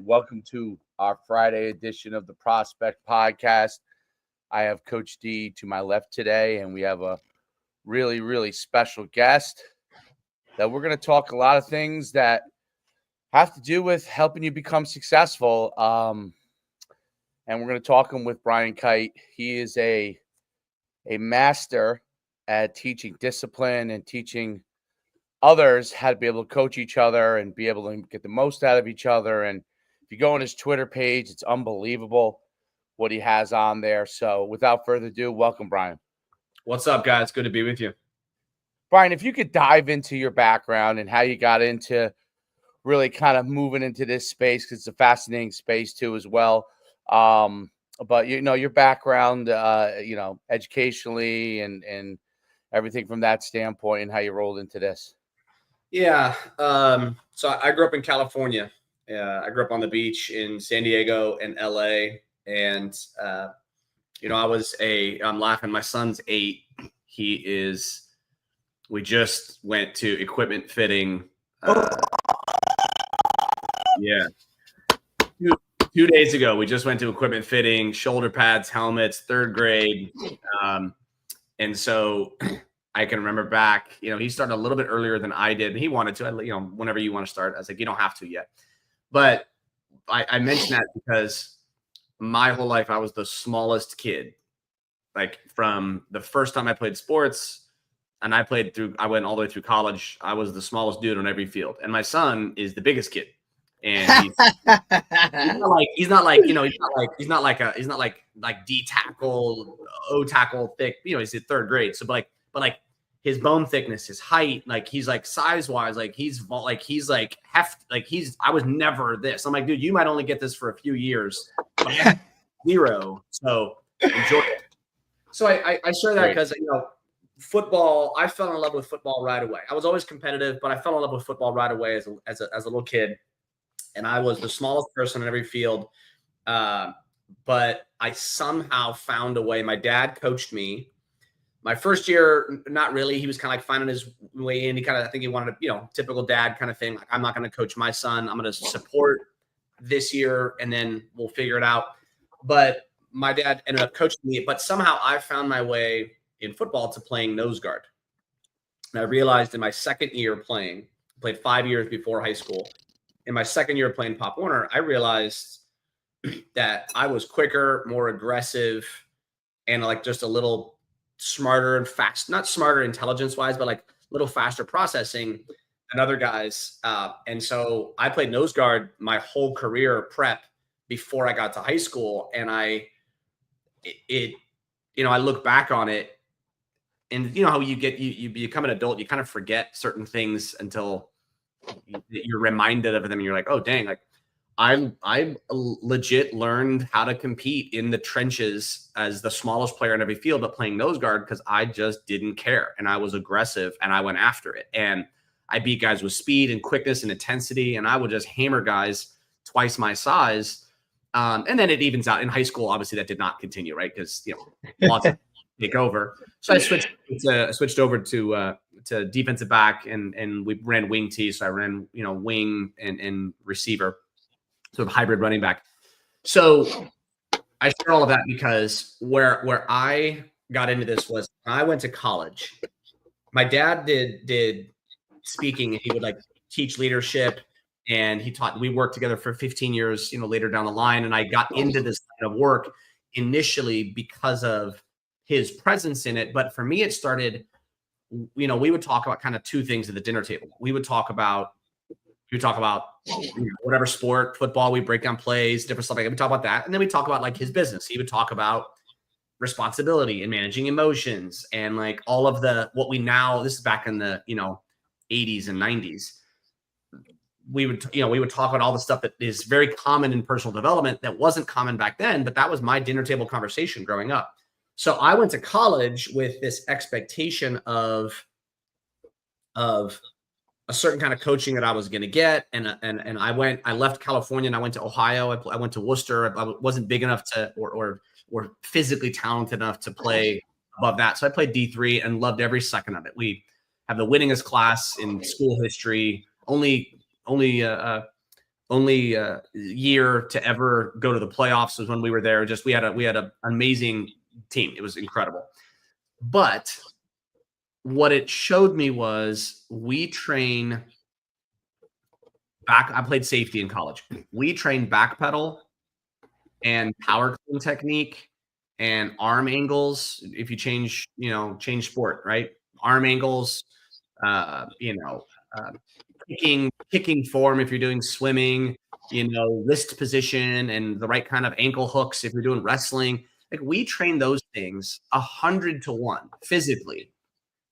Welcome to our Friday edition of the Prospect Podcast. I have Coach D to my left today, and we have a really, really special guest that we're going to talk a lot of things that have to do with helping you become successful. And we're going to talk with Brian KIGHT. He is a master at teaching discipline and teaching others how to be able to coach each other and be able to get the most out of each other. And if you go on his Twitter page, it's unbelievable what he has on there. So without further ado, welcome, Brian. What's up, guys? Good to be with you. Brian, if you could dive into your background and how you got into really kind of moving into this space, because it's a fascinating space too as well. But, your background, educationally and everything from that standpoint and how you rolled into this. Yeah. So I grew up in California. I grew up on the beach in San Diego and LA. And, I'm laughing. My son's 8. We just went to equipment fitting. Yeah. 2 days ago, we just went to equipment fitting, shoulder pads, helmets, 3rd grade. And so I can remember back, he started a little bit earlier than I did. He wanted to, whenever you want to start. I was like, you don't have to yet. But I mentioned that because my whole life, I was the smallest kid. Like from the first time I played sports and I went all the way through college. I was the smallest dude on every field. And my son is the biggest kid. And he's not like D tackle, O tackle thick, he's in 3rd grade. So but his bone thickness, his height, he's size wise, I was never this. I'm like, dude, you might only get this for a few years, but 0. So enjoy it. So I share that because, football, I fell in love with football right away. I was always competitive, but I fell in love with football right away as a little kid. And I was the smallest person in every field. But I somehow found a way. My dad coached me. My first year, not really. He was kind of finding his way in. I think he wanted to, typical dad kind of thing. Like, I'm not going to coach my son. I'm going to support this year, and then we'll figure it out. But my dad ended up coaching me. But somehow I found my way in football to playing nose guard. And I realized in my second year played 5 years before high school. In my second year playing Pop Warner, I realized that I was quicker, more aggressive, and just a little smarter and fast, not smarter intelligence wise, but a little faster processing than other guys. And so I played nose guard my whole career prep before I got to high school. And I look back on it, and how you become an adult, you kind of forget certain things until you're reminded of them. And you're like, oh, dang, I legit learned how to compete in the trenches as the smallest player in every field, but playing nose guard because I just didn't care. And I was aggressive and I went after it. And I beat guys with speed and quickness and intensity. And I would just hammer guys twice my size. And then it evens out. In high school, obviously that did not continue, right? Because, lots of take over. So I switched over to defensive back, and we ran wing T. So I ran, wing and receiver. Sort of hybrid running back. So I share all of that because where I got into this was I went to college. My dad did speaking, and he would teach leadership, and we worked together for 15 years, later down the line. And I got into this kind of work initially because of his presence in it. But for me, it started, we would talk about kind of 2 things at the dinner table. We would talk about whatever sport, football, we break down plays, different stuff like that. We talk about that. And then we talk about his business. He would talk about responsibility and managing emotions and all of what we now, this is back in the, 80s and 90s. We would talk about all the stuff that is very common in personal development that wasn't common back then, but that was my dinner table conversation growing up. So I went to college with this expectation of a certain kind of coaching that I was going to get. And I left California and I went to Ohio. I went to Worcester. I wasn't big enough or physically talented enough to play above that. So I played D3 and loved every second of it. We have the winningest class in school history. Only year to ever go to the playoffs was when we were there. We had an amazing team. It was incredible. But what it showed me was we train back. I played safety in college. We train back pedal and power clean technique and arm angles. If you change sport, right? Arm angles, kicking form if you're doing swimming, wrist position and the right kind of ankle hooks if you're doing wrestling. Like we train those things 100 to 1 physically.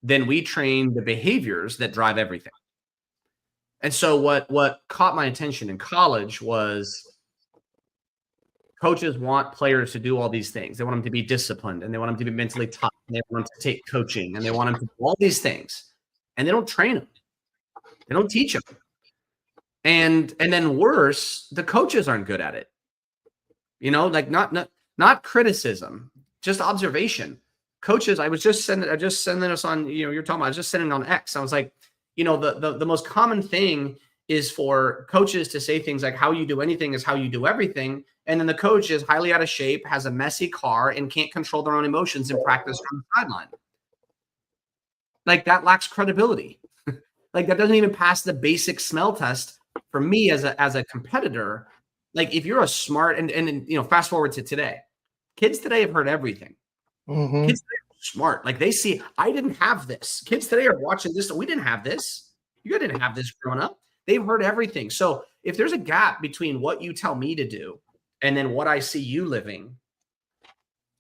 Then we train the behaviors that drive everything. And so what caught my attention in college was coaches want players to do all these things. They want them to be disciplined and they want them to be mentally tough. And they want them to take coaching and they want them to do all these things. And they don't train them. They don't teach them. And then worse, the coaches aren't good at it. Like not criticism, just observation. Coaches, I just sending us on, you're talking about, I was just sending on X. I was like, the most common thing is for coaches to say things like how you do anything is how you do everything. And then the coach is highly out of shape, has a messy car, and can't control their own emotions in practice from the sideline. Like that lacks credibility. Like that doesn't even pass the basic smell test for me as a competitor. Like if you're a smart and fast forward to today, kids today have heard everything. Mm-hmm. Kids today are smart. Like they see, I didn't have this. Kids today are watching this. We didn't have this. You didn't have this growing up. They've heard everything. So if there's a gap between what you tell me to do and then what I see you living,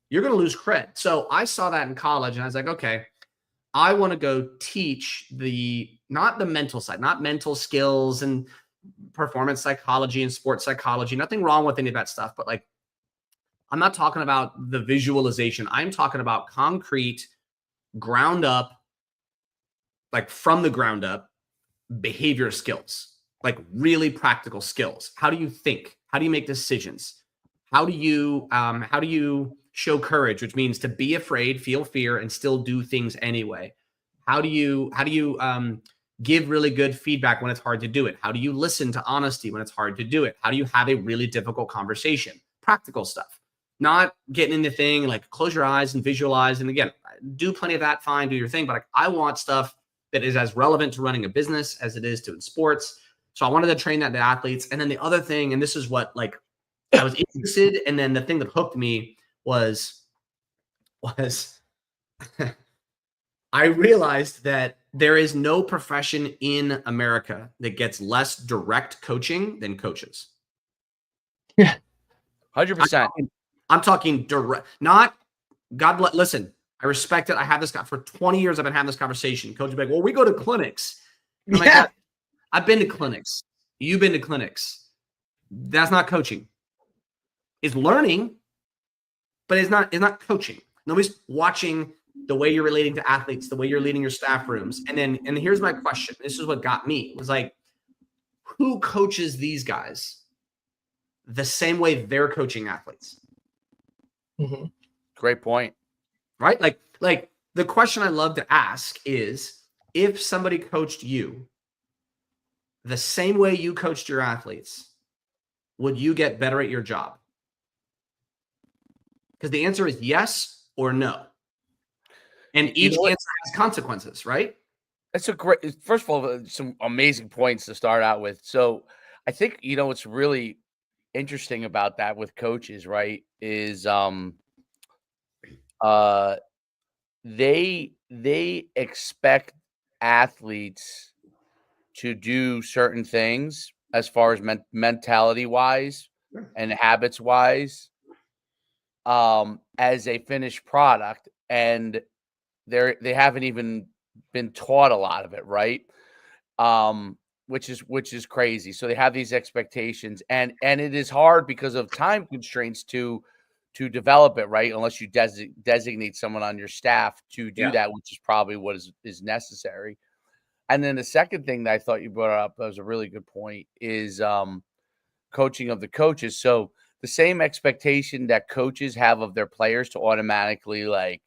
you're going to lose cred. So I saw that in college and I was like, okay, I want to go teach not the mental side, not mental skills and performance psychology and sports psychology. Nothing wrong with any of that stuff. But like, I'm not talking about the visualization. I'm talking about concrete, ground up, like from the ground up, behavior skills, like really practical skills. How do you think? How do you make decisions? How do you show courage, which means to be afraid, feel fear, and still do things anyway? How do you give really good feedback when it's hard to do it? How do you listen to honesty when it's hard to do it? How do you have a really difficult conversation? Practical stuff, not getting into thing like close your eyes and visualize. And again, do plenty of that, fine, do your thing. But like, I want stuff that is as relevant to running a business as it is to in sports. So I wanted to train that to athletes. And then the other thing, and this is what like I was interested, and then the thing that hooked me was I realized that there is no profession in America that gets less direct coaching than coaches. Yeah, 100%. I'm talking direct, not God bless. Listen, I respect it. I have this guy for 20 years. I've been having this conversation. Coach will be like, well, we go to clinics. I'm like, I've been to clinics. You've been to clinics. That's not coaching. It's learning, but it's not coaching. Nobody's watching the way you're relating to athletes, the way you're leading your staff rooms. And here's my question. This is what got me. It was like, who coaches these guys the same way they're coaching athletes? Mm-hmm. Great point. Right? Like the question I love to ask is, if somebody coached you the same way you coached your athletes, would you get better at your job? Because the answer is yes or no. And each answer has consequences, right? That's first of all, some amazing points to start out with. So I think, what's really interesting about that with coaches, right, is they expect athletes to do certain things as far as mentality wise and habits wise as a finished product, and they haven't even been taught a lot of it, right? Which is crazy. So they have these expectations, and it is hard because of time constraints to develop it, right? Unless you designate someone on your staff to do that, which is probably what is necessary. And then the second thing that I thought you brought up, that was a really good point, is coaching of the coaches. So the same expectation that coaches have of their players to automatically, like,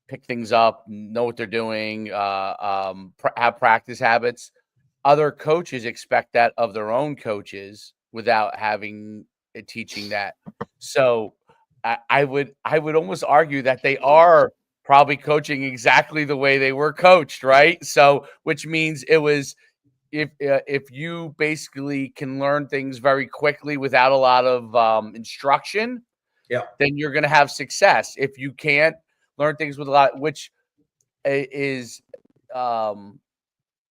pick things up, know what they're doing, have practice habits. other coaches expect that of their own coaches without having teaching that. So I would almost argue that they are probably coaching exactly the way they were coached, right? So which means it was if you basically can learn things very quickly without a lot of instruction, then you're going to have success. If you can't learn things with a lot, which is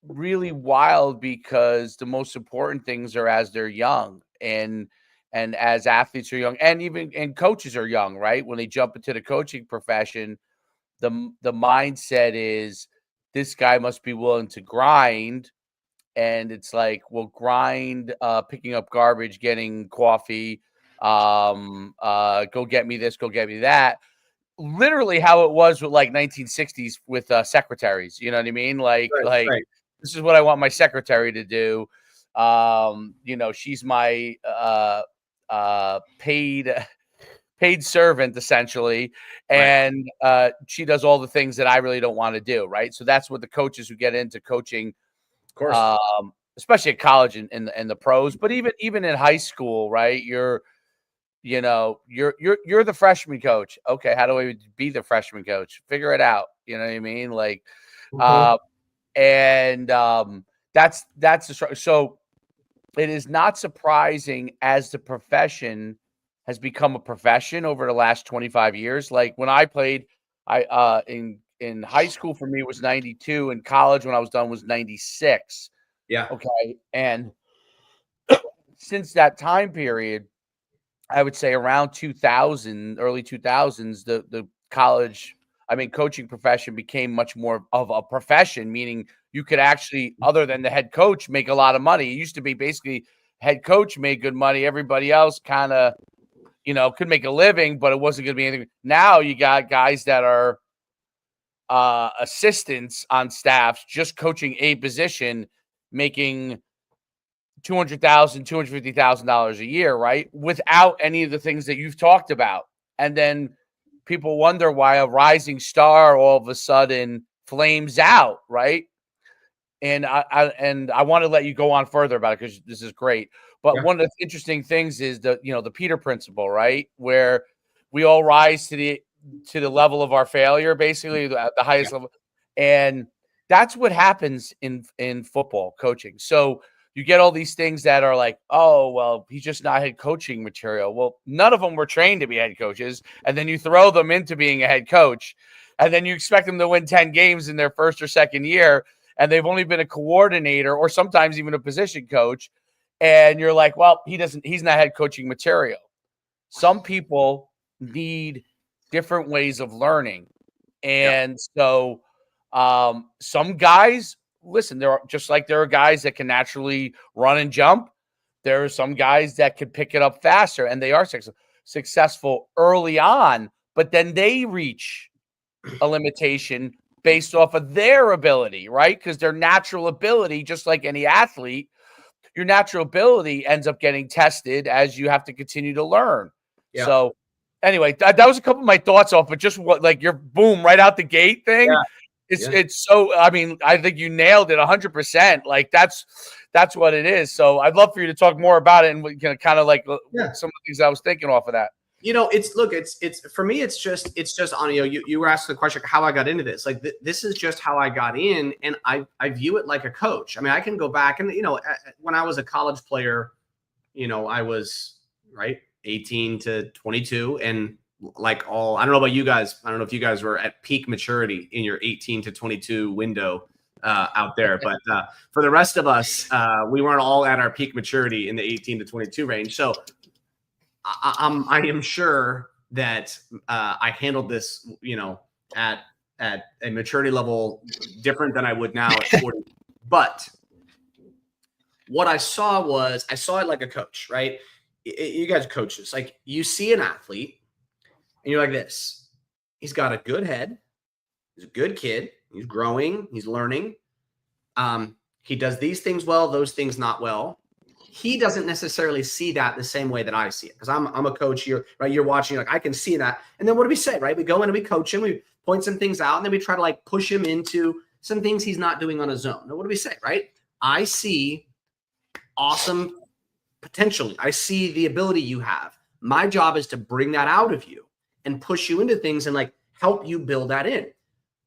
really wild, because the most important things are as they're young, and as athletes are young, and coaches are young, right? When they jump into the coaching profession, the mindset is this guy must be willing to grind. And it's like, well, grind, picking up garbage, getting coffee, go get me this, go get me that. Literally how it was with like 1960s with secretaries. You know what I mean? Like this is what I want my secretary to do. She's my paid servant essentially, and she does all the things that I really don't want to do. Right. So that's what the coaches who get into coaching, of course, especially at college and the pros, but even in high school, right? You're the freshman coach. Okay, how do I be the freshman coach? Figure it out. You know what I mean? Like, that's so. It is not surprising as the profession has become a profession over the last 25 years. Like when I played, in high school for me was 92, and college when I was done was 96. Yeah. Okay. And since that time period, I would say around 2000, early 2000s, the college, coaching profession became much more of a profession, meaning you could actually, other than the head coach, make a lot of money. It used to be basically head coach made good money. Everybody else kind of, could make a living, but it wasn't going to be anything. Now you got guys that are assistants on staffs just coaching a position, making $200,000, $250,000 a year, right? Without any of the things that you've talked about. And then people wonder why a rising star all of a sudden flames out, right? And I want to let you go on further about it because this is great. But one of the interesting things is the Peter principle, right? Where we all rise to the level of our failure, basically at the highest level. And that's what happens in football coaching. So you get all these things that are like, oh, well, he's just not head coaching material. Well, none of them were trained to be head coaches. And then you throw them into being a head coach. And then you expect them to win 10 games in their first or second year. And they've only been a coordinator or sometimes even a position coach. And you're like, well, he's not head coaching material. Some people need different ways of learning. And so some guys, listen, there are guys that can naturally run and jump. There are some guys that can pick it up faster, and they are successful early on, but then they reach a limitation based off of their ability, right? Because their natural ability, just like any athlete, your natural ability ends up getting tested as you have to continue to learn. Yeah. So anyway, that was a couple of my thoughts off, but just what, like your boom right out the gate thing. Yeah. It's so, I think you nailed it 100%. Like that's what it is. So I'd love for you to talk more about it, and we can kind of like some of the things I was thinking off of that. It's for me, it's just on, you were asking the question, how I got into this. Like this is just how I got in. And I view it like a coach. I can go back and, when I was a college player, I was 18 to 22, and I don't know about you guys. I don't know if you guys were at peak maturity in your 18 to 22 window out there, but for the rest of us, we weren't all at our peak maturity in the 18 to 22 range. So I am sure that I handled this, at a maturity level different than I would now at 40. But what I saw it like a coach, right? You guys are coaches. Like you see an athlete and you're like this. He's got a good head. He's a good kid. He's growing. He's learning. He does these things well, those things not well. He doesn't necessarily see that the same way that I see it, because I'm a coach. You're watching, like I can see that. And then what do we say, right? We go in and we coach him. We point some things out, and then we try to push him into some things he's not doing on his own. And what do we say, right? I see awesome potential. I see the ability you have. My job is to bring that out of you and push you into things and like help you build that in.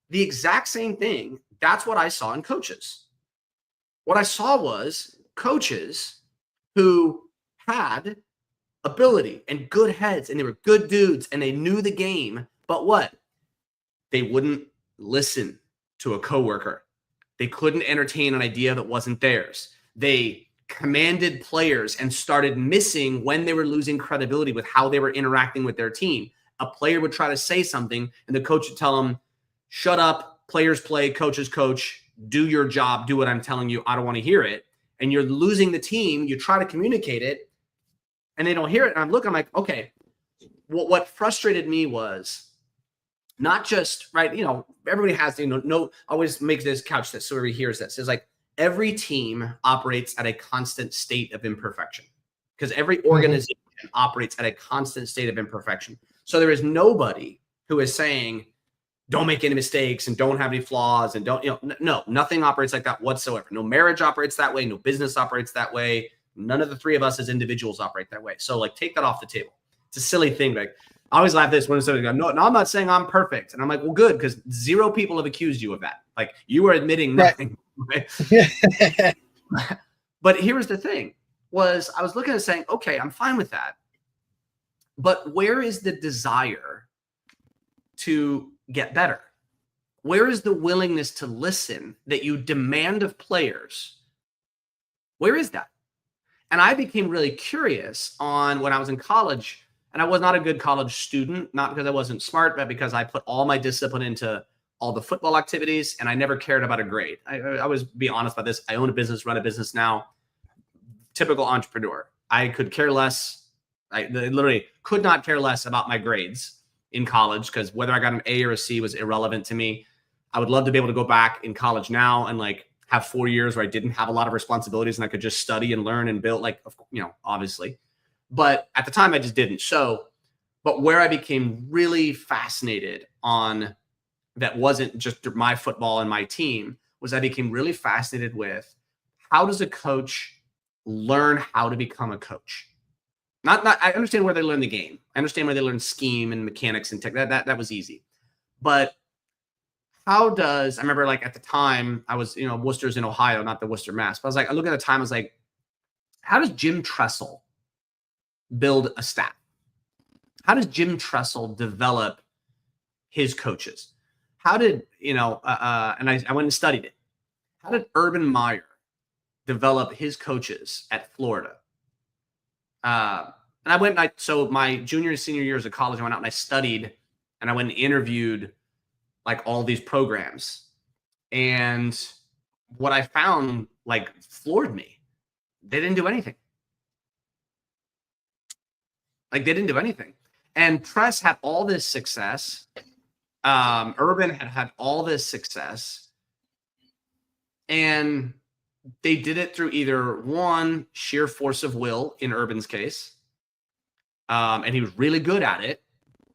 The exact same thing. That's what I saw in coaches. What I saw was coaches who had ability and good heads, and they were good dudes, and they knew the game. But what? They wouldn't listen to a coworker. They couldn't entertain an idea that wasn't theirs. They commanded players and started missing when they were losing credibility with how they were interacting with their team. A player would try to say something, and the coach would tell them, shut up, players play, coaches coach, do your job, do what I'm telling you. I don't want to hear it. And you're losing the team. You try to communicate it, and they don't hear it. And I'm like, okay, what frustrated me was not just, right, everybody has, always makes this couch this so everybody hears this. It's like every team operates at a constant state of imperfection because every organization operates at a constant state of imperfection. So there is nobody who is saying, don't make any mistakes and don't have any flaws and don't, no, nothing operates like that whatsoever. No marriage operates that way. No business operates that way. None of the three of us as individuals operate that way. So like, take that off the table. It's a silly thing. Like, I always laugh this when somebody goes, no, I'm not saying I'm perfect. And I'm like, well, good. Because 0 people have accused you of that. Like you are admitting nothing. Right? But here's the thing was I was looking at saying, okay, I'm fine with that. But where is the desire to get better? Where is the willingness to listen that you demand of players? Where is that? And I became really curious on when I was in college, and I was not a good college student, not because I wasn't smart, but because I put all my discipline into all the football activities, and I never cared about a grade. I always be honest about this. I own a business, run a business now. Typical entrepreneur. I could care less. I literally could not care less about my grades in college because whether I got an A or a C was irrelevant to me. I would love to be able to go back in college now and like have 4 years where I didn't have a lot of responsibilities and I could just study and learn and build, like, obviously. But at the time I just didn't. So, but where I became really fascinated on that wasn't just my football and my team was I became really fascinated with how does a coach learn how to become a coach? Not I understand where they learn the game. I understand where they learn scheme and mechanics and tech. That was easy. But how does, I remember like at the time I was, Worcester's in Ohio, not the Worcester, Mass. But I was like, I look at the time, I was like, how does Jim Tressel build a staff? How does Jim Tressel develop his coaches? How did, and I went and studied it. How did Urban Meyer develop his coaches at Florida? And I went, so my junior and senior years of college, I went out and I studied and I went and interviewed like all these programs. And what I found like floored me. They didn't do anything. Like they didn't do anything. And Tress had all this success. Urban had all this success. And they did it through either one, sheer force of will in Urban's case. And he was really good at it.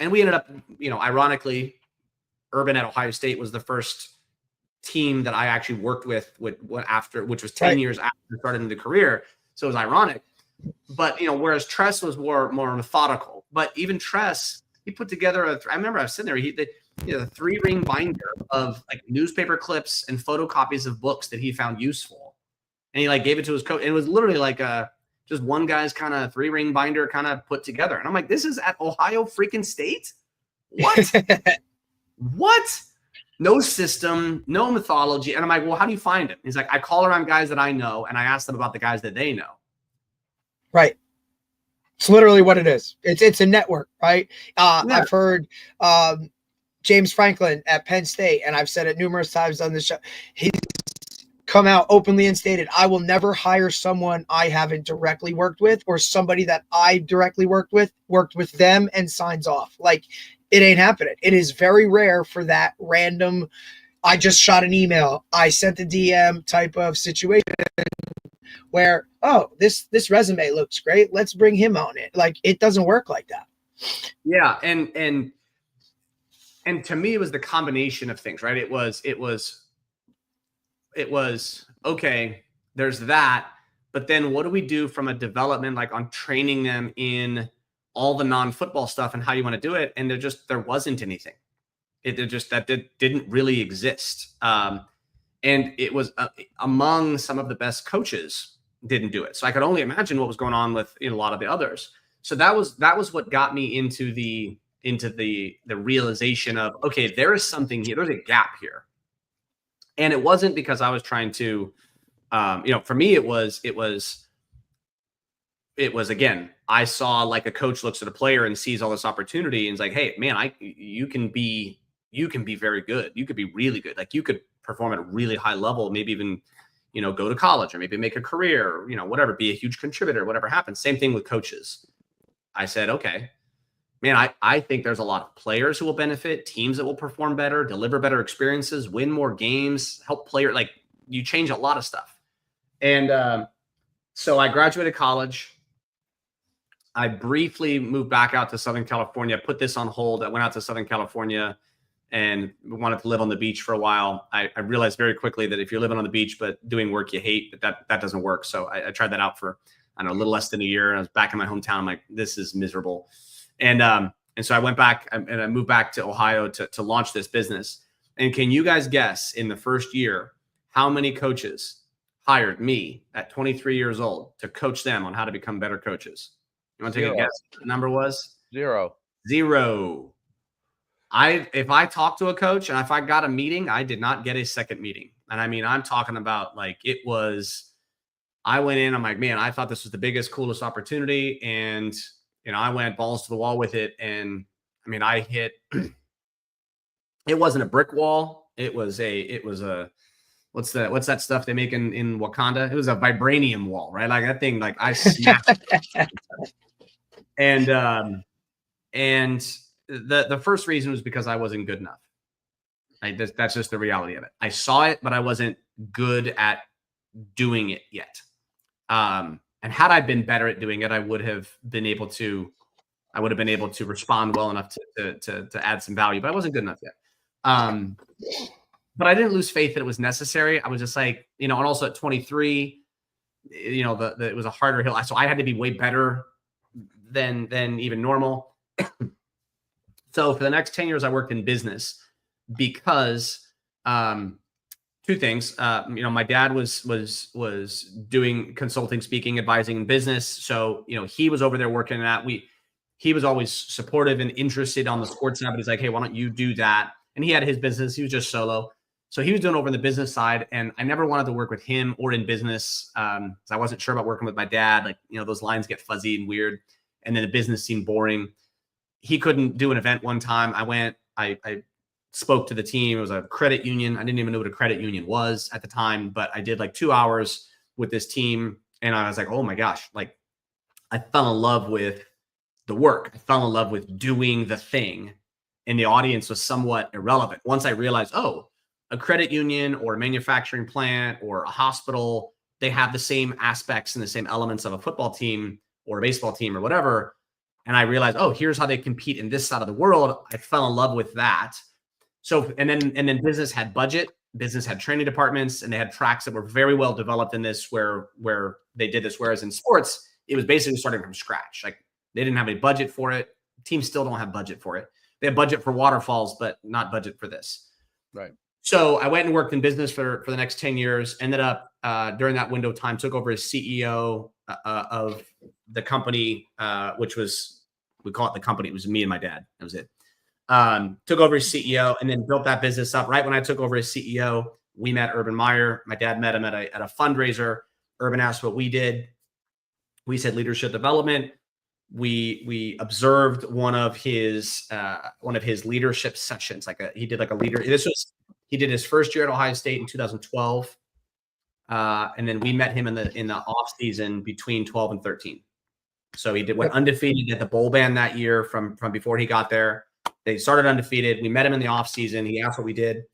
And we ended up, ironically, Urban at Ohio State was the first team that I actually worked with after, which was 10 years after starting the career. So it was ironic. But, whereas Tress was more methodical. But even Tress, he put together I remember I was sitting there, the 3-ring binder of like newspaper clips and photocopies of books that he found useful. And he like gave it to his coach. And it was literally like just one guy's kind of 3-ring binder kind of put together. And I'm like, this is at Ohio freaking State? What? What? No system, no methodology. And I'm like, well, how do you find it? He's like, I call around guys that I know and I ask them about the guys that they know. Right. It's literally what it is. It's a network, right? Yeah. I've heard James Franklin at Penn State, and I've said it numerous times on this show. He's come out openly and stated, I will never hire someone I haven't directly worked with or somebody that I directly worked with them and signs off. Like, it ain't happening. It is very rare for that random, I just shot an email, I sent a DM type of situation where, oh, this resume looks great, let's bring him on it. Like, it doesn't work like that. Yeah, and to me, it was the combination of things, right? It was okay, there's that. But then what do we do from a development, like on training them in all the non-football stuff and how you want to do it? And there wasn't anything. Didn't really exist. And it was among some of the best coaches didn't do it. So I could only imagine what was going on with a lot of the others. So that was what got me into the realization of, okay, there is something here. There's a gap here. And it wasn't because I was trying to, for me, it was again, I saw like a coach looks at a player and sees all this opportunity and is like, hey, man, you can be very good. You could be really good. Like you could perform at a really high level, maybe even, go to college or maybe make a career, whatever, be a huge contributor, whatever happens. Same thing with coaches. I said, okay, man, I think there's a lot of players who will benefit, teams that will perform better, deliver better experiences, win more games, help player. Like you change a lot of stuff. And so I graduated college. I briefly moved back out to Southern California, put this on hold. I went out to Southern California and wanted to live on the beach for a while. I realized very quickly that if you're living on the beach but doing work you hate, that doesn't work. So I tried that out for, I don't know, a little less than a year. And I was back in my hometown. I'm like, this is miserable. And so I went back and I moved back to Ohio to launch this business. And can you guys guess in the first year how many coaches hired me at 23 years old to coach them on how to become better coaches? You want to take a guess what the number was? Zero. If I talked to a coach and if I got a meeting, I did not get a second meeting. And I mean, I'm talking about like I went in, I'm like, man, I thought this was the biggest, coolest opportunity. And, I went balls to the wall with it. And I mean, I hit, it wasn't a brick wall. It was a, what's that stuff they make in Wakanda? It was a vibranium wall, right? Like that thing, like I smashed it. And the first reason was because I wasn't good enough. That's just the reality of it. I saw it, but I wasn't good at doing it yet. And had I been better at doing it, I would have been able to respond well enough to add some value, but I wasn't good enough yet. But I didn't lose faith that it was necessary. I was just like, and also at 23, it was a harder hill. So I had to be way better than even normal. So for the next 10 years, I worked in business because two things. My dad was doing consulting, speaking, advising in business. So, he was over there working at he was always supportive and interested on the sports side, but he's like, hey, why don't you do that? And he had his business. He was just solo. So he was doing over in the business side. And I never wanted to work with him or in business. I wasn't sure about working with my dad. Like, those lines get fuzzy and weird. And then the business seemed boring. He couldn't do an event one time. I spoke to the team. It was a credit union. I didn't even know what a credit union was at the time, but I did like 2 hours with this team. And I was like, oh my gosh, like I fell in love with the work. I fell in love with doing the thing. And the audience was somewhat irrelevant. Once I realized, a credit union or a manufacturing plant or a hospital, they have the same aspects and the same elements of a football team or a baseball team or whatever. And I realized, here's how they compete in this side of the world. I fell in love with that. So, and then business had budget, business had training departments, and they had tracks that were very well developed in this where they did this. Whereas in sports, it was basically starting from scratch. Like they didn't have any budget for it. Teams still don't have budget for it. They have budget for waterfalls, but not budget for this. Right. So I went and worked in business for the next 10 years, ended up during that window of time, took over as CEO of the company, which was, we call it the company. It was me and my dad. That was it. Took over as CEO and then built that business up. Right when I took over as CEO, we met Urban Meyer. My dad met him at a fundraiser. Urban asked what we did. We said leadership development. We observed one of his leadership sessions. He did like a leader. He did his first year at Ohio State in 2012. And then we met him in the off season between 12 and 13. So he went undefeated at the bowl ban that year from before he got there. They started undefeated. We met him in the off season. He asked what we did.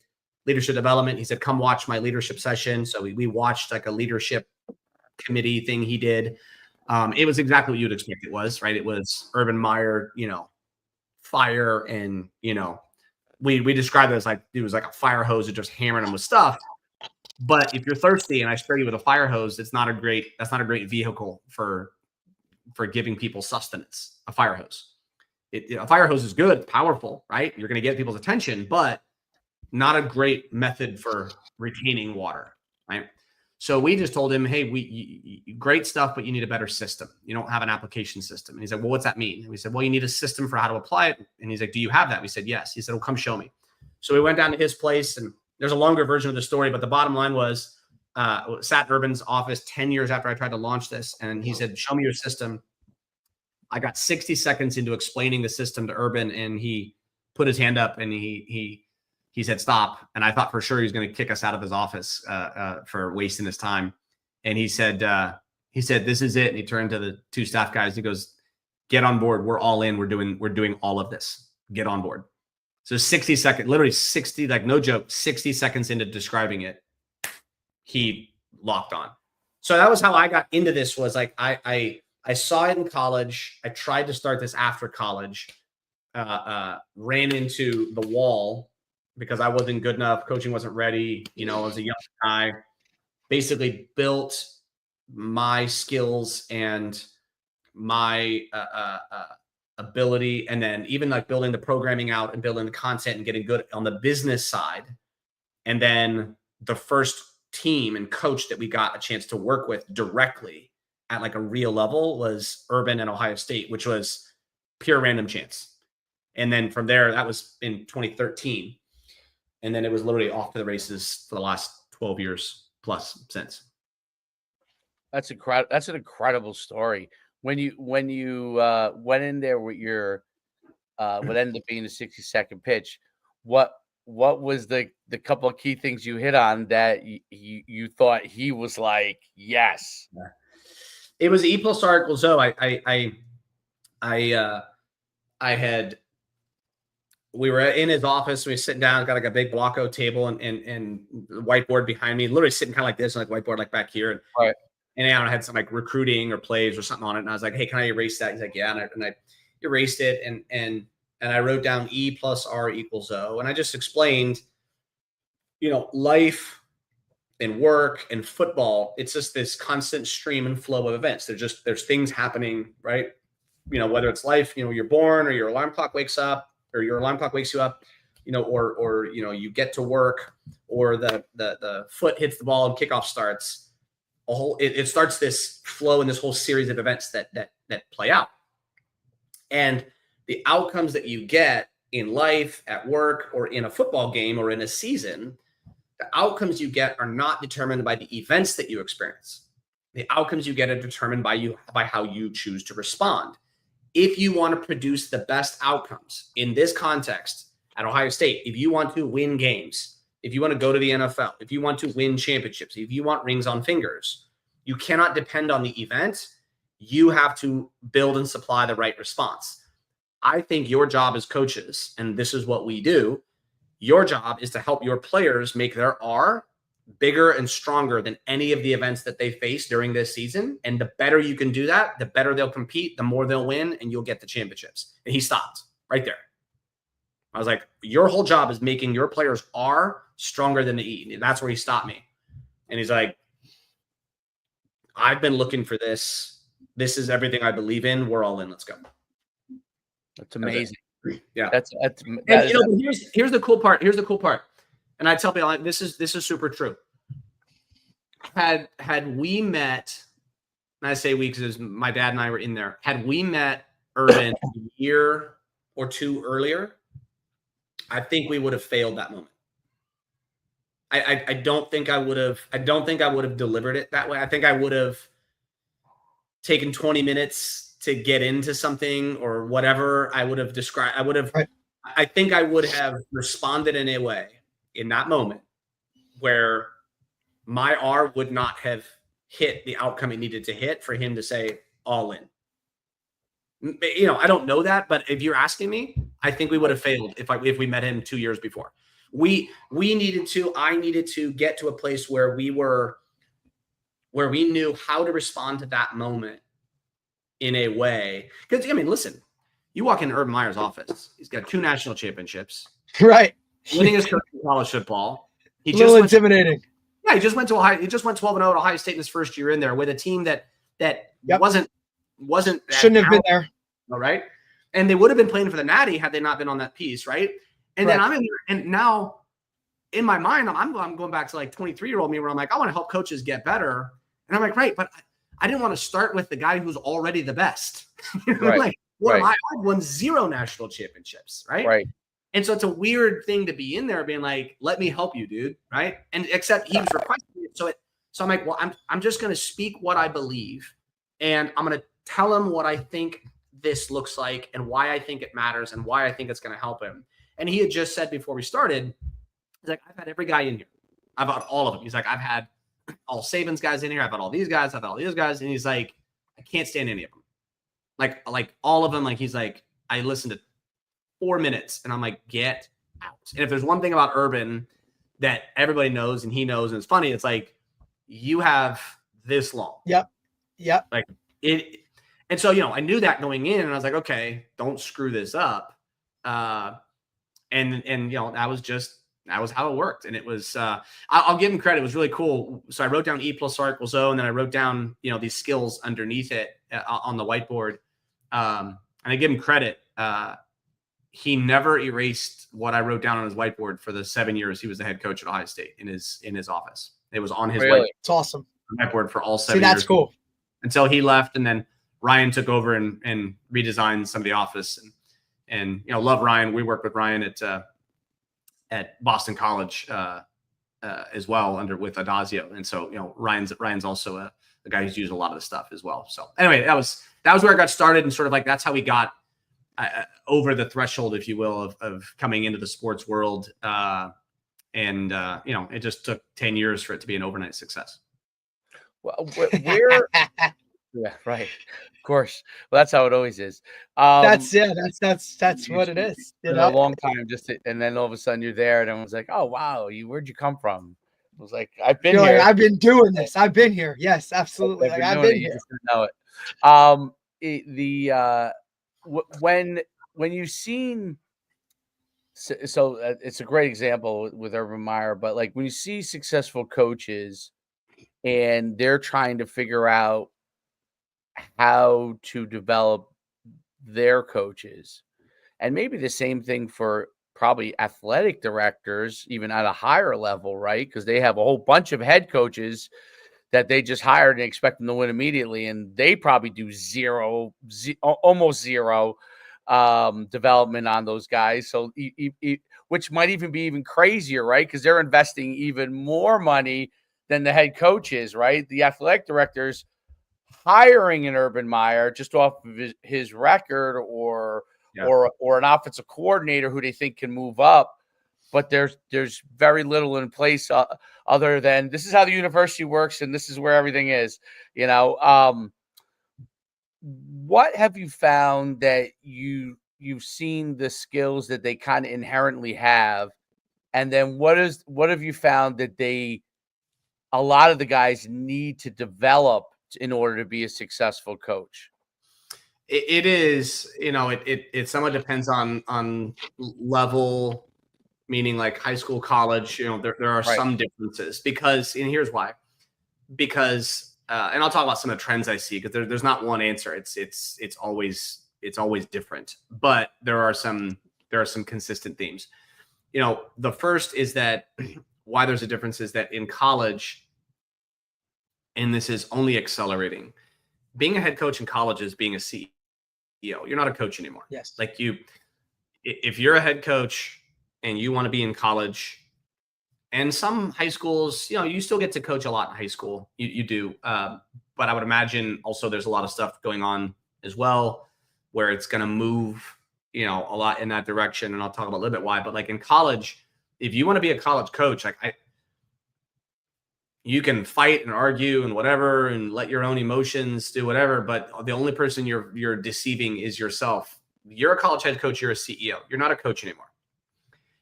Leadership development. He said, come watch my leadership session. So we watched like a leadership committee thing he did. It was exactly what you'd expect it was, right? It was Urban Meyer, fire. And, we described it as like, it was like a fire hose of just hammering him with stuff. But if you're thirsty and I spray you with a fire hose, that's not a great vehicle for giving people sustenance. A fire hose. A fire hose is good, powerful, right? You're going to get people's attention, but not a great method for retaining water, right? So we just told him, hey, great stuff, but you need a better system. You don't have an application system. And he said, well, what's that mean? And we said, well, you need a system for how to apply it. And he's like, do you have that? We said, yes. He said, well, come show me. So we went down to his place, and there's a longer version of the story, but the bottom line was, sat in Urban's office 10 years after I tried to launch this. And he said, show me your system. I got 60 seconds into explaining the system to Urban, and he put his hand up and he said, stop. And I thought for sure he was going to kick us out of his office for wasting his time. And he said, this is it. And he turned to the two staff guys. He goes, get on board. We're all in. We're doing all of this. Get on board. So 60 seconds, literally 60, like no joke, 60 seconds into describing it, he locked on. So that was how I got into this. Was like, I saw it in college. I tried to start this after college, ran into the wall because I wasn't good enough. Coaching wasn't ready. I was a young guy, basically built my skills and my ability. And then even like building the programming out and building the content and getting good on the business side. And then the first team and coach that we got a chance to work with directly at like a real level was Urban and Ohio State, which was pure random chance. And then from there, that was in 2013. And then it was literally off to the races for the last 12 years plus since. That's incredible. That's an incredible story. When you went in there with your what ended up being the 60-second pitch, what was the couple of key things you hit on that you thought he was like, yes? It was E plus R equals O. We were in his office. We were sitting down, got like a big Blocko table and whiteboard behind me, literally sitting kind of like this, like whiteboard like back here. Right. And I had some like recruiting or plays or something on it. And I was like, hey, can I erase that? He's like, yeah. And I erased it. And I wrote down E plus R equals O. And I just explained, life and work and football, it's just this constant stream and flow of events. There's things happening, right? Whether it's life, you're born or your alarm clock wakes up or your alarm clock wakes you up, or you get to work or the foot hits the ball and kickoff starts. It starts this flow in this whole series of events that play out. And the outcomes that you get in life, at work, or in a football game or in a season, the outcomes you get are not determined by the events that you experience. The outcomes you get are determined by how you choose to respond. If you want to produce the best outcomes in this context at Ohio State, if you want to win games, if you want to go to the NFL, if you want to win championships, if you want rings on fingers, you cannot depend on the event. You have to build and supply the right response. I think your job as coaches, and this is what we do, your job is to help your players make their R bigger and stronger than any of the events that they face during this season. And the better you can do that, the better they'll compete, the more they'll win, and you'll get the championships. And he stopped right there. I was like, your whole job is making your players R stronger than the E. And that's where he stopped me. And he's like, I've been looking for this. This is everything I believe in. We're all in. Let's go. That's amazing. Yeah. Here's the cool part. Here's the cool part. And I tell people, like, this is super true. Had we met, and I say we because my dad and I were in there. Had we met Urban a year or two earlier, I think we would have failed that moment. I don't think I would have. I don't think I would have delivered it that way. I think I would have taken 20 minutes to get into something or whatever I would have described. I think I would have responded in a way in that moment where my R would not have hit the outcome it needed to hit for him to say all in. I don't know that, but if you're asking me, I think we would have failed if we met him 2 years before. I needed to get to a place where we knew how to respond to that moment in a way. Because listen, you walk into Urban Meyer's office, he's got 2 national championships, right? Winning his career in college football. Intimidating. Yeah, he just went 12-0 at Ohio State in his first year in there with a team that wasn't shouldn't have been there. All right. And they would have been playing for the Natty had they not been on that piece, right? And then I'm in there, and now in my mind, I'm going back to like 23-year-old me where I'm like, I want to help coaches get better. And I'm like, right, but I didn't want to start with the guy who's already the best. Right. Like, what am I? I won 0 national championships, right? Right. And so it's a weird thing to be in there being like, let me help you, dude, right? And except he was requesting it. So I'm like, well, I'm just going to speak what I believe, and I'm going to tell him what I think this looks like and why I think it matters and why I think it's going to help him. And he had just said before we started, he's like, I've had every guy in here. I've had all of them. He's like, I've had all Saban's guys in here. I've had all these guys. I've had all these guys. And he's like, I can't stand any of them. Like all of them. Like, he's like, I listened to 4 minutes and I'm like, get out. And if there's one thing about Urban that everybody knows and he knows, and it's funny, it's like, you have this long. Yep. Like it. And so, I knew that going in, and I was like, okay, don't screw this up. And that was how it worked. And it was, I'll give him credit. It was really cool. So I wrote down E + R = O, and then I wrote down, these skills underneath it on the whiteboard. And I give him credit. He never erased what I wrote down on his whiteboard for the 7 years he was the head coach at Ohio State in his office. It was on his whiteboard. It's awesome. Whiteboard for all 7 years. See, that's cool. Until he left, and then Ryan took over and redesigned some of the office, and love Ryan. We worked with Ryan at Boston College as well with Adazio, and so Ryan's also a guy who's used a lot of the stuff as well. So anyway, that was where I got started, and sort of like that's how we got over the threshold, if you will, of coming into the sports world. It just took 10 years for it to be an overnight success. Well, where? Yeah, right. Of course. Well, that's how it always is. That's what it is. A long time, and then all of a sudden you're there, and everyone's like, "Oh, wow, where'd you come from?" I was like, "I've been here. I've been doing this. I've been here. Yes, absolutely. I've been here. You just didn't know it." When you've seen, so it's a great example with Urban Meyer, but like when you see successful coaches and they're trying to figure out how to develop their coaches, and maybe the same thing for probably athletic directors, even at a higher level, right? Because they have a whole bunch of head coaches that they just hired and expect them to win immediately, and they probably do almost zero development on those guys. So, which might even be even crazier, right? Because they're investing even more money than the head coaches, right? The athletic directors hiring an Urban Meyer just off of his record or an offensive coordinator who they think can move up, but there's very little in place other than this is how the university works and this is where everything is. What have you found that you've seen the skills that they kind of inherently have, and then what have you found that a lot of the guys need to develop in order to be a successful coach? It is, it somewhat depends on level, meaning like high school, college. There are some differences because, and here's why. Because, and I'll talk about some of the trends I see, because there's not one answer. It's always different, but there are some consistent themes. The first is that why there's a difference is that in college, and this is only accelerating, being a head coach in college is being a CEO. You're not a coach anymore. Yes. Like if you're a head coach and you want to be in college, and some high schools, you still get to coach a lot in high school. You do. But I would imagine also there's a lot of stuff going on as well where it's going to move, a lot in that direction. And I'll talk about a little bit why, but like in college, if you want to be a college coach, you can fight and argue and whatever, and let your own emotions do whatever. But the only person you're deceiving is yourself. You're a college head coach. You're a CEO. You're not a coach anymore.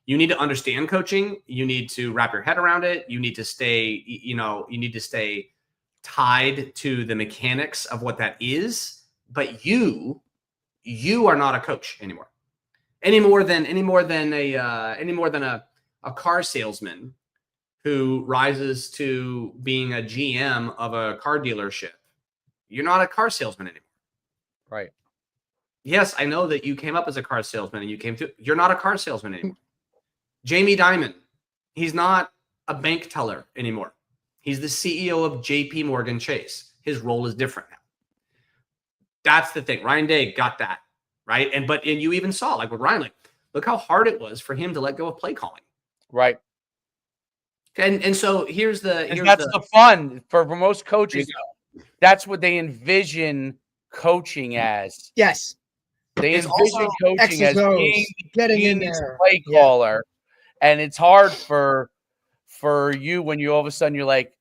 You need to understand coaching. You need to wrap your head around it. You need to stay, you need to stay tied to the mechanics of what that is. But you are not a coach anymore. Any more than a car salesman who rises to being a GM of a car dealership. You're not a car salesman anymore. Right. Yes, I know that you came up as a car salesman and you're not a car salesman anymore. Jamie Dimon, he's not a bank teller anymore. He's the CEO of JP Morgan Chase. His role is different now. That's the thing. Ryan Day got that, right? And you even saw, like with Ryan, like, look how hard it was for him to let go of play calling. Right. And so here's the fun for most coaches. That's what they envision coaching as. Yes. They envision coaching as getting in there, play caller, and it's hard for you when you all of a sudden you're like,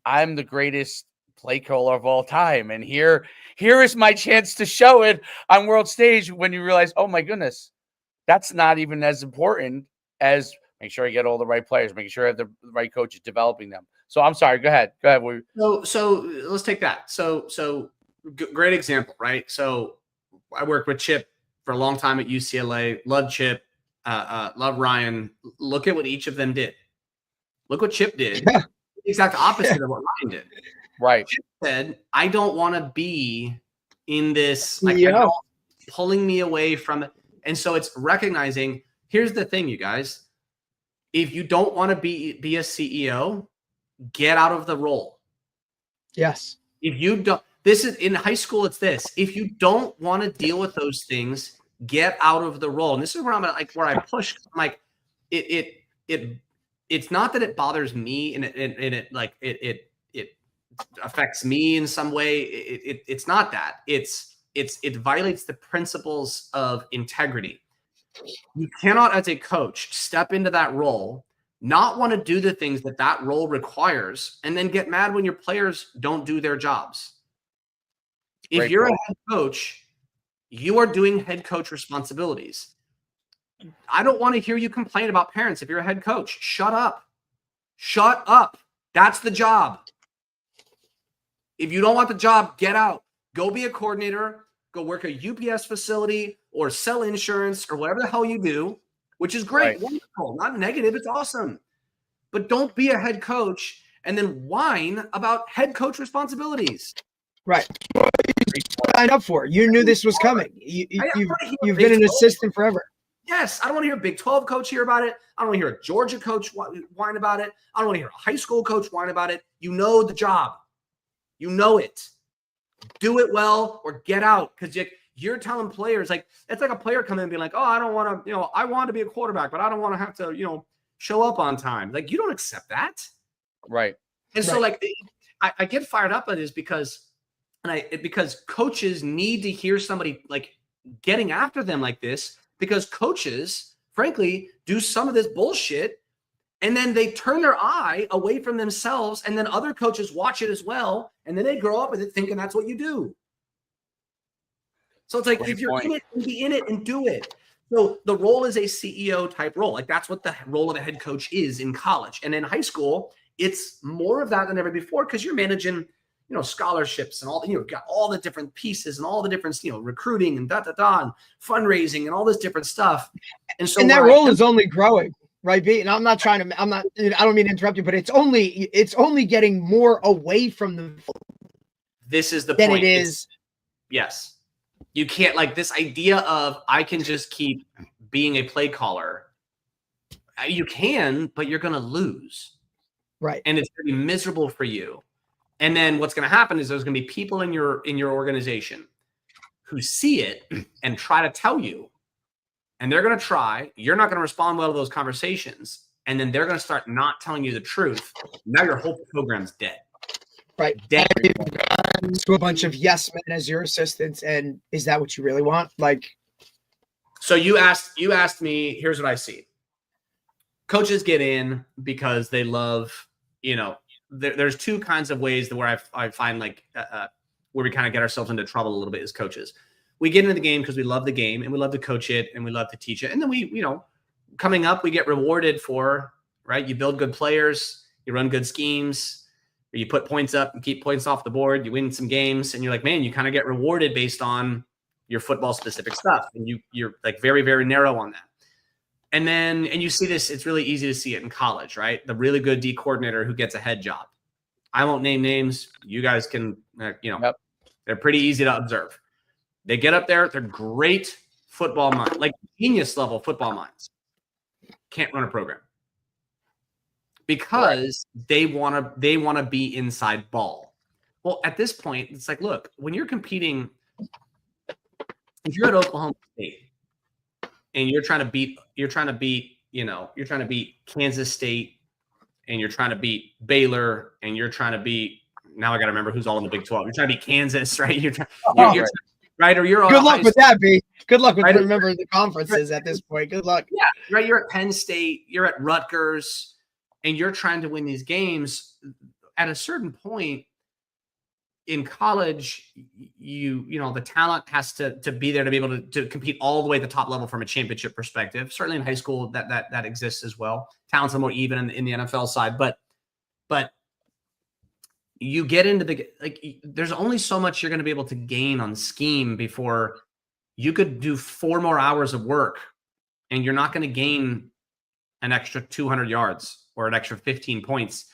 I'm the greatest play caller of all time, and here is my chance to show it on world stage. When you realize, oh my goodness, that's not even as important as make sure you get all the right players, making sure you have the right coaches developing them. So I'm sorry, go ahead. So let's take that. So great example, right? So I worked with Chip for a long time at UCLA. Love Chip, love Ryan. Look at what each of them did. Look what Chip did. Yeah. The exact opposite of what Ryan did. Right. Chip said, I don't want to be in this, pulling me away from it. And so it's recognizing, here's the thing, you guys. If you don't want to be a CEO, get out of the role. Yes. If you don't, this is in high school, it's this. If you don't want to deal with those things, get out of the role. And this is where I'm like, where I push. I'm like, it's not that it bothers me and it affects me in some way. It's not that. It violates the principles of integrity. You cannot, as a coach, step into that role, not want to do the things that role requires, and then get mad when your players don't do their jobs. If you're a head coach, you are doing head coach responsibilities. I don't want to hear you complain about parents. If you're a head coach, shut up. Shut up. That's the job. If you don't want the job, get out. Go be a coordinator. Go work a UPS facility or sell insurance or whatever the hell you do, which is great. Right. Wonderful. Not negative. It's awesome. But don't be a head coach and then whine about head coach responsibilities. Right. Signed up for. You knew this was coming. You've been an assistant forever. Yes. I don't want to hear a Big 12 coach hear about it. I don't want to hear a Georgia coach whine about it. I don't want to hear a high school coach whine about it. You know the job. You know it. Do it well or get out, because you're telling players, like, it's like a player coming in and being like, oh, I don't want to, I want to be a quarterback, but I don't want to have to, show up on time. Like, you don't accept that. Right. And so like, I get fired up at this because coaches need to hear somebody like getting after them like this, because coaches, frankly, do some of this bullshit and then they turn their eye away from themselves, and then other coaches watch it as well, and then they grow up with it thinking that's what you do. So it's like, if you're in it, be in it and do it. So the role is a CEO type role. Like, that's what the role of a head coach is in college. And in high school, it's more of that than ever before, because you're managing, scholarships and all, got all the different pieces and all the different, recruiting and and fundraising and all this different stuff. And so that role is only growing. Right, B. And I don't mean to interrupt you, but it's only getting more away from the. This is the than point. It is. Yes. You can't, like, this idea of I can just keep being a play caller. You can, but you're going to lose. Right. And it's going to be miserable for you. And then what's going to happen is there's going to be people in your organization who see it and try to tell you. And they're going to try. You're not going to respond well to those conversations. And then they're going to start not telling you the truth. Now your whole program's dead. Right. Dead. To a bunch of yes men as your assistants. And is that what you really want? Like, so you asked me, here's what I see. Coaches get in because they love, there's two kinds of ways where I find like where we kind of get ourselves into trouble a little bit as coaches. We get into the game because we love the game and we love to coach it and we love to teach it. And then we, coming up, we get rewarded for, right? You build good players, you run good schemes, or you put points up and keep points off the board, you win some games, and you're like, man, you kind of get rewarded based on your football specific stuff. And you're like very, very narrow on that. And you see this, it's really easy to see it in college, right? The really good D coordinator who gets a head job. I won't name names. You guys can, Yep. They're pretty easy to observe. They get up there. They're great football minds, like genius level football minds. Can't run a program because they want to be inside ball. Well, at this point, it's like, look, when you're competing, if you're at Oklahoma State and you're trying to beat Kansas State, and you're trying to beat Baylor, and you're trying to beat, now I got to remember who's all in the Big 12. You're trying to beat Kansas, right? You're right. Or you're good luck with that, B. Good luck with right? remembering the conferences at this point. Good luck. Yeah, right. You're at Penn State, you're at Rutgers, and you're trying to win these games. At a certain point in college, the talent has to be there to be able to compete all the way at the top level from a championship perspective. Certainly in high school, that exists as well. Talent's a little more even in the NFL side, but you get into there's only so much you're going to be able to gain on scheme before you could do 4 more hours of work and you're not going to gain an extra 200 yards or an extra 15 points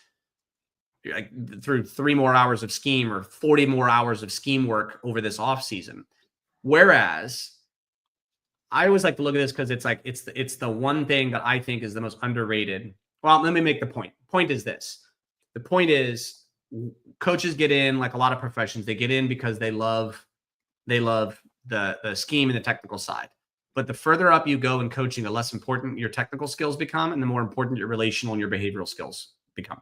through 3 more hours of scheme or 40 more hours of scheme work over this offseason. Whereas I always like to look at this because it's the one thing that I think is the most underrated. Well, let me make the point. Point is this. The point is coaches get in, like a lot of professions, they get in because they love the scheme and the technical side. But the further up you go in coaching, the less important your technical skills become and the more important your relational and your behavioral skills become.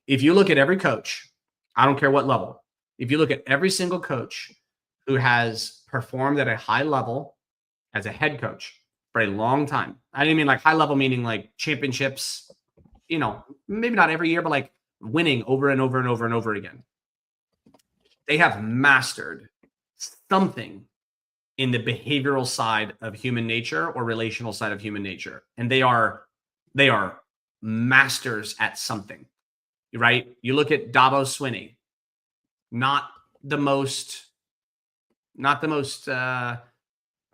If you look at every coach, I don't care what level, if you look at every single coach who has performed at a high level as a head coach for a long time, I didn't mean like high level, meaning like championships, maybe not every year, but like winning over and over and over and over again. They have mastered something in the behavioral side of human nature or relational side of human nature. And they are masters at something, right? You look at Dabo Swinney, not the most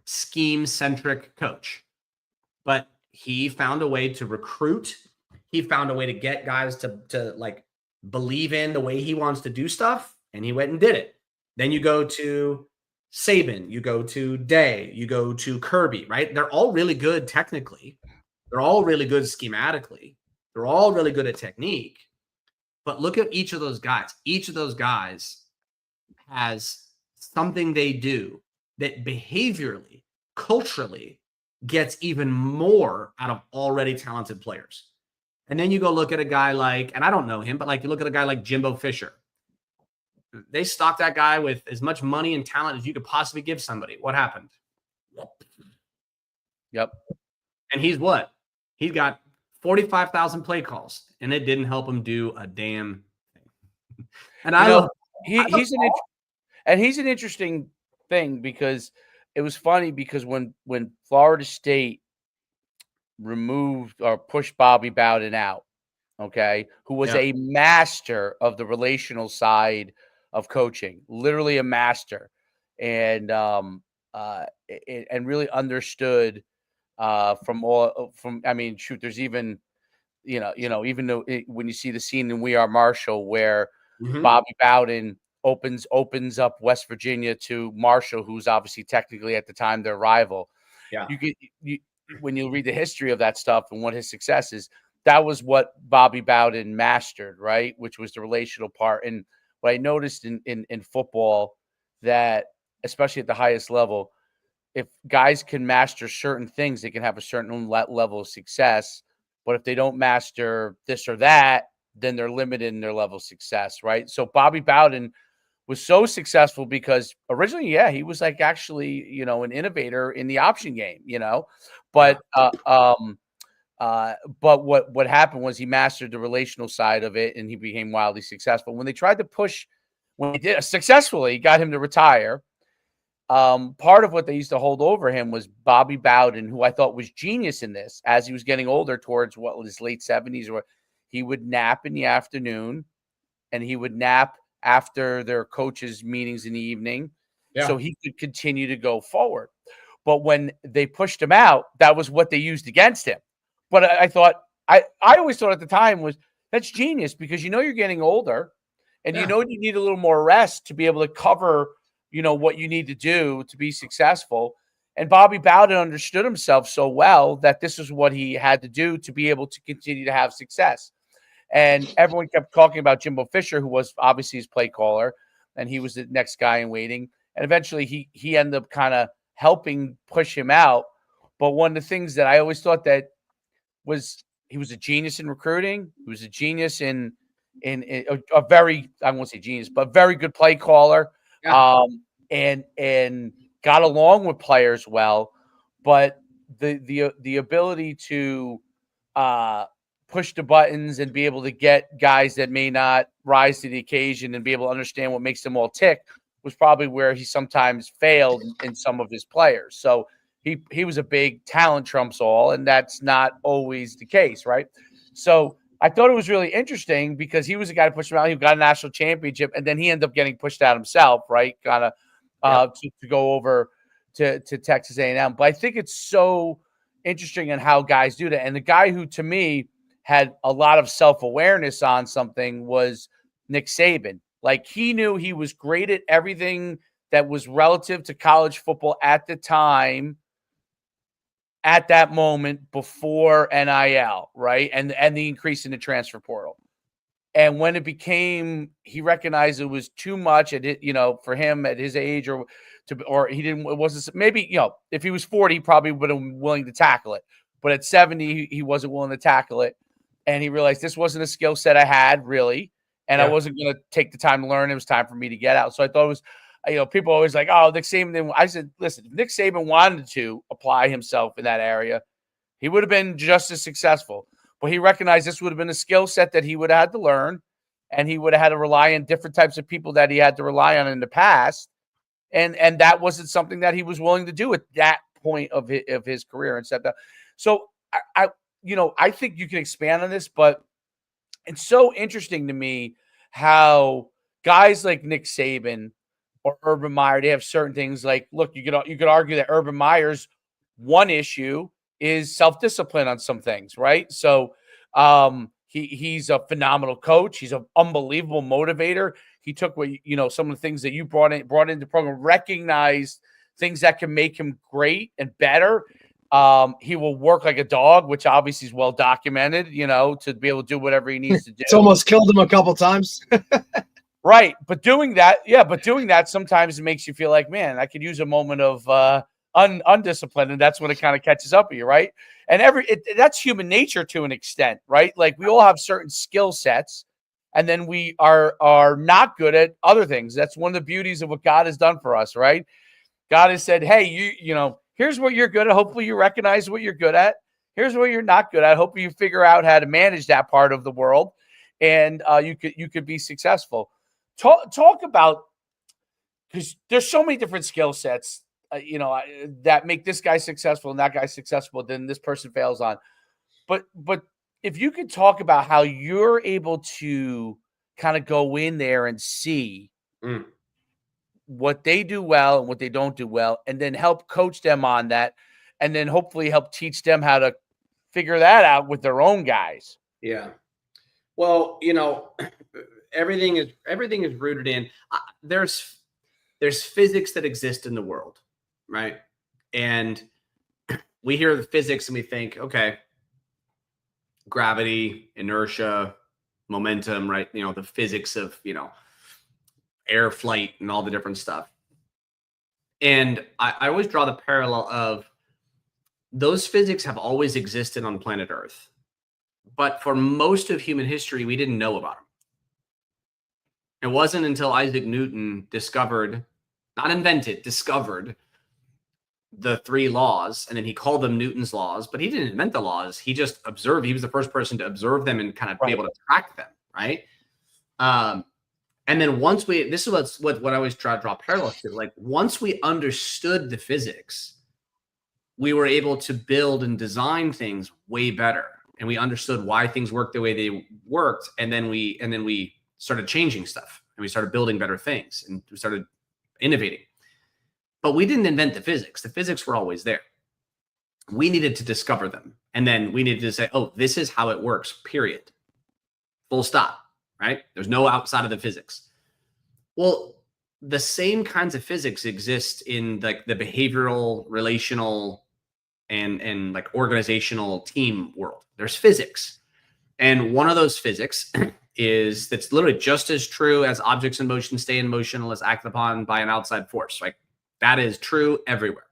scheme-centric coach, but he found a way to recruit. He found a way to get guys to like believe in the way he wants to do stuff, and he went and did it. Then you go to Saban, you go to Day, you go to Kirby, right? They're all really good technically. They're all really good schematically. They're all really good at technique. But look at each of those guys. Each of those guys has something they do that behaviorally, culturally gets even more out of already talented players. And then you go look at a guy like, and I don't know him, but like you look at a guy like Jimbo Fisher. They stocked that guy with as much money and talent as you could possibly give somebody. What happened? Yep. And he's what? He's got 45,000 play calls, and it didn't help him do a damn thing. And he's an interesting thing because it was funny because when Florida State removed or pushed Bobby Bowden out, okay, who was a master of the relational side of coaching, literally a master, and really understood there's even even though when you see the scene in We Are Marshall where Bobby Bowden opens up West Virginia to Marshall, who's obviously technically at the time their rival. Yeah, when you read the history of that stuff and what his success is, that was what Bobby Bowden mastered, right? Which was the relational part. And what I noticed in football, that especially at the highest level, if guys can master certain things, they can have a certain level of success. But if they don't master this or that, then they're limited in their level of success, right? So Bobby Bowden was so successful because originally, he was like actually, an innovator in the option game, but what happened was he mastered the relational side of it and he became wildly successful. When they tried to push, when he did successfully, got him to retire. Part of what they used to hold over him was Bobby Bowden, who I thought was genius in this as he was getting older towards his late 70s, or he would nap in the afternoon and he would nap after their coaches' meetings in the evening so he could continue to go forward. But when they pushed him out, that was what they used against him. But I thought, I always thought at the time was that's genius because you're getting older and you need a little more rest to be able to cover, what you need to do to be successful. And Bobby Bowden understood himself so well that this is what he had to do to be able to continue to have success. And everyone kept talking about Jimbo Fisher, who was obviously his play caller, and he was the next guy in waiting. And eventually he ended up kind of helping push him out. But one of the things that I always thought that was he was a genius in recruiting. He was a genius in a very, I won't say genius, but very good play caller. Yeah. And got along with players well, but the ability to push the buttons and be able to get guys that may not rise to the occasion and be able to understand what makes them all tick was probably where he sometimes failed in some of his players. So he was a big talent trumps all, and that's not always the case, right? So I thought it was really interesting because he was a guy to push him out. He got a national championship, and then he ended up getting pushed out himself, right? Kind of to go over to Texas A&M. But I think it's so interesting in how guys do that. And the guy who, to me, had a lot of self-awareness on something was Nick Saban. Like, he knew he was great at everything that was relative to college football at the time, at that moment before NIL, right? And the increase in the transfer portal. And when it became, he recognized it was too much at it, for him at his age, or he didn't, it wasn't, maybe, if he was 40, he probably would have been willing to tackle it. But at 70, he wasn't willing to tackle it. And he realized this wasn't a skill set I had, really. And I wasn't going to take the time to learn. It was time for me to get out. So I thought it was, people always like, oh, Nick Saban. I said, listen, if Nick Saban wanted to apply himself in that area, he would have been just as successful. But he recognized this would have been a skill set that he would have had to learn, and he would have had to rely on different types of people that he had to rely on in the past. And that wasn't something that he was willing to do at that point of his career and set that. So I think you can expand on this, but it's so interesting to me how guys like Nick Saban or Urban Meyer, they have certain things like, look, you could argue that Urban Meyer's one issue is self-discipline on some things, right? So he's a phenomenal coach. He's an unbelievable motivator. He took some of the things that you brought into the program, recognized things that can make him great and better. He will work like a dog, which obviously is well documented, to be able to do whatever he needs to do. It's almost killed him a couple times. Right. But doing that sometimes it makes you feel like, man, I could use a moment of undisciplined, and that's when it kind of catches up with you, right? And that's human nature to an extent, right? Like, we all have certain skill sets, and then we are not good at other things. That's one of the beauties of what God has done for us, right? God has said, hey, here's what you're good at. Hopefully you recognize what you're good at. Here's what you're not good at. Hopefully you figure out how to manage that part of the world, and you could be successful. Talk about, because there's so many different skill sets, that make this guy successful and that guy successful, then this person fails on. But if you could talk about how you're able to kind of go in there and see what they do well and what they don't do well, and then help coach them on that, and then hopefully help teach them how to figure that out with their own guys. Yeah. Well, everything is rooted in there's physics that exist in the world, right? And we hear the physics and we think, okay, gravity, inertia, momentum, right? The physics of, air flight and all the different stuff. And I always draw the parallel of those physics have always existed on planet Earth. But for most of human history, we didn't know about them. It wasn't until Isaac Newton discovered the three laws, and then he called them Newton's laws, but he didn't invent the laws. He just observed. He was the first person to observe them and kind of be able to track them, right? And then once this is what I always try to draw parallels to, like, once we understood the physics, we were able to build and design things way better. And we understood why things worked the way they worked. And then we started changing stuff, and we started building better things, and we started innovating. But we didn't invent the physics. The physics were always there. We needed to discover them. And then we needed to say, oh, this is how it works, period. Full stop, right? There's no outside of the physics. Well, the same kinds of physics exist in like the behavioral, relational, and like organizational team world. There's physics. And one of those physics is that's literally just as true as objects in motion stay in motion unless acted upon by an outside force. Like that is true everywhere.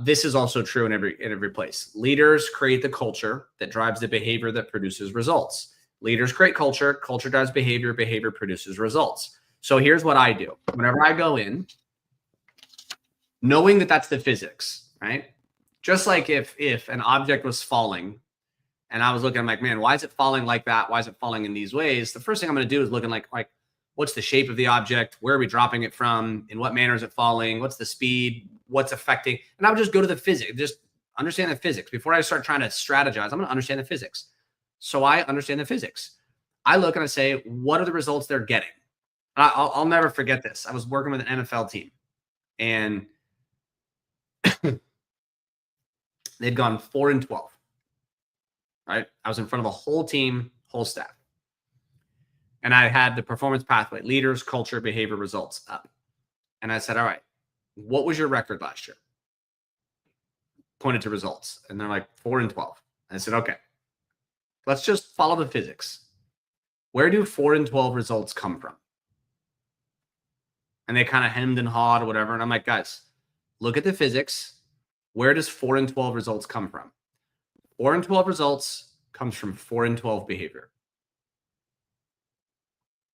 This is also true in every place. Leaders create the culture that drives the behavior that produces results. Leaders create culture, culture drives behavior, behavior produces results. So here's what I do. Whenever I go in, knowing that that's the physics, right? Just like if an object was falling and I was looking, I'm like, man, why is it falling like that? Why is it falling in these ways? The first thing I'm going to do is looking like what's the shape of the object? Where are we dropping it from? In what manner is it falling? What's the speed? What's affecting? And I would just go to the physics, just understand the physics. Before I start trying to strategize, I'm going to understand the physics. So I understand the physics. I look and I say, what are the results they're getting? I'll never forget this. I was working with an NFL team and they'd gone 4-12, right? I was in front of a whole team, whole staff. And I had the performance pathway, leaders, culture, behavior, results up. And I said, all right, what was your record last year? Pointed to results. And they're like 4-12. I said, okay, let's just follow the physics. Where do 4-12 results come from? And they kind of hemmed and hawed or whatever. And I'm like, guys, look at the physics. Where does 4-12 results come from? 4-12 results comes from 4-12 behavior.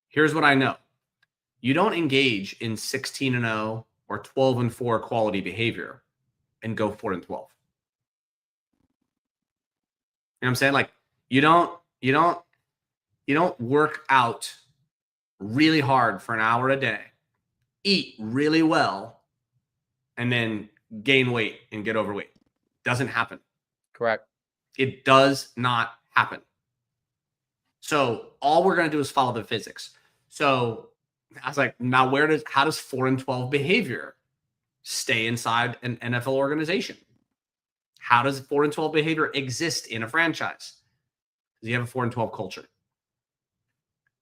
Here's what I know. You don't engage in 16-0 or 12-4 quality behavior and go 4-12. You know what I'm saying? Like you don't work out really hard for an hour a day, eat really well, and then gain weight and get overweight. Doesn't happen. Correct. It does not happen. So all we're going to do is follow the physics. So I was like, now how does 4-12 behavior stay inside an NFL organization? How does 4-12 behavior exist in a franchise? Because you have a 4-12 culture.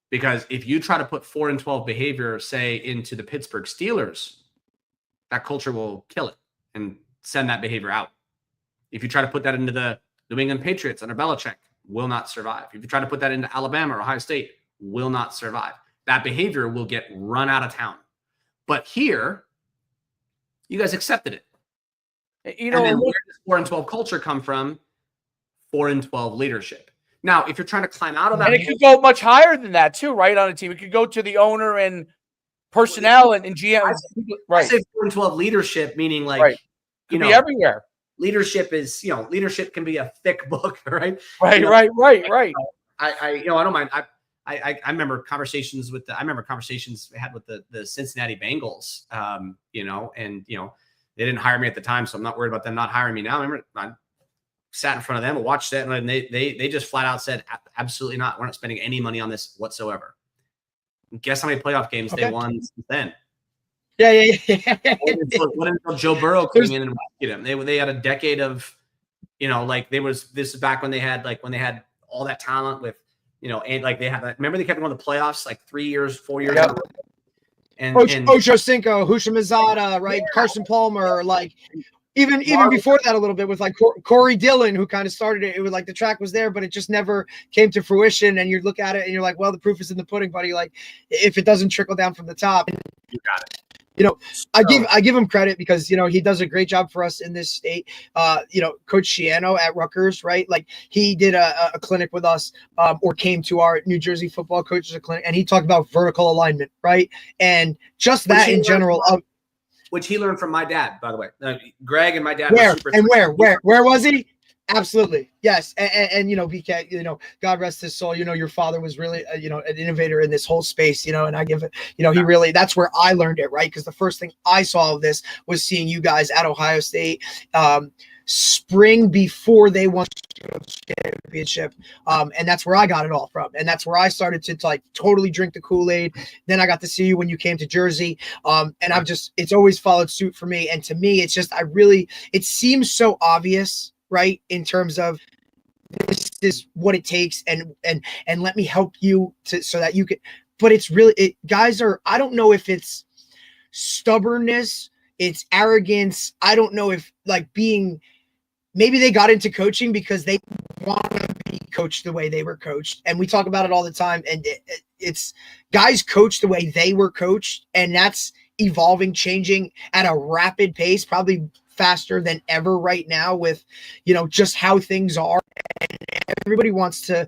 Because if you try to put 4-12 behavior, say, into the Pittsburgh Steelers, that culture will kill it and send that behavior out. If you try to put that into the New England Patriots under Belichick, will not survive. If you try to put that into Alabama or Ohio State, will not survive. That behavior will get run out of town. But here, you guys accepted it. You know, and then where does 4-12 culture come from? 4-12 leadership. Now, if you're trying to climb out of that, and it could go much higher than that too, right? On a team, it could go to the owner and personnel and GM. I say 4-12 leadership, meaning like, right. Could be everywhere. Leadership is, leadership can be a thick book, right? Right. I don't mind. I remember conversations I had with the Cincinnati Bengals, and they didn't hire me at the time, so I'm not worried about them not hiring me now. I remember I sat in front of them and watched it, and they just flat out said, absolutely not. We're not spending any money on this whatsoever. Guess how many playoff games they won since then? Yeah. What until Joe Burrow came in and rescued him? They had a decade of, this is back when they had all that talent with, and like they had, remember they kept going to the playoffs like 3 years, 4 years. Yep. And Ocho Cinco, Husham Izada, right? Yeah. Carson Palmer, like even before that a little bit with like Corey Dillon, who kind of started it. It was like the track was there, but it just never came to fruition. And you look at it and you're like, well, the proof is in the pudding, buddy. Like if it doesn't trickle down from the top, you got it. I give him credit because, he does a great job for us in this state. Coach Schiano at Rutgers, right? Like he did a clinic with us or came to our New Jersey football coaches clinic, and he talked about vertical alignment, right? And just that in general. Which he learned from my dad, by the way. Greg and my dad. Where was he? Absolutely. Yes. And BK, God rest his soul, your father was really, an innovator in this whole space, and I give it, he really, that's where I learned it, right? Because the first thing I saw of this was seeing you guys at Ohio State, spring before they won the championship. And that's where I got it all from. And that's where I started to like totally drink the Kool-Aid. Then I got to see you when you came to Jersey. And it's always followed suit for me. And to me, it's just, it seems so obvious, right? In terms of this is what it takes and let me help you so that you can, but it's really, guys are, I don't know if it's stubbornness, it's arrogance. I don't know if like maybe they got into coaching because they want to be coached the way they were coached. And we talk about it all the time. And it's guys coach the way they were coached. And that's evolving, changing at a rapid pace, probably faster than ever right now with, just how things are. And everybody wants to,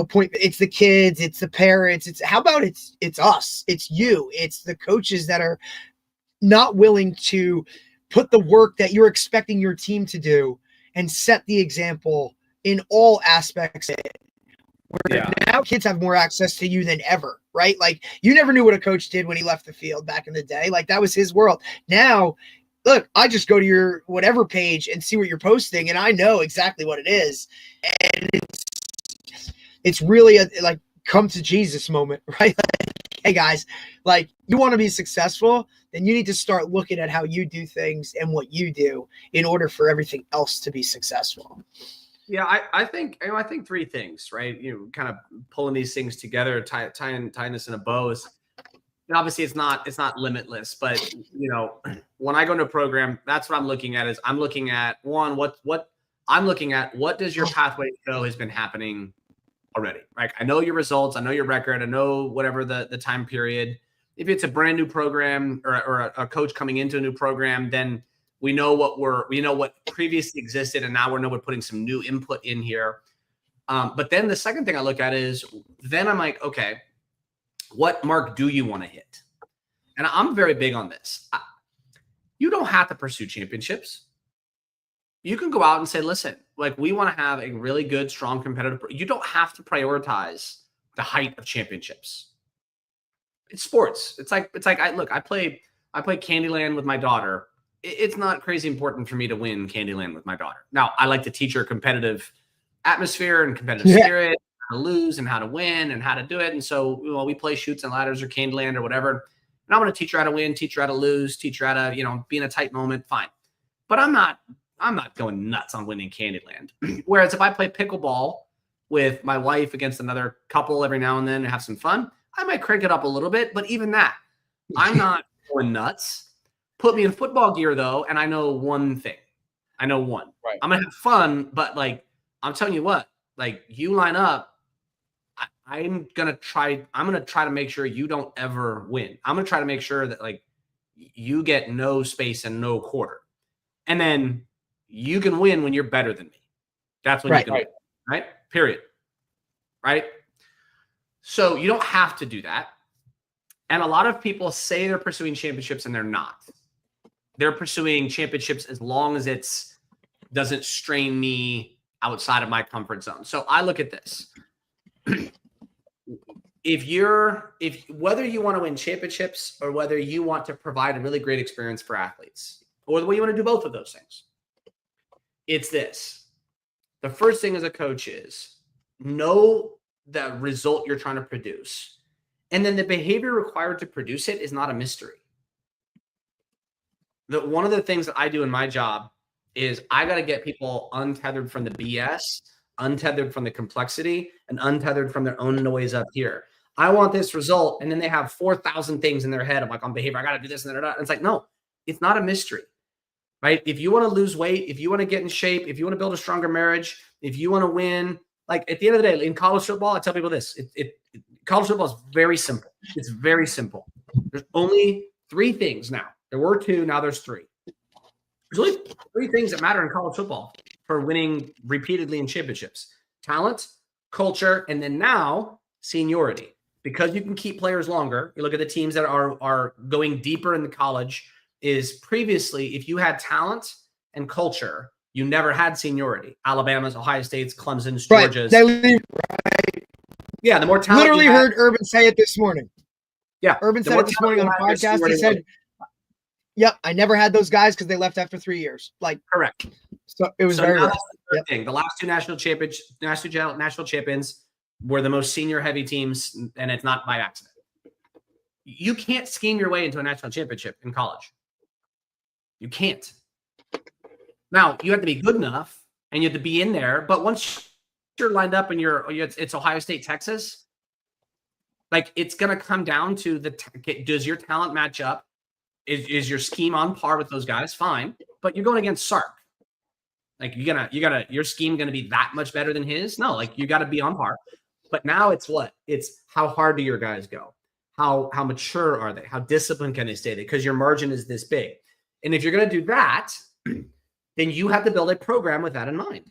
point, it's the kids, it's the parents. How about it's us, it's you, it's the coaches that are not willing to put the work that you're expecting your team to do and set the example in all aspects. Where now kids have more access to you than ever, right? Like you never knew what a coach did when he left the field back in the day. Like that was his world. Now, look, I just go to your whatever page and see what you're posting, and I know exactly what it is. And it's really a like come to Jesus moment, right? Like, hey guys, like you want to be successful, then you need to start looking at how you do things and what you do in order for everything else to be successful. Yeah, I think three things, right? Kind of pulling these things together, tying this in a bow is, and obviously it's not limitless, but when I go into a program, that's what I'm looking at is I'm looking at what does your pathway show has been happening already? Like I know your results, I know your record, I know whatever the time period. If it's a brand new program or a coach coming into a new program, then we know what previously existed, and now we're putting some new input in here. But then the second thing I look at is then I'm like, okay, what mark do you want to hit? And I'm very big on this. You don't have to pursue championships. You can go out and say, listen, like we want to have a really good, strong competitive. You don't have to prioritize the height of championships. It's sports. It's like I play Candyland with my daughter. It's not crazy important for me to win Candyland with my daughter. Now, I like to teach her competitive atmosphere and competitive spirit, how to lose and how to win and how to do it. And so, we play Chutes and Ladders or Candyland or whatever. And I'm going to teach her how to win, teach her how to lose, teach her how to, be in a tight moment. Fine. But I'm not going nuts on winning Candyland. Whereas if I play pickleball with my wife against another couple every now and then and have some fun, I might crank it up a little bit. But even that, I'm not going nuts. Put me in football gear though, and I know one thing. I know one. Right. I'm gonna have fun, but like I'm telling you what, like you line up, I'm gonna try to make sure you don't ever win. I'm gonna try to make sure that like you get no space and no quarter, and then you can win when you're better than me. That's when you can win, right? Period. Right. So you don't have to do that. And a lot of people say they're pursuing championships and they're not. They're pursuing championships as long as it doesn't strain me outside of my comfort zone. So I look at this. Whether you want to win championships or whether you want to provide a really great experience for athletes, or the way you want to do both of those things, it's this. The first thing as a coach is know the result you're trying to produce. And then the behavior required to produce it is not a mystery. One of the things that I do in my job is I got to get people untethered from the BS, untethered from the complexity, and untethered from their own noise up here. I want this result. And then they have 4,000 things in their head. I'm like, on behavior, I got to do this and that. And it's like, no, it's not a mystery, right? If you want to lose weight, if you want to get in shape, if you want to build a stronger marriage, if you want to win, like at the end of the day, in college football, I tell people this, college football is very simple. It's very simple. There's only 3 things now. There were 2, now there's 3. There's only 3 things that matter in college football for winning repeatedly in championships: talent, culture, and then now seniority. Because you can keep players longer. You look at the teams that are going deeper in the college. Is previously, if you had talent and culture, you never had seniority. Alabama's, Ohio State's, Clemson's, Georgia's. Right. Yeah, the more talent. Literally heard Urban say it this morning. Yeah, Urban said it this morning on the podcast. He said, "Yep, I never had those guys because they left after 3 years." Like, correct. So it was So very now rare. that's the third thing. The last two national champions were the most senior heavy teams, and it's not by accident. You can't scheme your way into a national championship in college. You can't. Now, you have to be good enough and you have to be in there, but once you're lined up and it's Ohio State, Texas, like it's going to come down to does your talent match up? Is your scheme on par with those guys? Fine. But you're going against Sark. Like your scheme going to be that much better than his? No, like you got to be on par. But now it's what? It's how hard do your guys go? How mature are they? How disciplined can they stay? Because your margin is this big. And if you're going to do that, then you have to build a program with that in mind.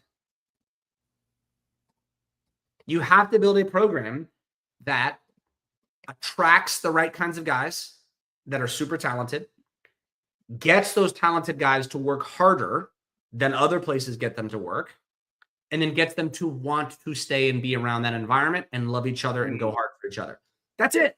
You have to build a program that attracts the right kinds of guys that are super talented, gets those talented guys to work harder than other places get them to work, and then gets them to want to stay and be around that environment and love each other and go hard for each other. That's it.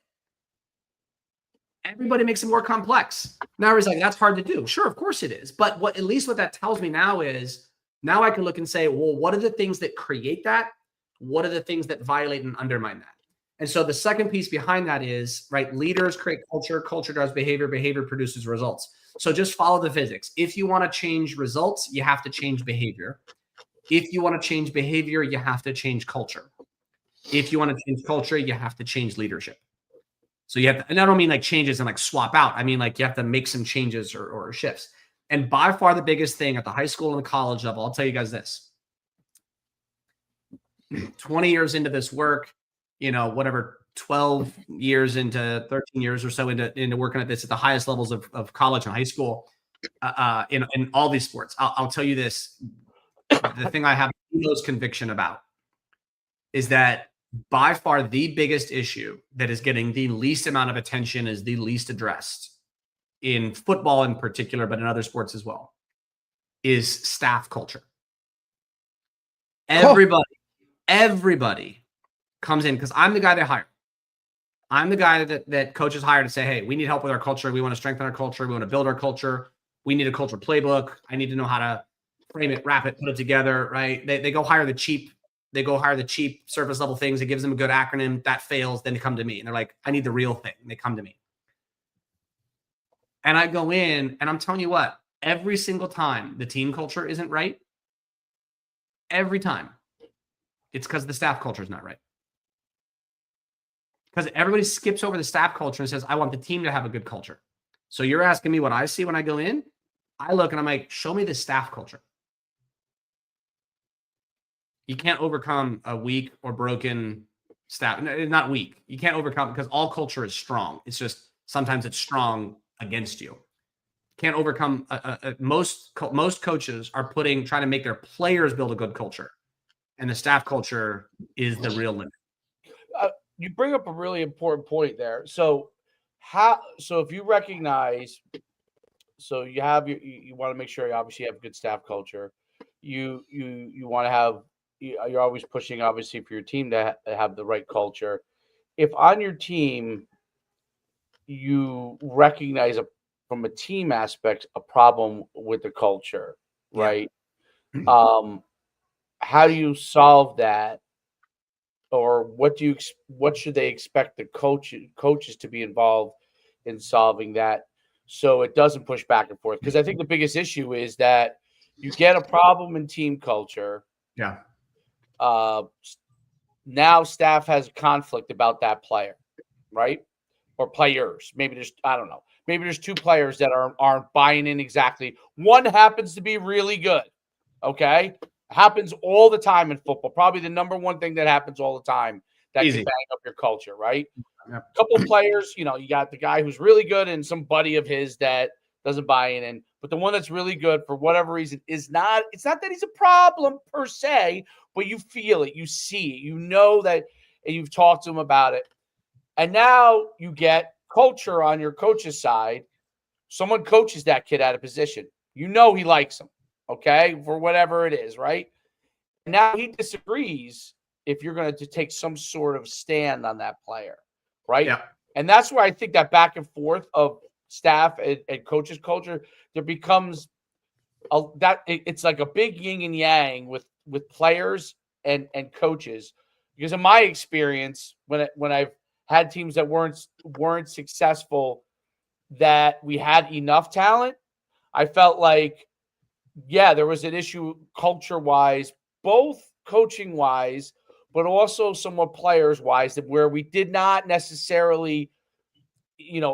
Everybody makes it more complex. Now he's like, that's hard to do. Sure, of course it is. But at least what that tells me now is, now I can look and say, well, what are the things that create that? What are the things that violate and undermine that? And so the second piece behind that is, right, leaders create culture, culture drives behavior, behavior produces results. So just follow the physics. If you want to change results, you have to change behavior. If you want to change behavior, you have to change culture. If you want to change culture, you have to change leadership. So you have to, and I don't mean like changes and like swap out. I mean, like you have to make some changes or shifts. And by far the biggest thing at the high school and the college level, I'll tell you guys this. 20 years into this work, 12 years into 13 years or so into working at this at the highest levels of college and high school, in all these sports. I'll tell you this. The thing I have the most conviction about is that by far the biggest issue that is getting the least amount of attention, is the least addressed in football in particular, but in other sports as well, is staff culture. Everybody comes in because I'm the guy they hire. I'm the guy that coaches hire to say, hey, we need help with our culture. We want to strengthen our culture. We want to build our culture. We need a culture playbook. I need to know how to frame it, wrap it, put it together, right? They go hire the cheap surface level things. It gives them a good acronym that fails. Then they come to me and they're like, I need the real thing. And they come to me. And I go in and I'm telling you what, every single time the team culture isn't right, every time, it's because the staff culture is not right. Because everybody skips over the staff culture and says, I want the team to have a good culture. So you're asking me what I see when I go in? I look and I'm like, show me the staff culture. You can't overcome a weak or broken staff. Not weak. You can't overcome, because all culture is strong. It's just sometimes it's strong against you. Can't overcome. Most coaches are trying to make their players build a good culture, and the staff culture is the real limit. You bring up a really important point there. So if you recognize, so you want to make sure you obviously have good staff culture. You want to have, you're always pushing obviously for your team to have the right culture. If on your team you recognize from a team aspect a problem with the culture, right? Yeah. How do you solve that? Or what should they expect the coaches to be involved in solving that, so it doesn't push back and forth? Because I think the biggest issue is that you get a problem in team culture. Yeah. Now staff has conflict about that player, right? Or players. Maybe there's two players that aren't buying in exactly. One happens to be really good. Okay. Happens all the time in football. Probably the number one thing that happens all the time that can bang up your culture, right? Yep. A couple of players, you got the guy who's really good and some buddy of his that doesn't buy in. But the one that's really good, for whatever reason, it's not that he's a problem per se, but you feel it, you see it, you know that, and you've talked to him about it. And now you get culture on your coach's side. Someone coaches that kid out of position. He likes him. Okay, for whatever it is, right? Now he disagrees if you're going to take some sort of stand on that player, right? Yeah. And that's where I think that back and forth of staff and coaches culture, there becomes it's like a big yin and yang with players and coaches, because in my experience, when I've had teams that weren't successful, that we had enough talent, I felt like, yeah, there was an issue culture wise, both coaching wise, but also somewhat players wise, that where we did not necessarily,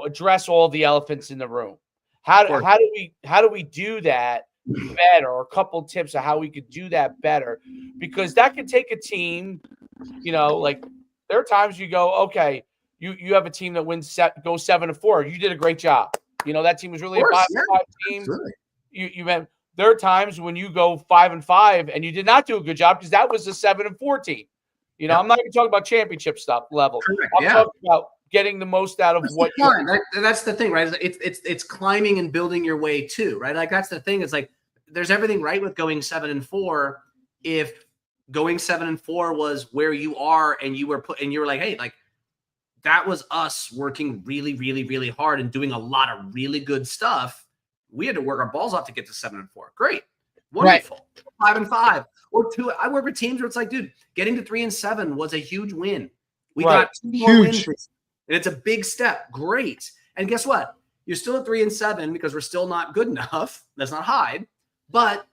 address all the elephants in the room. How do we do that better, or a couple tips of how we could do that better? Because that can take a team, like there are times you go, okay, you have a team that goes 7-4. You did a great job. That team was really a 5-5 team. Absolutely. You meant there are times when you go 5-5 and you did not do a good job, because that was a 7-4 team. I'm not even talking about championship stuff level. Correct, I'm talking about getting the most out of what you're. That's the thing, right? It's climbing and building your way too, right? Like that's the thing. It's like there's everything right with going 7-4. If going 7-4 was where you are, and you were like, hey, like that was us working really, really, really hard and doing a lot of really good stuff. We had to work our balls off to get to 7-4. Great, wonderful. Right. 5-5 or 2. I work with teams where it's like, dude, getting to 3-7 was a huge win. We got 2 more wins, and it's a big step. Great. And guess what? You're still at 3-7 because we're still not good enough. Let's not hide, but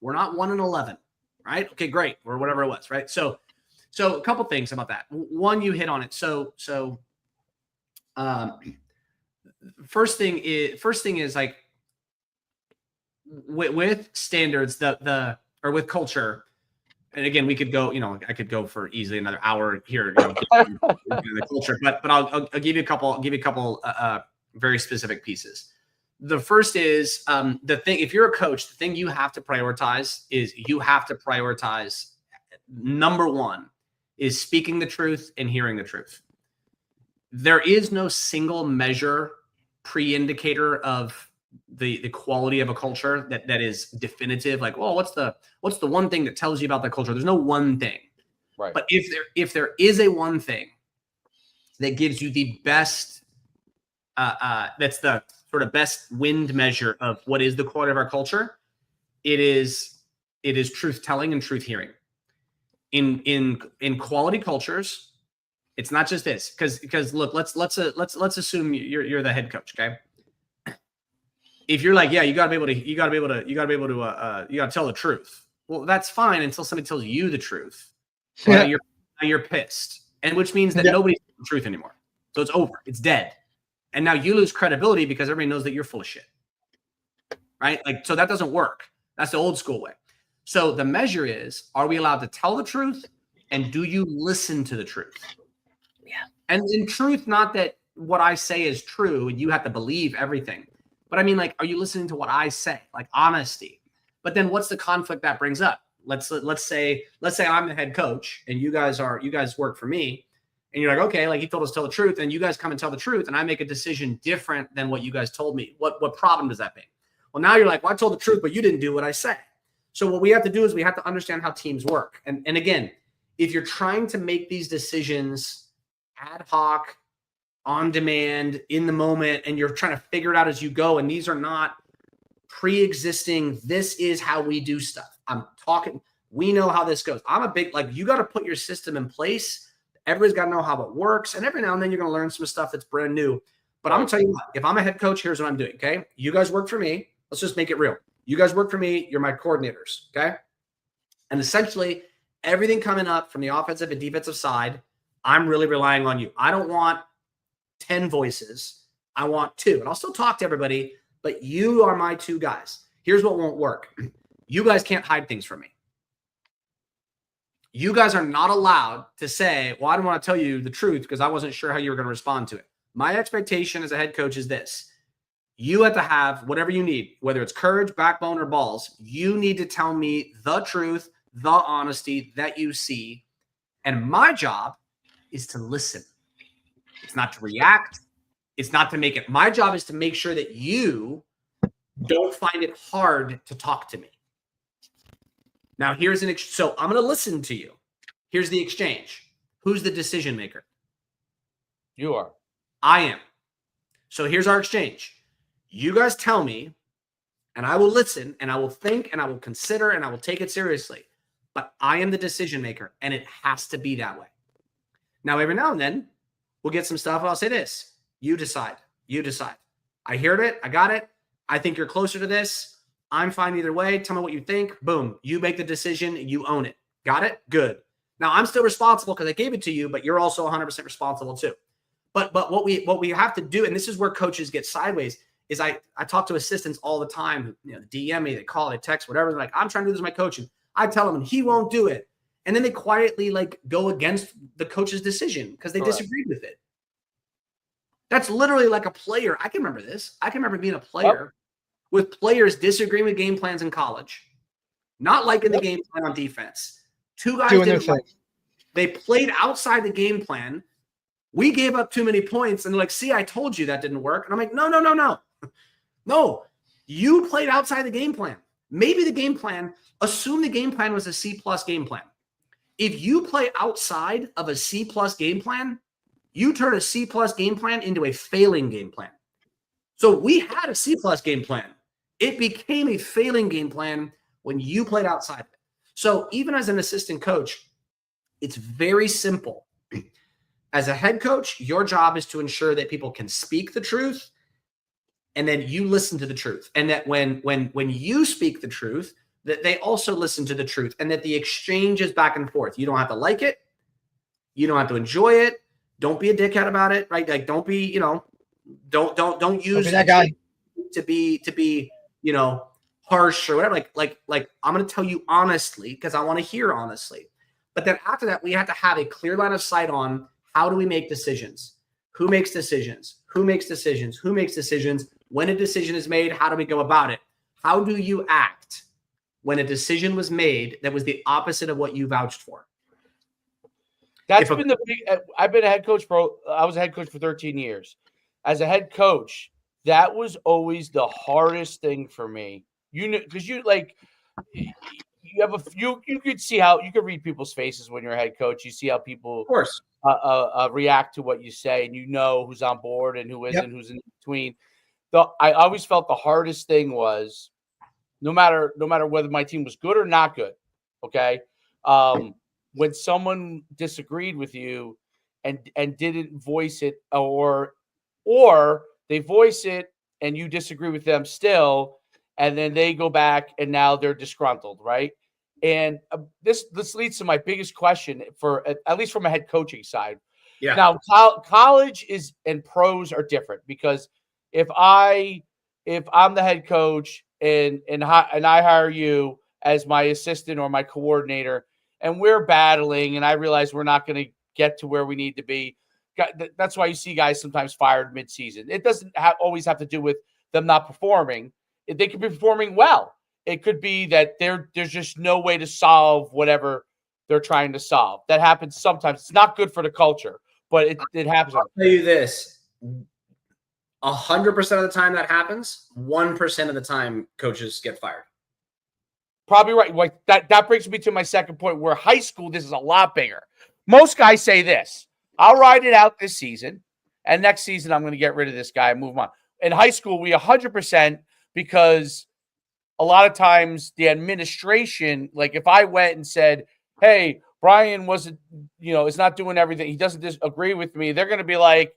we're not 1-11, right? Okay, great, or whatever it was, right? So a couple things about that. One, you hit on it. So first thing is like with standards, or with culture. And again, we could go, I could go for easily another hour here, the culture, but I'll give you a couple very specific pieces. The first is the thing, if you're a coach, the thing you have to prioritize is number one is speaking the truth and hearing the truth. There is no single measure pre-indicator of the quality of a culture that is definitive. Like, well, what's the one thing that tells you about the culture? There's no one thing. Right. But if there is a one thing that gives you the best, that's the sort of best wind measure of what is the quality of our culture, it is truth telling and truth hearing. In quality cultures, it's not just this, because look, let's assume you're the head coach, okay? If you're like, yeah, you gotta be able to tell the truth. Well, that's fine until somebody tells you the truth. Yeah. Now you're pissed, and which means that nobody's telling the truth anymore. So it's over. It's dead. And now you lose credibility because everybody knows that you're full of shit. Right? Like, so that doesn't work. That's the old school way. So the measure is, are we allowed to tell the truth? And do you listen to the truth? Yeah. And in truth, not that what I say is true and you have to believe everything. But I mean, like, are you listening to what I say? Like honesty. But then what's the conflict that brings up? Let's say I'm the head coach and you guys work for me, and you're like, okay, like he told us to tell the truth, and you guys come and tell the truth, and I make a decision different than what you guys told me. What problem does that mean? Well, now you're like, well, I told the truth, but you didn't do what I say. So what we have to do is we have to understand how teams work. And again, if you're trying to make these decisions ad hoc, on demand, in the moment, and you're trying to figure it out as you go, and these are not pre-existing, this is how we do stuff. I'm talking, we know how this goes. I'm a big, like, you got to put your system in place. Everybody's got to know how it works. And every now and then you're going to learn some stuff that's brand new. But I'm going to tell you what, if I'm a head coach, here's what I'm doing. Okay. You guys work for me. Let's just make it real. You guys work for me. You're my coordinators. Okay. And essentially everything coming up from the offensive and defensive side, I'm really relying on you. I don't want 10 voices. I want 2. And I'll still talk to everybody, but you are my 2 guys. Here's what won't work. You guys can't hide things from me. You guys are not allowed to say, well, I don't want to tell you the truth because I wasn't sure how you were going to respond to it. My expectation as a head coach is this. You have to have whatever you need, whether it's courage, backbone, or balls. You need to tell me the truth, the honesty that you see. And my job is to listen. It's not to react. It's not to make it. My job is to make sure that you don't find it hard to talk to me. Now, here's so I'm going to listen to you. Here's the exchange. Who's the decision maker? You are. I am. So here's our exchange. You guys tell me, and I will listen and I will think and I will consider and I will take it seriously. But I am the decision maker, and it has to be that way. Now, every now and then we'll get some stuff. I'll say this. You decide. You decide. I heard it. I got it. I think you're closer to this. I'm fine either way. Tell me what you think. Boom. You make the decision. You own it. Got it? Good. Now, I'm still responsible because I gave it to you, but you're also 100% responsible too. But what we have to do, and this is where coaches get sideways, is I talk to assistants all the time. You know, they DM me, they call, they text, whatever. They're like, I'm trying to do this with my coaching. I tell them, and he won't do it. And then they quietly like go against the coach's decision because they disagreed with it. That's literally like a player. I can remember this. I can remember being a player with players disagreeing with game plans in college, not liking the game plan on defense. Two guys didn't like it. They played outside the game plan. We gave up too many points, and they're like, see, I told you that didn't work. And I'm like, no. No, you played outside the game plan. Maybe the game plan, assume the game plan was a C+ game plan. If you play outside of a C+ game plan, you turn a C+ game plan into a failing game plan. So we had a C+ game plan. It became a failing game plan when you played outside of it. So even as an assistant coach, it's very simple. As a head coach, your job is to ensure that people can speak the truth, and then you listen to the truth. And that when you speak the truth, that they also listen to the truth, and that the exchange is back and forth. You don't have to like it. You don't have to enjoy it. Don't be a dickhead about it, right? Like, don't be, don't use that guy to be, harsh or whatever. Like I'm going to tell you honestly, because I want to hear honestly. But then after that, we have to have a clear line of sight on how do we make decisions? Who makes decisions? Who makes decisions? Who makes decisions? When a decision is made, how do we go about it? How do you act when a decision was made that was the opposite of what you vouched for? That's been the big. I've been a head coach I was a head coach for 13 years. As a head coach, that was always the hardest thing for me. Because you have you could see how you could read people's faces when you're a head coach. You see how people, of course, react to what you say, and who's on board and who isn't, who's in between. I always felt the hardest thing was no matter whether my team was good or not good. Okay. When someone disagreed with you and didn't voice it, or they voice it and you disagree with them still, and then they go back and now they're disgruntled, right? And this leads to my biggest question for at least from a head coaching side. Yeah. Now, college and pros are different, because if I'm the head coach and I hire you as my assistant or my coordinator, and we're battling, and I realize we're not going to get to where we need to be. That's why you see guys sometimes fired mid-season. It doesn't always have to do with them not performing. They could be performing well. It could be that there's just no way to solve whatever they're trying to solve. That happens sometimes. It's not good for the culture, but it happens. I'll tell you this. 100% of the time that happens, 1% of the time coaches get fired. Probably right. Like that brings me to my second point, where high school, this is a lot bigger. Most guys say this: I'll ride it out this season, and next season I'm going to get rid of this guy and move on. In high school, we 100%, because a lot of times the administration, like if I went and said, hey, Brian wasn't, is not doing everything, he doesn't disagree with me, they're going to be like,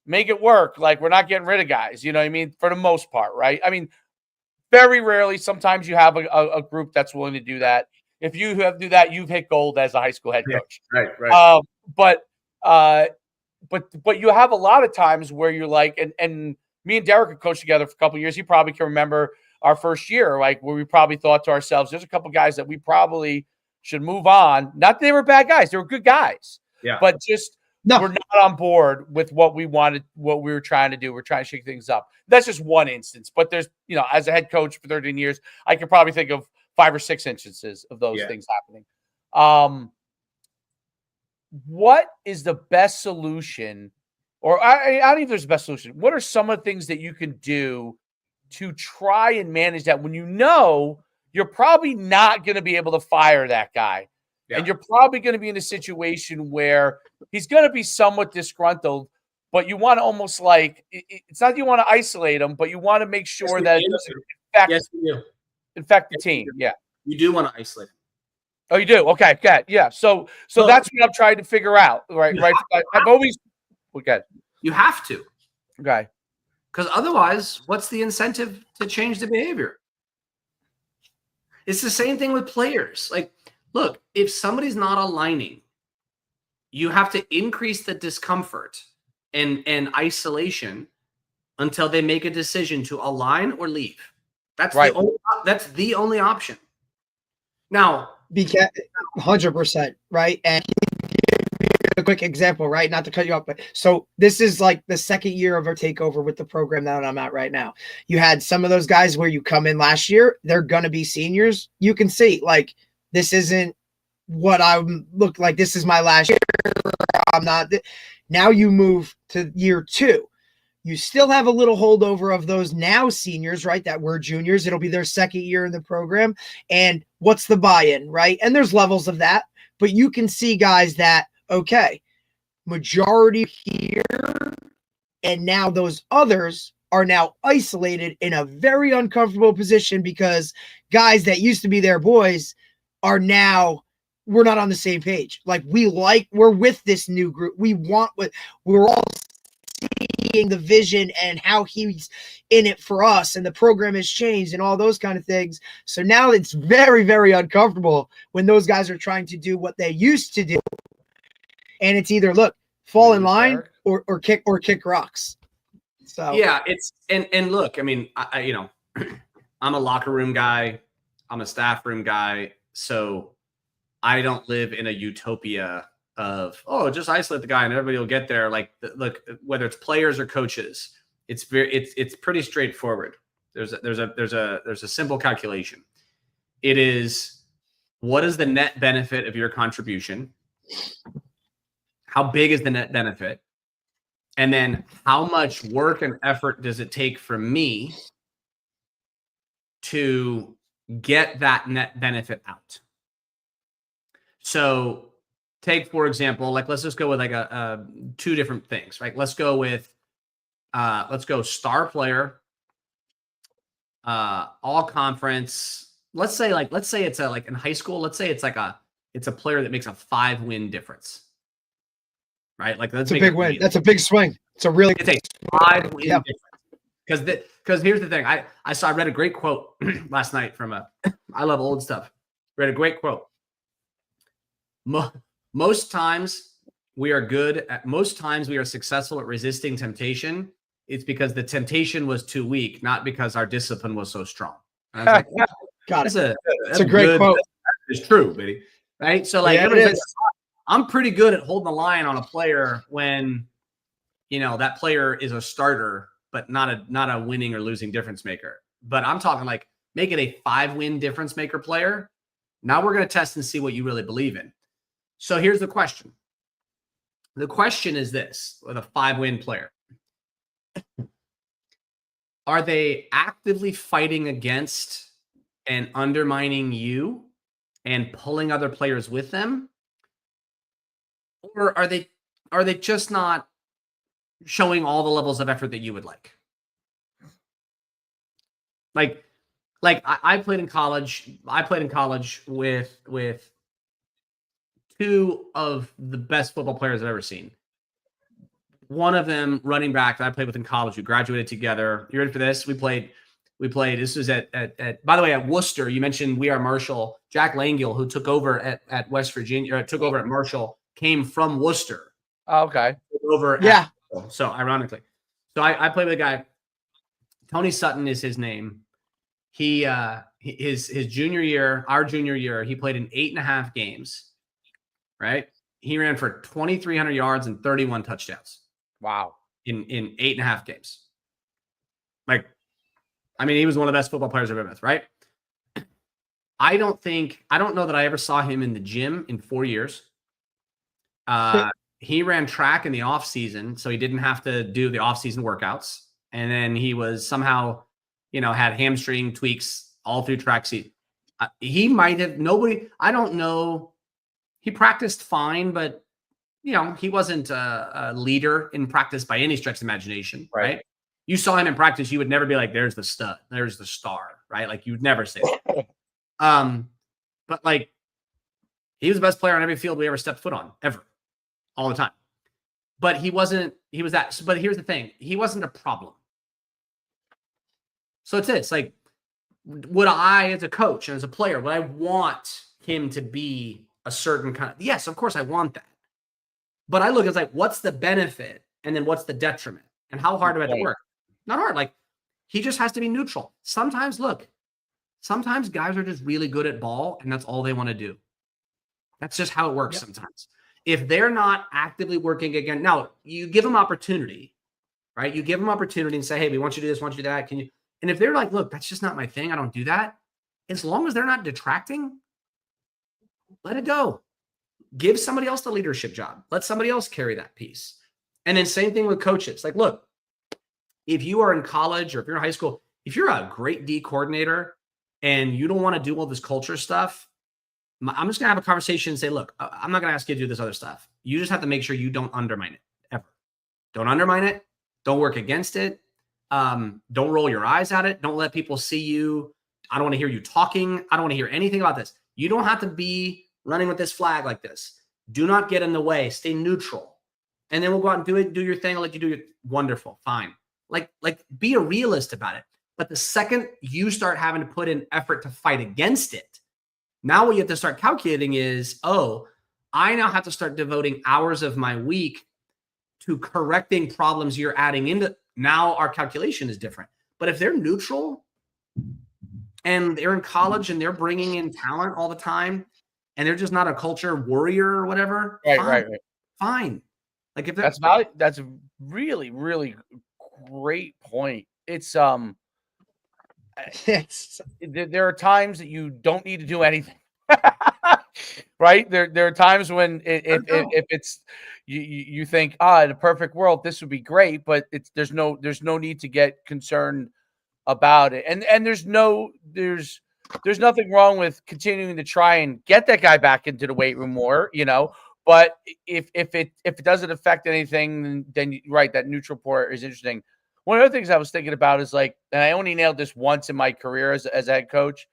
make it work. Like, we're not getting rid of guys, you know what I mean? For the most part, right? I mean, very rarely, sometimes you have a group that's willing to do that. If you do that, you've hit gold as a high school head coach. Yeah, right. But you have a lot of times where you're like, and me and Derek have coached together for a couple of years. He probably can remember our first year, like where we probably thought to ourselves, there's a couple of guys that we probably should move on. Not that they were bad guys. They were good guys. Yeah. But just we're not on board with what we wanted, what we were trying to do. We're trying to shake things up. That's just one instance. But there's, as a head coach for 13 years, I could probably think of 5 or 6 instances of those things happening. What is the best solution? Or I don't know if there's a best solution. What are some of the things that you can do to try and manage that when you're probably not going to be able to fire that guy? Yeah. And you're probably going to be in a situation where he's going to be somewhat disgruntled, but you want to almost like, it's not that you want to isolate him, but you want to make sure that it doesn't Yes, you do. infect the team. Yeah. You do want to isolate him. Oh, you do? Okay. Good. Yeah. So Well, that's what I'm trying to figure out. Right. Right. I've always. Okay. You have to. Okay. Because otherwise, what's the incentive to change the behavior? It's the same thing with players. Like, look, if somebody's not aligning, you have to increase the discomfort and isolation until they make a decision to align or leave. That's right. That's the only option. Now, 100%, right? And a quick example, right? Not to cut you off, but so this is like the second year of our takeover with the program that I'm at right now. You had some of those guys where you come in last year, they're gonna be seniors. You can see like this isn't what I look like. This is my last year. I'm not. Now you move to year 2. You still have a little holdover of those now seniors, right? That were juniors. It'll be their second year in the program. And what's the buy-in, right? And there's levels of that, but you can see guys that, okay, majority here, and now those others are now isolated in a very uncomfortable position because guys that used to be their boys are now, we're not on the same page. Like we're with this new group. We're all seeing the vision and how he's in it for us, and the program has changed and all those kind of things. So now it's very, very uncomfortable when those guys are trying to do what they used to do. And it's either fall in line or kick rocks. So yeah, it's and look, I mean, I I'm a locker room guy, I'm a staff room guy, so I don't live in a utopia of just isolate the guy and everybody will get there. Like, look, whether it's players or coaches, it's pretty straightforward. There's a simple calculation. It is, what is the net benefit of your contribution? How big is the net benefit? And then how much work and effort does it take from me to get that net benefit out? So take, for example, like, let's just go with like a 2 different things, right? Let's go star player, all conference. Let's say it's like in high school, let's say it's a player that makes a 5-win difference. Right? Like, that's a big win. That's a big swing. It's a 5-win difference. Because here's the thing. I read a great quote last night from I love old stuff. Read a great quote. Most times we are successful at resisting temptation. It's because the temptation was too weak, not because our discipline was so strong. And I was like, got it. That's a great quote. It's true, baby. Right? So like, I'm pretty good at holding the line on a player when, that player is a starter, but not a winning or losing difference maker. But I'm talking like, make it a 5-win difference maker player. Now we're going to test and see what you really believe in. So here's the question. The question is this, with a 5-win player. Are they actively fighting against and undermining you and pulling other players with them? Or are they just not showing all the levels of effort that you would like? Like I played in college. I played in college with 2 of the best football players I've ever seen. One of them, running back, that I played with in college. We graduated together. You ready for this? We played. This was at by the way, at Worcester. You mentioned We Are Marshall. Jack Langill, who took over at West Virginia, or took over at Marshall, came from Worcester. Oh, okay. So ironically, I played with a guy. Tony Sutton is his name. He his junior year, our junior year, he played in 8.5 games. Right? He ran for 2,300 yards and 31 touchdowns. Wow. In 8.5 games. Like, I mean, he was one of the best football players I've ever met, right? I don't know that I ever saw him in the gym in 4 years. He ran track in the off season, so he didn't have to do the off season workouts. And then he was somehow, had hamstring tweaks all through track season. He might have, I don't know. He practiced fine, but he wasn't a leader in practice by any stretch of imagination, right? You saw him in practice, you would never be like, there's the stud, there's the star, right? Like you'd never say that. But like he was the best player on every field we ever stepped foot on, ever, all the time. But he was that. But here's the thing: he wasn't a problem. So it's this: like, would I, as a coach and as a player, would I want him to be a certain kind of? Yes, of course, I want that. But I look at it like, what's the benefit, and then what's the detriment, and how hard do I have to work? Not hard. Like, he just has to be neutral. Sometimes guys are just really good at ball, and that's all they want to do. That's just how it works sometimes. If they're not actively working again, now you give them opportunity, right? You give them opportunity and say, hey, we want you to do this, want you to do that. Can you? And if they're like, look, that's just not my thing, I don't do that. As long as they're not detracting, let it go. Give somebody else the leadership job. Let somebody else carry that piece. And then same thing with coaches. Like, look, if you are in college or if you're in high school, if you're a great D coordinator and you don't want to do all this culture stuff, I'm just going to have a conversation and say, look, I'm not going to ask you to do this other stuff. You just have to make sure you don't undermine it ever. Don't undermine it. Don't work against it. Don't roll your eyes at it. Don't let people see you. I don't want to hear you talking. I don't want to hear anything about this. You don't have to be running with this flag like this. Do not get in the way. Stay neutral. And then we'll go out and do it. Do your thing. I'll let you do it. Wonderful. Fine. Like be a realist about it. But the second you start having to put in effort to fight against it, now what you have to start calculating is, oh, I now have to start devoting hours of my week to correcting problems you're adding into. Now our calculation is different. But if they're neutral and they're in college and they're bringing in talent all the time and they're just not a culture warrior or whatever, right. Fine. Like if that's a really, really great point. It's there are times that you don't need to do anything. Right? There are times when if it's you think, in a perfect world this would be great, but there's no need to get concerned about it. And there's nothing wrong with continuing to try and get that guy back into the weight room more, but if it doesn't affect anything, then right, that neutral part is interesting. One of the things I was thinking about is like, and I only nailed this once in my career as a head coach.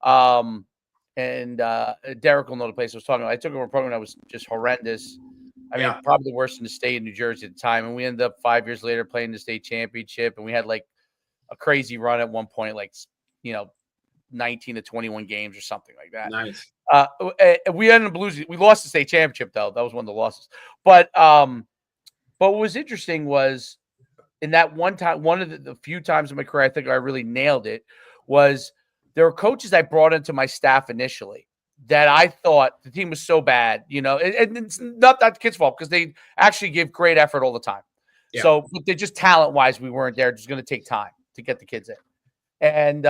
And Derek will know the place I was talking about. I took over a program that was just horrendous. I mean, probably the worst in the state of New Jersey at the time. And we ended up 5 years later playing the state championship. And we had like a crazy run at one point, like, 19 to 21 games or something like that. Nice. We ended up losing. We lost the state championship, though. That was one of the losses. But what was interesting was in that one time, one of the few times in my career, I think I really nailed it, was there were coaches I brought into my staff initially that I thought the team was so bad, and it's not that the kids' fault because they actually give great effort all the time. Yeah. So they just talent-wise, we weren't there. It's just going to take time to get the kids in. And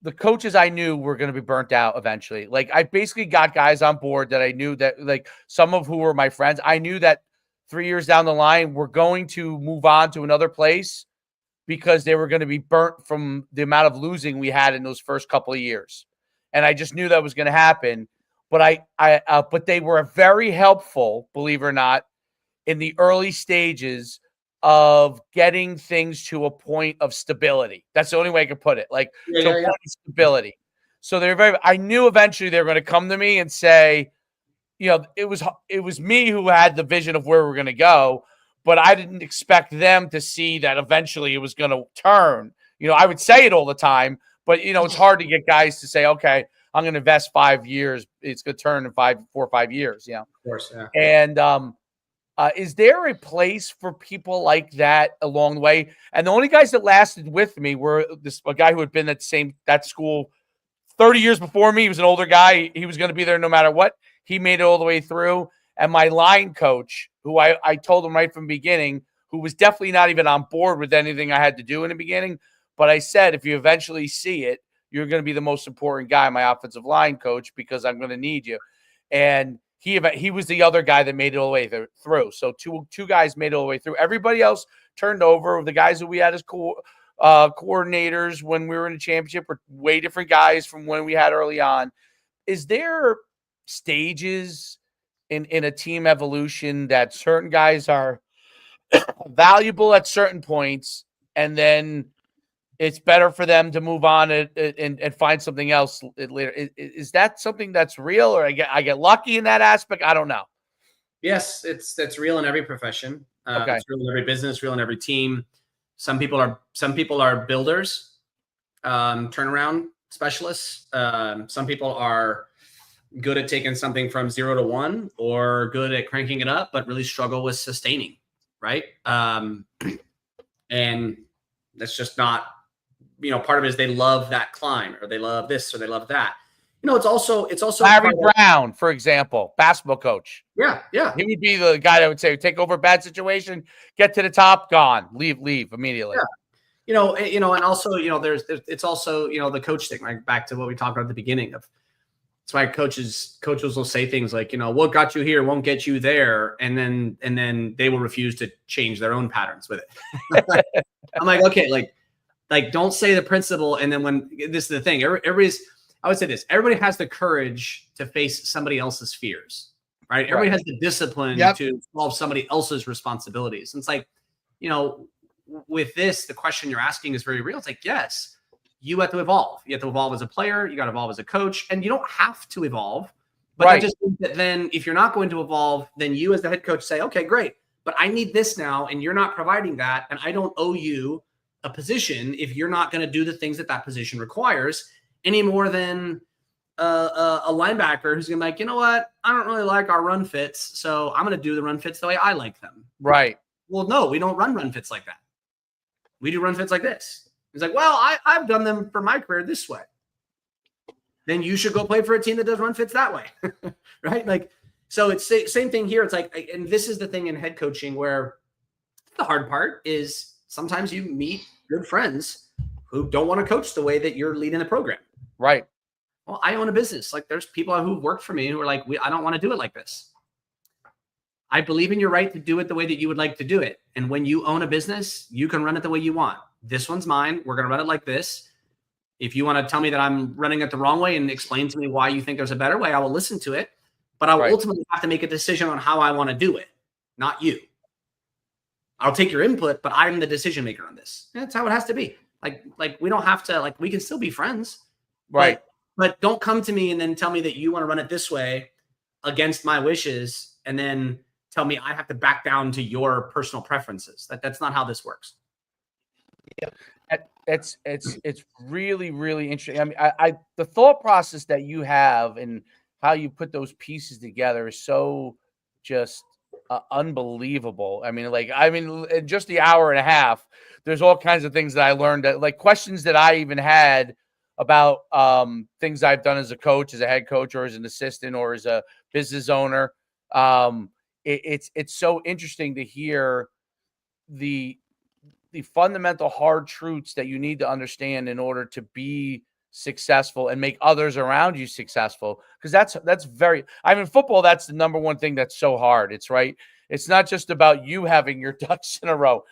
the coaches I knew were going to be burnt out eventually. Like I basically got guys on board that I knew that, like some of who were my friends, I knew that 3 years down the line, we're going to move on to another place because they were going to be burnt from the amount of losing we had in those first couple of years. And I just knew that was going to happen. But but they were very helpful, believe it or not, in the early stages of getting things to a point of stability. That's the only way I could put it. Like a point of stability. So I knew eventually they were going to come to me and say, it was me who had the vision of where we're going to go, but I didn't expect them to see that eventually it was going to turn. I would say it all the time, but it's hard to get guys to say, okay, I'm going to invest 5 years. It's going to turn in 4 or 5 years. Of course. Yeah. And is there a place for people like that along the way? And the only guys that lasted with me were a guy who had been at that school 30 years before me. He was an older guy. He was going to be there no matter what. He made it all the way through. And my line coach, who I told him right from the beginning, who was definitely not even on board with anything I had to do in the beginning. But I said, if you eventually see it, you're going to be the most important guy, my offensive line coach, because I'm going to need you. And he was the other guy that made it all the way through. So two guys made it all the way through. Everybody else turned over. The guys that we had as coordinators when we were in the championship were way different guys from when we had early on. Is there stages in a team evolution that certain guys are valuable at certain points, and then it's better for them to move on and find something else later. Is that something that's real, or I get lucky in that aspect? I don't know. Yes, that's real in every profession. Okay. It's real in every business, real in every team. Some people are builders, turnaround specialists. Some people are good at taking something from 0 to 1, or good at cranking it up, but really struggle with sustaining, right? And that's just not, part of it is they love that climb, or they love this, or they love that. It's also Larry Brown, for example, basketball coach. Yeah. He would be the guy that would say, take over a bad situation, get to the top, gone, leave immediately. Yeah. And also, it's also, the coach thing, right? Back to what we talked about at the beginning of. That's why coaches will say things like, what got you here won't get you there. And then they will refuse to change their own patterns with it. I'm like, okay, like don't say the principle. And then when this is the thing, I would say this, everybody has the courage to face somebody else's fears, right? Everybody has the discipline to solve somebody else's responsibilities. And it's like, with this, the question you're asking is very real. It's like, yes, you have to evolve. You have to evolve as a player. You got to evolve as a coach, and you don't have to evolve. But that just means that then if you're not going to evolve, then you as the head coach say, okay, great, but I need this now, and you're not providing that. And I don't owe you a position if you're not going to do the things that position requires, any more than a linebacker who's going to be like, you know what? I don't really like our run fits, so I'm going to do the run fits the way I like them. Right. Well, no, we don't run fits like that. We do run fits like this. He's like, well, I've done them for my career this way. Then you should go play for a team that does run fits that way. Right? Like, so it's the same thing here. It's like, and this is the thing in head coaching where the hard part is sometimes you meet good friends who don't want to coach the way that you're leading the program. Right. Well, I own a business. Like, there's people who've worked for me who are like, I don't want to do it like this. I believe in your right to do it the way that you would like to do it. And when you own a business, you can run it the way you want. This one's mine. We're going to run it like this. If you want to tell me that I'm running it the wrong way and explain to me why you think there's a better way, I will listen to it. But I will ultimately have to make a decision on how I want to do it, not you. I'll take your input, but I'm the decision maker on this. That's how it has to be. Like we don't have to, we can still be friends. Right. But don't come to me and then tell me that you want to run it this way against my wishes, and then tell me I have to back down to your personal preferences. That's not how this works. Yeah. It's really, really interesting. I mean, the thought process that you have and how you put those pieces together is so just unbelievable. I mean, in just the hour and a half, there's all kinds of things that I learned, like questions that I even had about things I've done as a coach, as a head coach, or as an assistant, or as a business owner. It's so interesting to hear the fundamental hard truths that you need to understand in order to be successful and make others around you successful. Because that's very, I mean, football, that's the number one thing that's so hard. It's not just about you having your ducks in a row.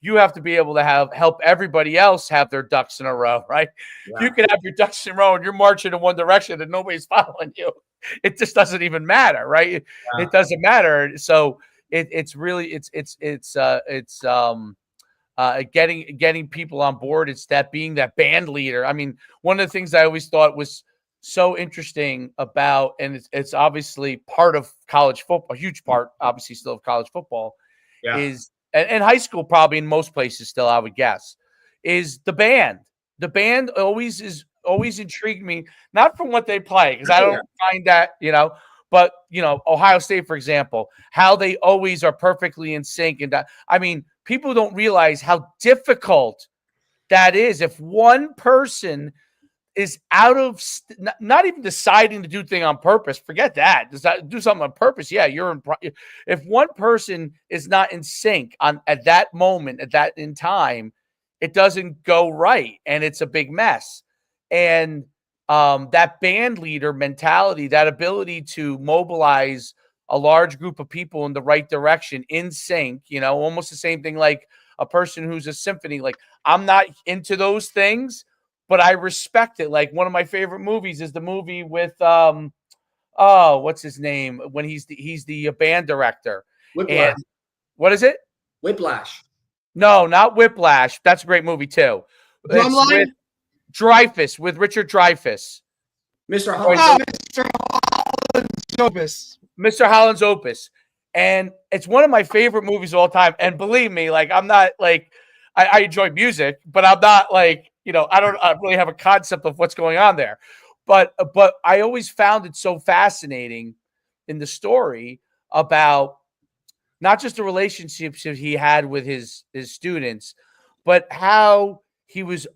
You have to be able to help everybody else have their ducks in a row, right? Yeah. You can have your ducks in a row and you're marching in one direction and nobody's following you. It just doesn't even matter, right? Yeah. It doesn't matter. So it's really getting people on board. It's that being that band leader. I mean, one of the things I always thought was so interesting about, and it's obviously part of college football, a huge part, obviously still of college football, is, and high school probably in most places still, I would guess, is the band. The band always intrigued me, not from what they play, because I don't find that, but, Ohio State, for example, how they always are perfectly in sync. And I mean, people don't realize how difficult that is. If one person is out of, not even deciding to do thing on purpose, forget that. Do something on purpose. Yeah, if one person is not in sync at that moment, in time, it doesn't go right, and it's a big mess. And that band leader mentality, that ability to mobilize a large group of people in the right direction, in sync, almost the same thing like a person who's a symphony. Like, I'm not into those things, but I respect it. Like, one of my favorite movies is the movie with what's his name, when he's the band director. Whiplash. And what is it? Whiplash. No, not Whiplash. That's a great movie too. Drumline? with Dreyfuss, with Richard Dreyfuss. Mr. Oh, Holland. Mr. Holland's Opus. Mr. Holland's Opus. And it's one of my favorite movies of all time. And believe me, like, I'm not like, I enjoy music, but I'm not like, I don't really have a concept of what's going on there. But I always found it so fascinating in the story about not just the relationships that he had with his students, but how he was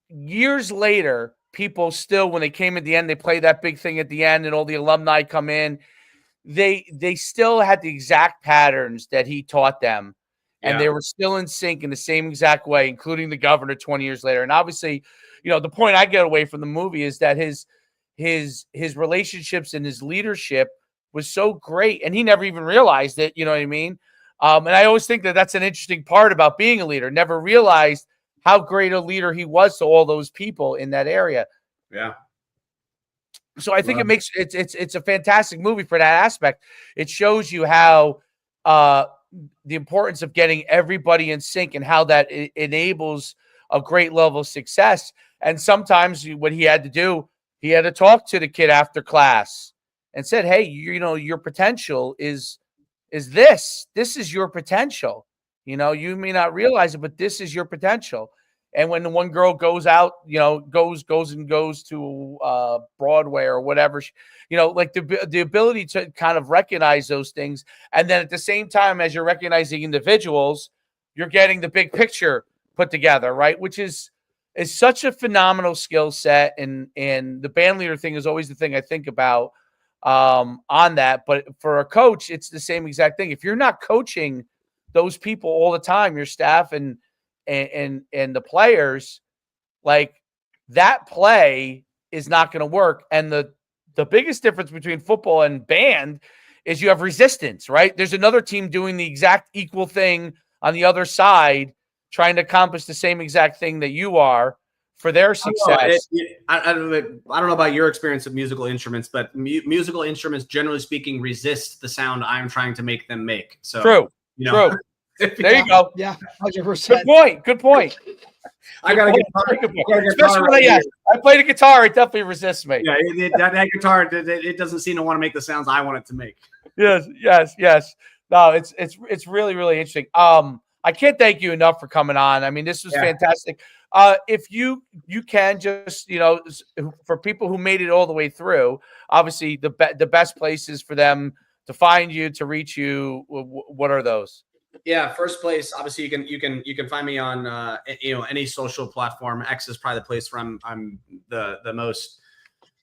years later, people still, when they came at the end, they play that big thing at the end and all the alumni come in. They still had the exact patterns that he taught them. And they were still in sync in the same exact way, including the governor 20 years later. And obviously, the point I get away from the movie is that his relationships and his leadership was so great, and he never even realized it. You know what I mean? And I always think that that's an interesting part about being a leader. Never realized how great a leader he was to all those people in that area. Yeah. So I think it's a fantastic movie for that aspect. It shows you how the importance of getting everybody in sync and how that enables a great level of success. And sometimes what he had to do, he had to talk to the kid after class and said, hey, your potential is this. This is your potential. You may not realize it, but this is your potential. And when the one girl goes out, goes to Broadway or whatever, like the ability to kind of recognize those things. And then at the same time, as you're recognizing individuals, you're getting the big picture put together, right? Which is such a phenomenal skill set. And the band leader thing is always the thing I think about on that. But for a coach, it's the same exact thing. If you're not coaching those people all the time, your staff and the players, like, that play is not going to work. And the biggest difference between football and band is you have resistance, right? There's another team doing the exact equal thing on the other side, trying to accomplish the same exact thing that you are for their success. I don't know about your experience with musical instruments, but musical instruments, generally speaking, resist the sound I'm trying to make them make. So True. There you go. Yeah, 100%. Good point. I gotta get especially when I play the guitar, it definitely resists me. Yeah, that guitar, it doesn't seem to want to make the sounds I want it to make. Yes. No, it's really, really interesting. I can't thank you enough for coming on. I mean, this was fantastic. If you can just, for people who made it all the way through, obviously the best places for them to find you, to reach you, what are those? Yeah, first place, obviously you can find me on any social platform. X is probably the place where I'm the most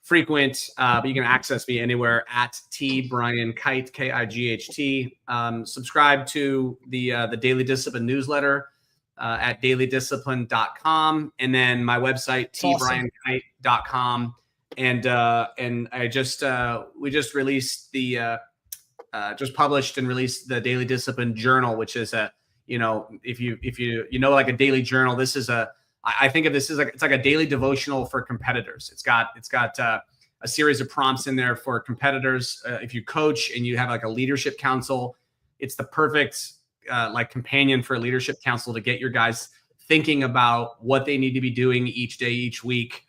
frequent, but you can access me anywhere at @TBrianKight, KIGHT. Subscribe to the Daily Discipline newsletter at dailydiscipline.com, and then my website tbriankight.com. And I we just released just published and released the Daily Discipline Journal, which is if you like a daily journal, this is I think of this as it's like a daily devotional for competitors. It's got a series of prompts in there for competitors. If you coach and you have like a leadership council, it's the perfect like companion for a leadership council to get your guys thinking about what they need to be doing each day, each week,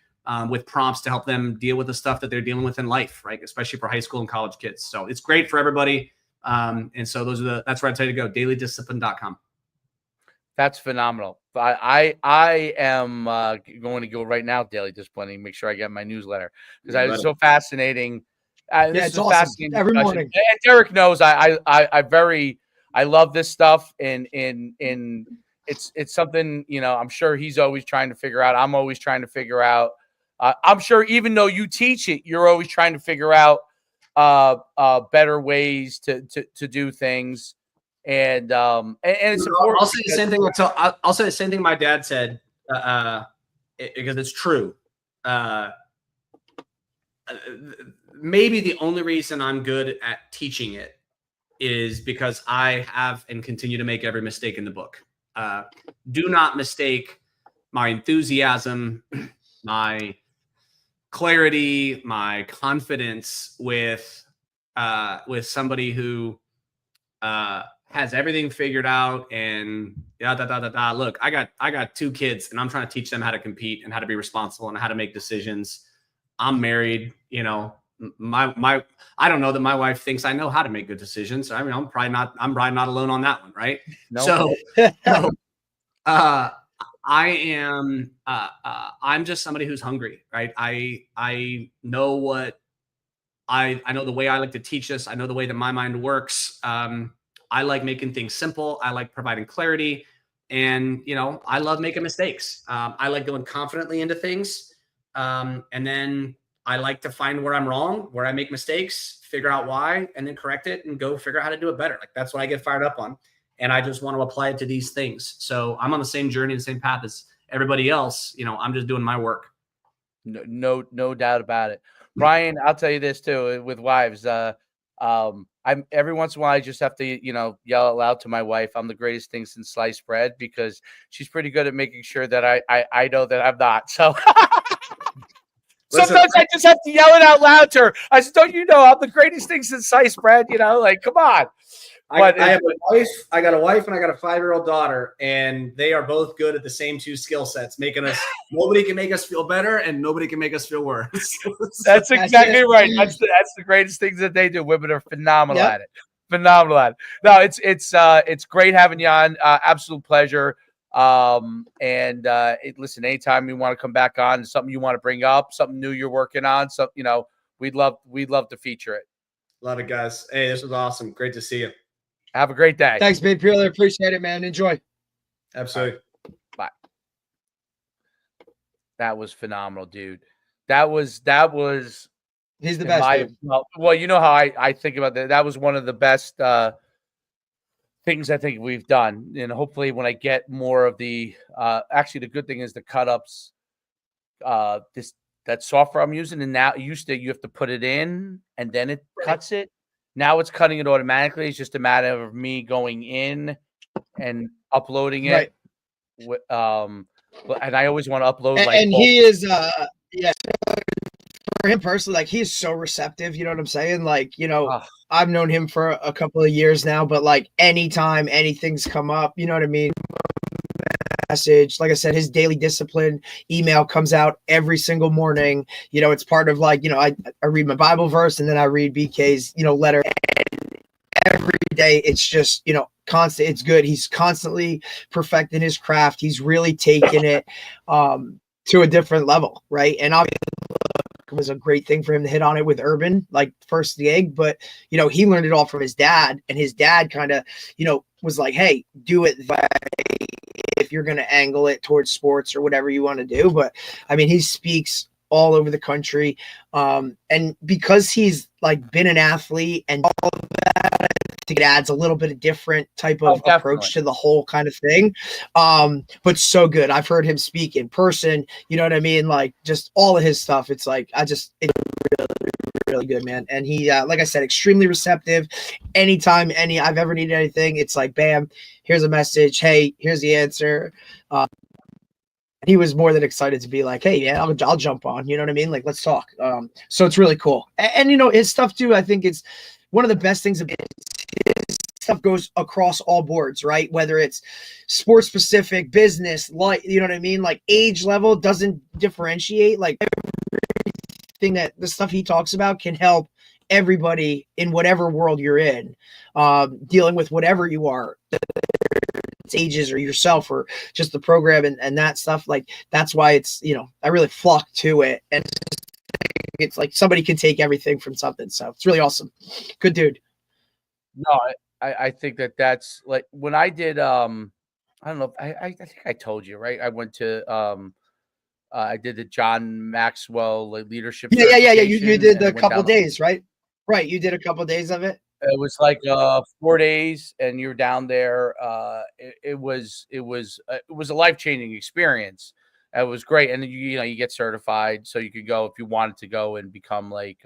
with prompts to help them deal with the stuff that they're dealing with in life, right? Especially for high school and college kids. So it's great for everybody. And so that's where I tell you to go, dailydiscipline.com. That's phenomenal. I am going to go right now, Daily Discipline, make sure I get my newsletter, because it's so fascinating. This is awesome. Fascinating Every discussion. morning. And Derek knows I love this stuff, and it's something, I'm sure he's always trying to figure out. I'm always trying to figure out. I'm sure even though you teach it, you're always trying to figure out better ways to do things. And it's important. I'll say the same thing. I'll say the same thing my dad said, because it's true. Maybe the only reason I'm good at teaching it is because I have and continue to make every mistake in the book. Do not mistake my enthusiasm, my clarity, my confidence with somebody who has everything figured out and look, I got 2 kids and I'm trying to teach them how to compete and how to be responsible and how to make decisions. I'm married, you know, I don't know that my wife thinks I know how to make good decisions. I mean, I'm probably not alone on that one. Right. No. So I am, I'm just somebody who's hungry, right? I know what I know the way I like to teach this. I know the way that my mind works. I like making things simple. I like providing clarity, and you know, I love making mistakes. I like going confidently into things, and then I like to find where I'm wrong, where I make mistakes, figure out why, and then correct it and go figure out how to do it better. Like that's what I get fired up on, and I just want to apply it to these things. So I'm on the same journey, the same path as everybody else. You know, I'm just doing my work. No doubt about it. Brian, I'll tell you this too with wives. I'm every once in a while I just have to, you know, yell out loud to my wife, I'm the greatest thing since sliced bread, because she's pretty good at making sure that I know that I'm not. So sometimes I just have to yell it out loud to her. I said, don't you know I'm the greatest thing since sliced bread? You know, like, come on. I have a wife. I got a wife and I got a 5-year-old daughter, and they are both good at the same 2 skill sets, making us. Nobody can make us feel better, and nobody can make us feel worse. That's exactly right. That's the greatest things that they do. Women are phenomenal at it. Phenomenal at it. No, it's great having you on. Absolute pleasure. Listen, anytime you want to come back on, something you want to bring up, something new you're working on, so you know, we'd love to feature it. Love it, guys. Hey, this was awesome. Great to see you. Have a great day. Thanks, babe. Really appreciate it, man. Enjoy. Absolutely. Bye. That was phenomenal, dude. That was. He's the best. Well, you know how I think about that. That was one of the best things I think we've done, and hopefully, when I get more of the, actually, the good thing is the cut ups. That software I'm using, and now you have to put it in and then it cuts it. Now it's cutting it automatically. It's just a matter of me going in and uploading it. Right. And I always want to upload he is for him personally, like he's so receptive, you know what I'm saying? Like, you know, I've known him for a couple of years now, but like anytime anything's come up, you know what I mean? Message, like I said, his daily discipline email comes out every single morning. You know, it's part of like, you know, I read my Bible verse and then I read BK's, you know, letter. And every day it's just, you know, constant. It's good. He's constantly perfecting his craft. He's really taking it to a different level, right? And obviously it was a great thing for him to hit on it with Urban, like first the egg, but you know, he learned it all from his dad, and his dad kind of, you know, was like, hey, do it if you're going to angle it towards sports or whatever you want to do. But I mean, he speaks all over the country. And because he's like been an athlete and all of that, I think it adds a little bit of different type of approach to the whole kind of thing. But so good. I've heard him speak in person, you know what I mean? Like just all of his stuff. It's like, it's really good, man. And he, like I said, extremely receptive. Anytime I've ever needed anything, it's like, bam, here's a message. Hey, here's the answer. He was more than excited to be like, hey, yeah, I'll jump on, you know what I mean? Like, let's talk. So it's really cool. And you know, his stuff too, I think it's one of the best things about his stuff goes across all boards, right? Whether it's sports specific, business, like, you know what I mean? Like age level doesn't differentiate. Like everything that the stuff he talks about can help everybody in whatever world you're in, dealing with whatever you are, it's ages or yourself or just the program and that stuff. Like that's why it's, you know, I really flock to it, and it's like somebody can take everything from something. So it's really awesome. Good dude. No, I think that's like when I did I don't know, I think I told you, right? I went to I did the John Maxwell leadership. Yeah. You did the couple days, right? Right. You did a couple days of it. It was like 4 days, and you're down there. It was a life-changing experience. It was great, and you know, you get certified, so you could go if you wanted to go and become like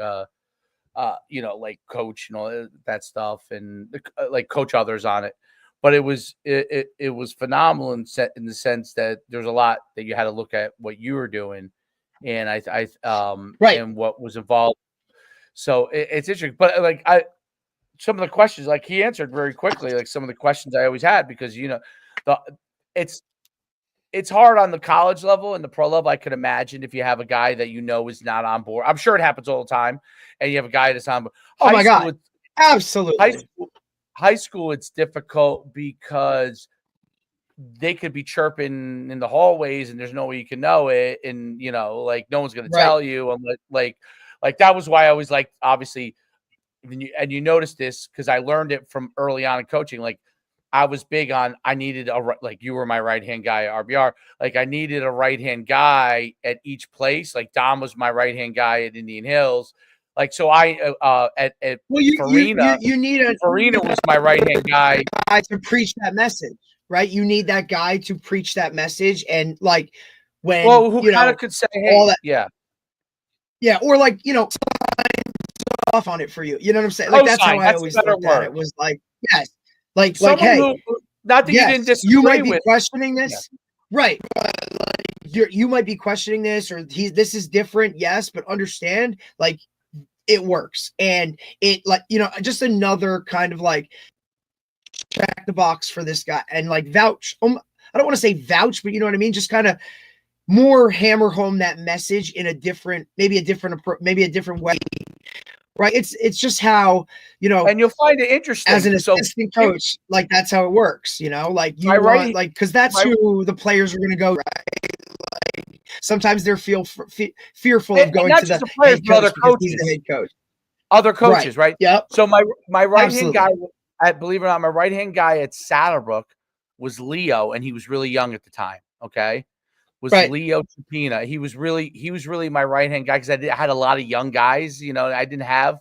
you know, like coach and all that stuff, and like coach others on it. But it was phenomenal in the sense that there's a lot that you had to look at what you were doing, and right, and what was involved. So it's interesting, but like some of the questions, like he answered very quickly, like some of the questions I always had, because, you know, it's hard on the college level and the pro level. I could imagine if you have a guy that you know is not on board. I'm sure it happens all the time, and you have a guy that's on board. Oh my God. Absolutely. High school, it's difficult because they could be chirping in the hallways and there's no way you can know it. And, you know, like no one's going to tell you. And like that was why I always liked, obviously, and you notice this because I learned it from early on in coaching. Like I was big on, I needed like you were my right-hand guy at RBR. Like I needed a right-hand guy at each place. Like Dom was my right-hand guy at Indian Hills. Like, so I, at Farina, you need Farina was my right-hand guy to preach that message, right? You need that guy to preach that message. And like when, who kind of could say, hey, all that, yeah. Or like, you know, off on it for you. You know what I'm saying? Like that's how I always looked at it. Was like, yes, like, hey, not that you didn't disagree you might be with questioning this, right? You might be questioning this, or this is different, yes, but understand, like, it works, and it, like, you know, just another kind of like check the box for this guy, and like vouch. I don't want to say vouch, but you know what I mean. Just kind of more hammer home that message in a different, maybe a different way. Right. It's just how, you know, and you'll find it interesting as an assistant coach, like that's how it works, you know, like you want, like, because that's who the players are going to go. Right. Like sometimes they're fearful of going to the players, head coach, other coaches, the head coach, other coaches, right? Yep. So my right hand guy, believe it or not, my right hand guy at Saddlebrook was Leo, and he was really young at the time. Okay. Was Leo Chapina. He was really my right-hand guy because I had a lot of young guys, you know, I didn't have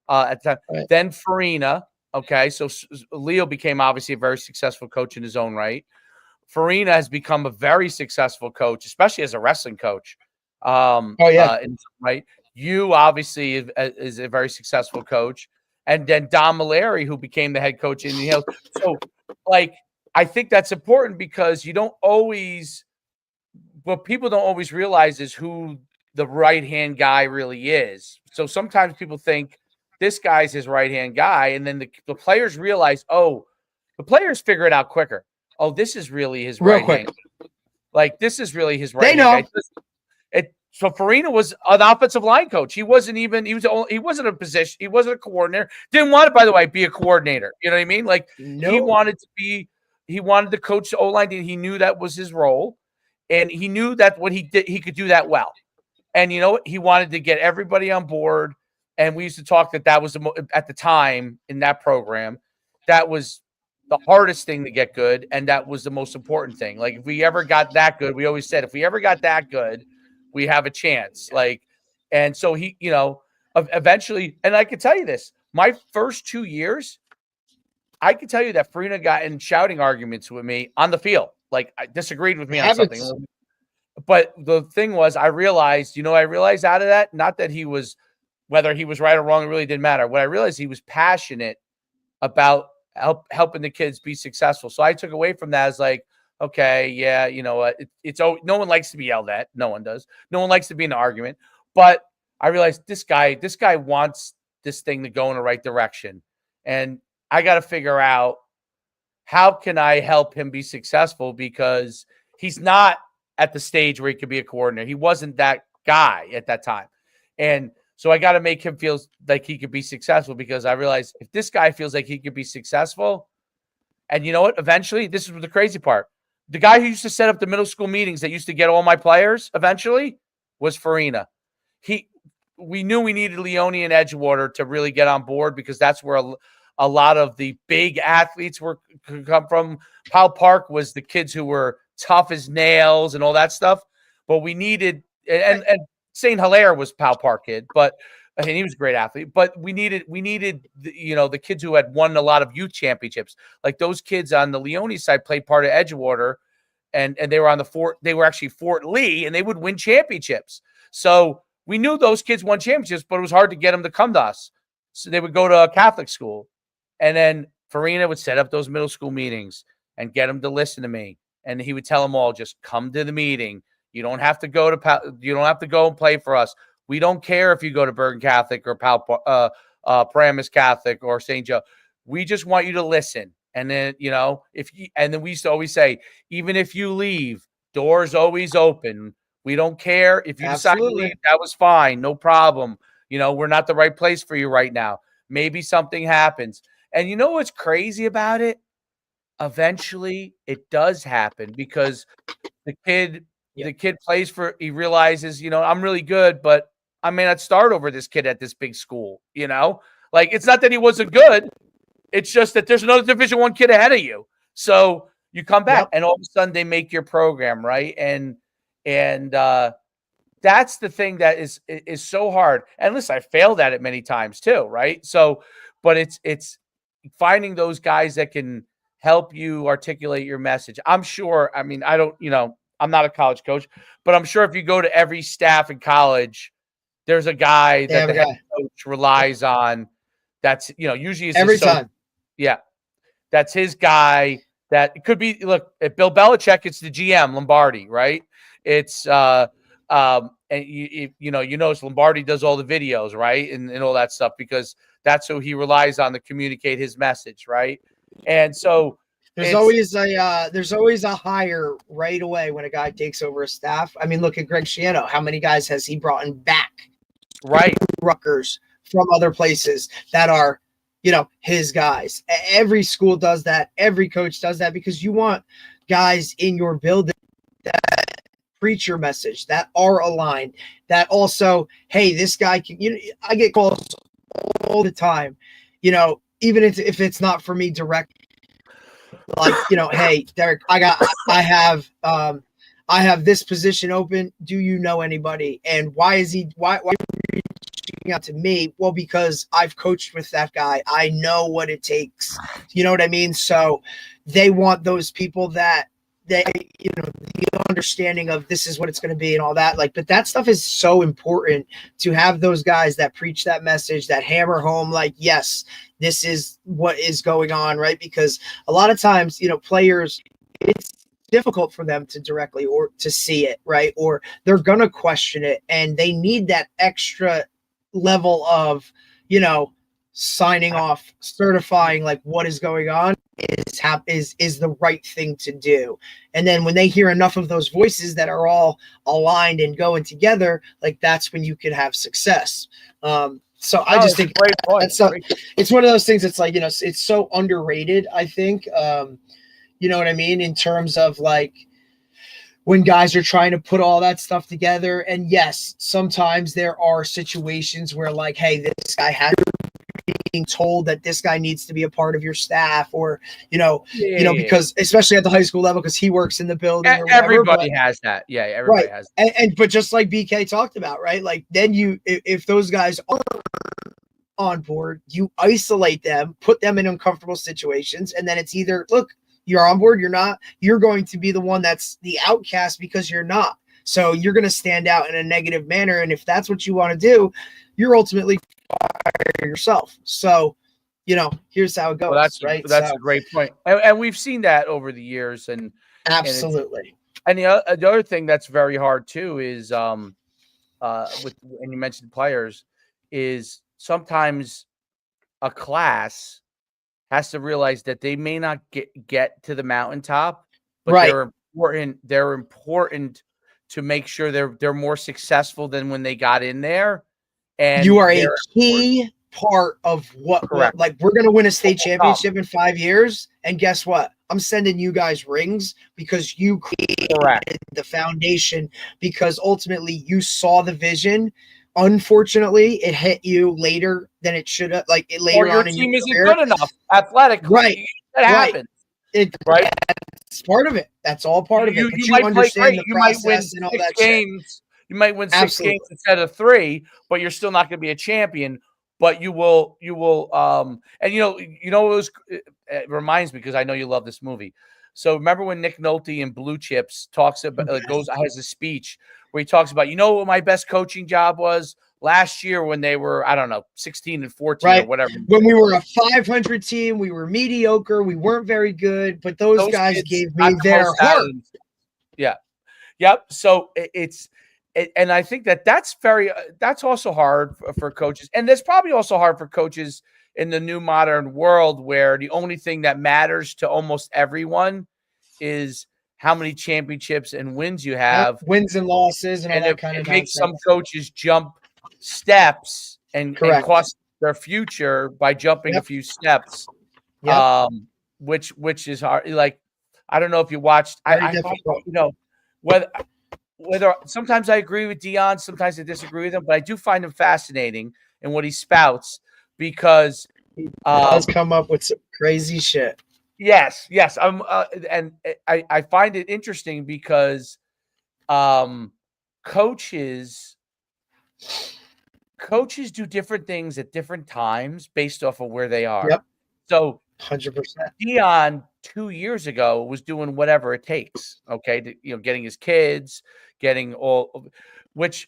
at the time. Right. Then Farina, okay, so Leo became obviously a very successful coach in his own right. Farina has become a very successful coach, especially as a wrestling coach. Right. You obviously is a very successful coach. And then Don Maleri, who became the head coach in the Hills. So, like, I think that's important because you don't always – what people don't always realize is who the right-hand guy really is. So sometimes people think this guy's his right-hand guy, and then the players realize, the players figure it out quicker. Oh, this is really his right-hand. Like, this is really his right-hand guy. So Farina was an offensive line coach. He wasn't a position. He wasn't a coordinator. Didn't want to, by the way, be a coordinator. You know what I mean? Like, he wanted to coach the O-line, and he knew that was his role. And he knew that what he did, he could do that well. And you know what? He wanted to get everybody on board. And we used to talk that was at the time in that program, that was the hardest thing to get good. And that was the most important thing. Like if we ever got that good, we always said, if we ever got that good, we have a chance. Like, and so he, you know, eventually, and I can tell you this, my first 2 years, I can tell you that Farina got in shouting arguments with me on the field. Like I disagreed with me on something. But the thing was, I realized out of that, not that he was, whether he was right or wrong, it really didn't matter. What I realized, he was passionate about helping the kids be successful. So I took away from that as like, okay, yeah, you know what? No one likes to be yelled at. No one does. No one likes to be in an argument. But I realized this guy wants this thing to go in the right direction. And I got to figure out, how can I help him be successful? Because he's not at the stage where he could be a coordinator. He wasn't that guy at that time. And so I got to make him feel like he could be successful, because I realized if this guy feels like he could be successful, and you know what? Eventually, this is the crazy part. The guy who used to set up the middle school meetings that used to get all my players eventually was Farina. We knew we needed Leone and Edgewater to really get on board, because that's where a lot of the big athletes could come from. Powell Park was the kids who were tough as nails and all that stuff. But we needed, and St. Hilaire was Powell Park kid, but and he was a great athlete. But we needed the kids who had won a lot of youth championships. Like those kids on the Leone side played part of Edgewater, and they were on the Fort. They were actually Fort Lee, and they would win championships. So we knew those kids won championships, but it was hard to get them to come to us. So they would go to a Catholic school. And then Farina would set up those middle school meetings and get them to listen to me. And he would tell them all, just come to the meeting. You don't have to go and play for us. We don't care if you go to Bergen Catholic or Paramus Catholic or St. Joe. We just want you to listen. And then, and then we used to always say, even if you leave, doors always open. We don't care. If you decide to leave, that was fine. No problem. We're not the right place for you right now. Maybe something happens. And you know what's crazy about it? Eventually it does happen because the kid plays he realizes, I'm really good, but I may not start over this kid at this big school, like it's not that he wasn't good. It's just that there's another Division I kid ahead of you. So you come back and all of a sudden they make your program, right? And that's the thing that is so hard. And listen, I failed at it many times too, right? So, but it's finding those guys that can help you articulate your message. I'm sure, I mean, I'm not a college coach, but I'm sure if you go to every staff in college, there's a guy that the head coach relies on. That's, usually it's every time. Yeah. That's his guy. That it could be, look, at Bill Belichick, it's the GM, Lombardi, right? It's, and you notice Lombardi does all the videos, right? And all that stuff, because that's who he relies on to communicate his message, right? And so there's always a hire right away when a guy takes over a staff. I mean, look at Greg Schiano. How many guys has he brought in back? Right. Rutgers from other places that are, his guys. Every school does that. Every coach does that, because you want guys in your building that preach your message, that are aligned, that also, hey, this guy can, I get calls all the time, even if it's not for me direct, like, hey, Derek, I have this position open. Do you know anybody? And why are you reaching out to me? Well, because I've coached with that guy. I know what it takes. You know what I mean? So they want those people that the understanding of this is what it's going to be and all that. Like, but that stuff is so important to have those guys that preach that message, that hammer home, like, yes, this is what is going on, right? Because a lot of times, players, it's difficult for them to directly or to see it, right? Or they're going to question it, and they need that extra level of, signing off, certifying like what is going on is the right thing to do. And then when they hear enough of those voices that are all aligned and going together, like that's when you can have success. So I just think it's one of those things. It's like, it's so underrated, I think. You know what I mean? In terms of like when guys are trying to put all that stuff together. And yes, sometimes there are situations where like, hey, this guy has being told that this guy needs to be a part of your staff, or because especially at the high school level, because he works in the building or whatever, everybody has that. Yeah, everybody has that. And but just like BK talked about, right? Like then if those guys are on board, you isolate them, put them in uncomfortable situations, and then it's either, look, you're on board, you're not, you're going to be the one that's the outcast because you're not. So you're going to stand out in a negative manner. And if that's what you want to do, you're ultimately fire yourself. So, here's how it goes. Well, that's a great point. And we've seen that over the years. And absolutely. And the other thing that's very hard too is, and you mentioned players, is sometimes a class has to realize that they may not get to the mountaintop, but they're important to make sure they're more successful than when they got in there. And you are a key part of what, like, we're going to win a state championship in 5 years. And guess what? I'm sending you guys rings because you created the foundation, because ultimately you saw the vision. Unfortunately, it hit you later than it should have. Like later your on in team your isn't career. Good enough athletically. Right. That happens. That's part of it. That's all part of it. But you might understand play great. the process and all that games. You might win 6 games instead of 3, but you're still not going to be a champion. But you will. And it reminds me, because I know you love this movie. So remember when Nick Nolte in Blue Chips talks about has a speech where he talks about, what my best coaching job was last year when they were, I don't know, 16 and 14 or whatever. When we were a 500 team, we were mediocre. We weren't very good, but those guys gave me their heart. Yeah. Yep. So and I think that's that's also hard for coaches, and that's probably also hard for coaches in the new modern world where the only thing that matters to almost everyone is how many championships and wins you have, wins and losses, and all that it, kind it of makes nonsense. some coaches jump steps and cost their future by jumping a few steps. Which is hard. Like, I don't know if you watched. I whether sometimes I agree with Dion, sometimes I disagree with him, but I do find him fascinating in what he spouts because he does come up with some crazy shit. Yes. And I find it interesting because coaches do different things at different times based off of where they are. Yep. So 100%. Dion 2 years ago was doing whatever it takes. Okay. Getting his kids, getting all, which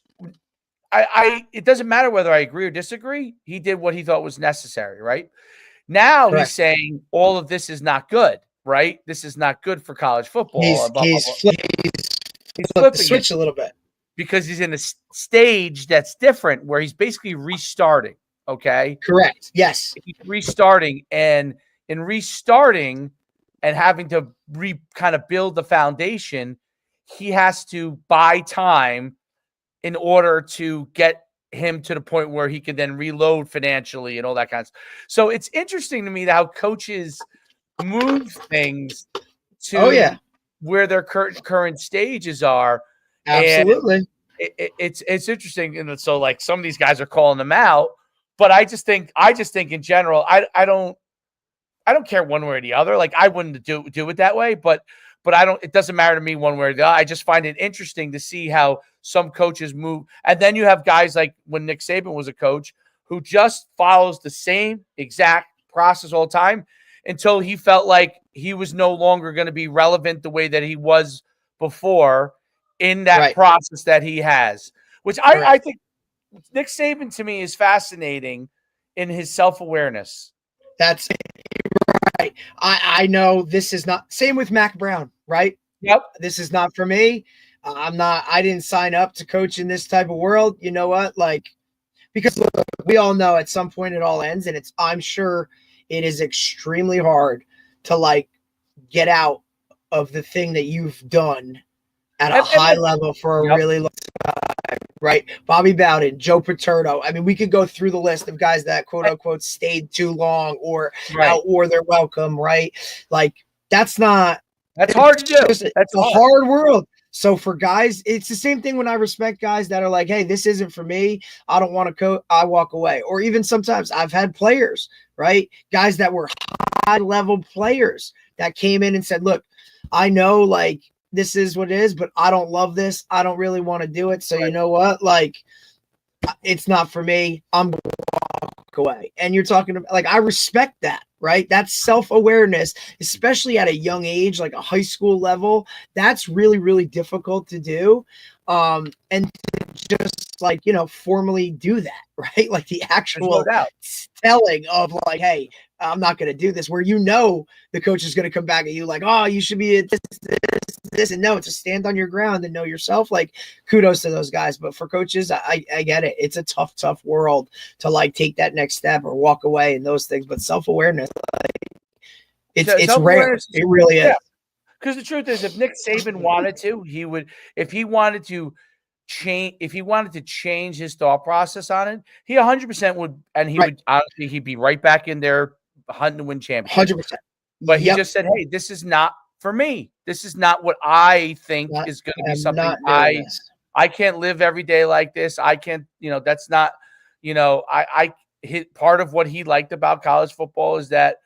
it doesn't matter whether I agree or disagree. He did what he thought was necessary. Right. Now he's saying all of this is not good. Right. This is not good for college football. He's flipping the switch a little bit because he's in a stage that's different where he's basically restarting. Okay. Correct. Yes. He's restarting, and in restarting and having to kind of build the foundation, he has to buy time in order to get him to the point where he can then reload financially and all that kind of stuff. So it's interesting to me how coaches move things to where their current stages are. Absolutely. And it's interesting. And so like some of these guys are calling them out, but I just think in general, I don't care one way or the other. Like I wouldn't do it that way, but it doesn't matter to me one way or the other. I just find it interesting to see how some coaches move. And then you have guys like when Nick Saban was a coach who just follows the same exact process all the time until he felt like he was no longer going to be relevant the way that he was before in that process that he has, which I think Nick Saban to me is fascinating in his self-awareness. That's right. I know this is not same with Mac Brown, right? Yep. This is not for me. I didn't sign up to coach in this type of world. You know what? Like, because look, we all know at some point it all ends, and I'm sure it is extremely hard to like get out of the thing that you've done at a high level for a really long time, right? Bobby Bowden, Joe Paterno. I mean, we could go through the list of guys that quote unquote stayed too long or outwore their welcome, right? Like that's hard to do. It's a hard world. So for guys, it's the same thing when I respect guys that are like, hey, this isn't for me. I don't want to coach. I walk away. Or even sometimes I've had players, right? Guys that were high level players that came in and said, look, I know like this is what it is, but I don't love this. I don't really want to do it. So you know what? Like, it's not for me. I'm going to walk away. And you're talking about, like, I respect that, right? That's self-awareness, especially at a young age, like a high school level. That's really, really difficult to do. And to just like, formally do that, right? Like the actual telling of like, hey, I'm not going to do this, where the coach is going to come back at you like, oh, you should be this. And no, to stand on your ground and know yourself. Like, kudos to those guys. But for coaches, I get it. It's a tough world to like take that next step or walk away and those things. But self-awareness, like, it's rare. It really is. Because the truth is, if Nick Saban wanted to, he would. If he wanted to change his thought process on it, he 100% would, and he would honestly, he'd be right back in there hunting to win championships. 100%. But he just said, "Hey, this is not for me. This is not what I think is going to be something I can't live every day like this. I can't. That's not. I hit part of what he liked about college football is that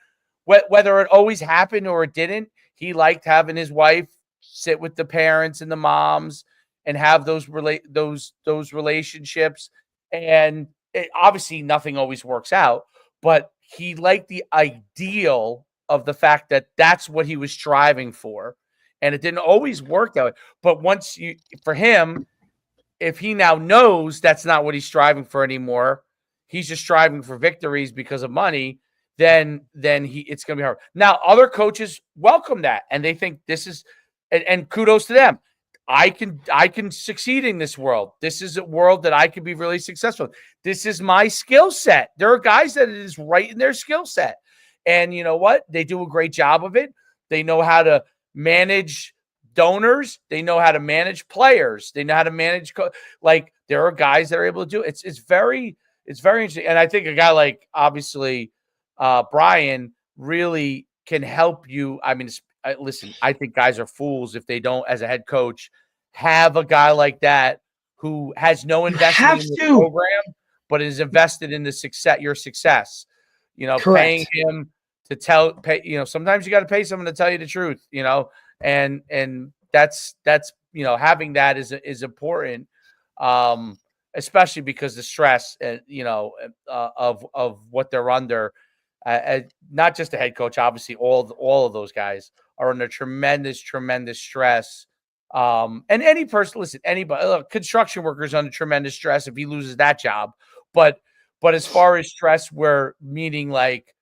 whether it always happened or it didn't, he liked having his wife sit with the parents and the moms and have those relationships. And obviously nothing always works out, but he liked the ideal of the fact that that's what he was striving for. And it didn't always work that way. But for him, if he now knows that's not what he's striving for anymore, he's just striving for victories because of money, then it's going to be hard. Now, other coaches welcome that, and they think this is, and kudos to them. I can succeed in this world. This is a world that I can be really successful. This is my skill set. There are guys that it is right in their skill set. And you know what? They do a great job of it. They know how to manage donors. They know how to manage players. They know how to manage like there are guys that are able to do it. It's very interesting. And I think a guy like obviously Brian really can help you. I mean, listen, I think guys are fools if they don't, as a head coach, have a guy like that who has no investment in the program, but is invested in your success. You know, Correct. Paying him to pay. You know, sometimes you got to pay someone to tell you the truth. You know, and that's having that is important, especially because the stress, of what they're under. Not just the head coach, obviously, all of those guys are under tremendous stress. And any person, listen, anybody, construction workers under tremendous stress if he loses that job. But as far as stress, we're meaning like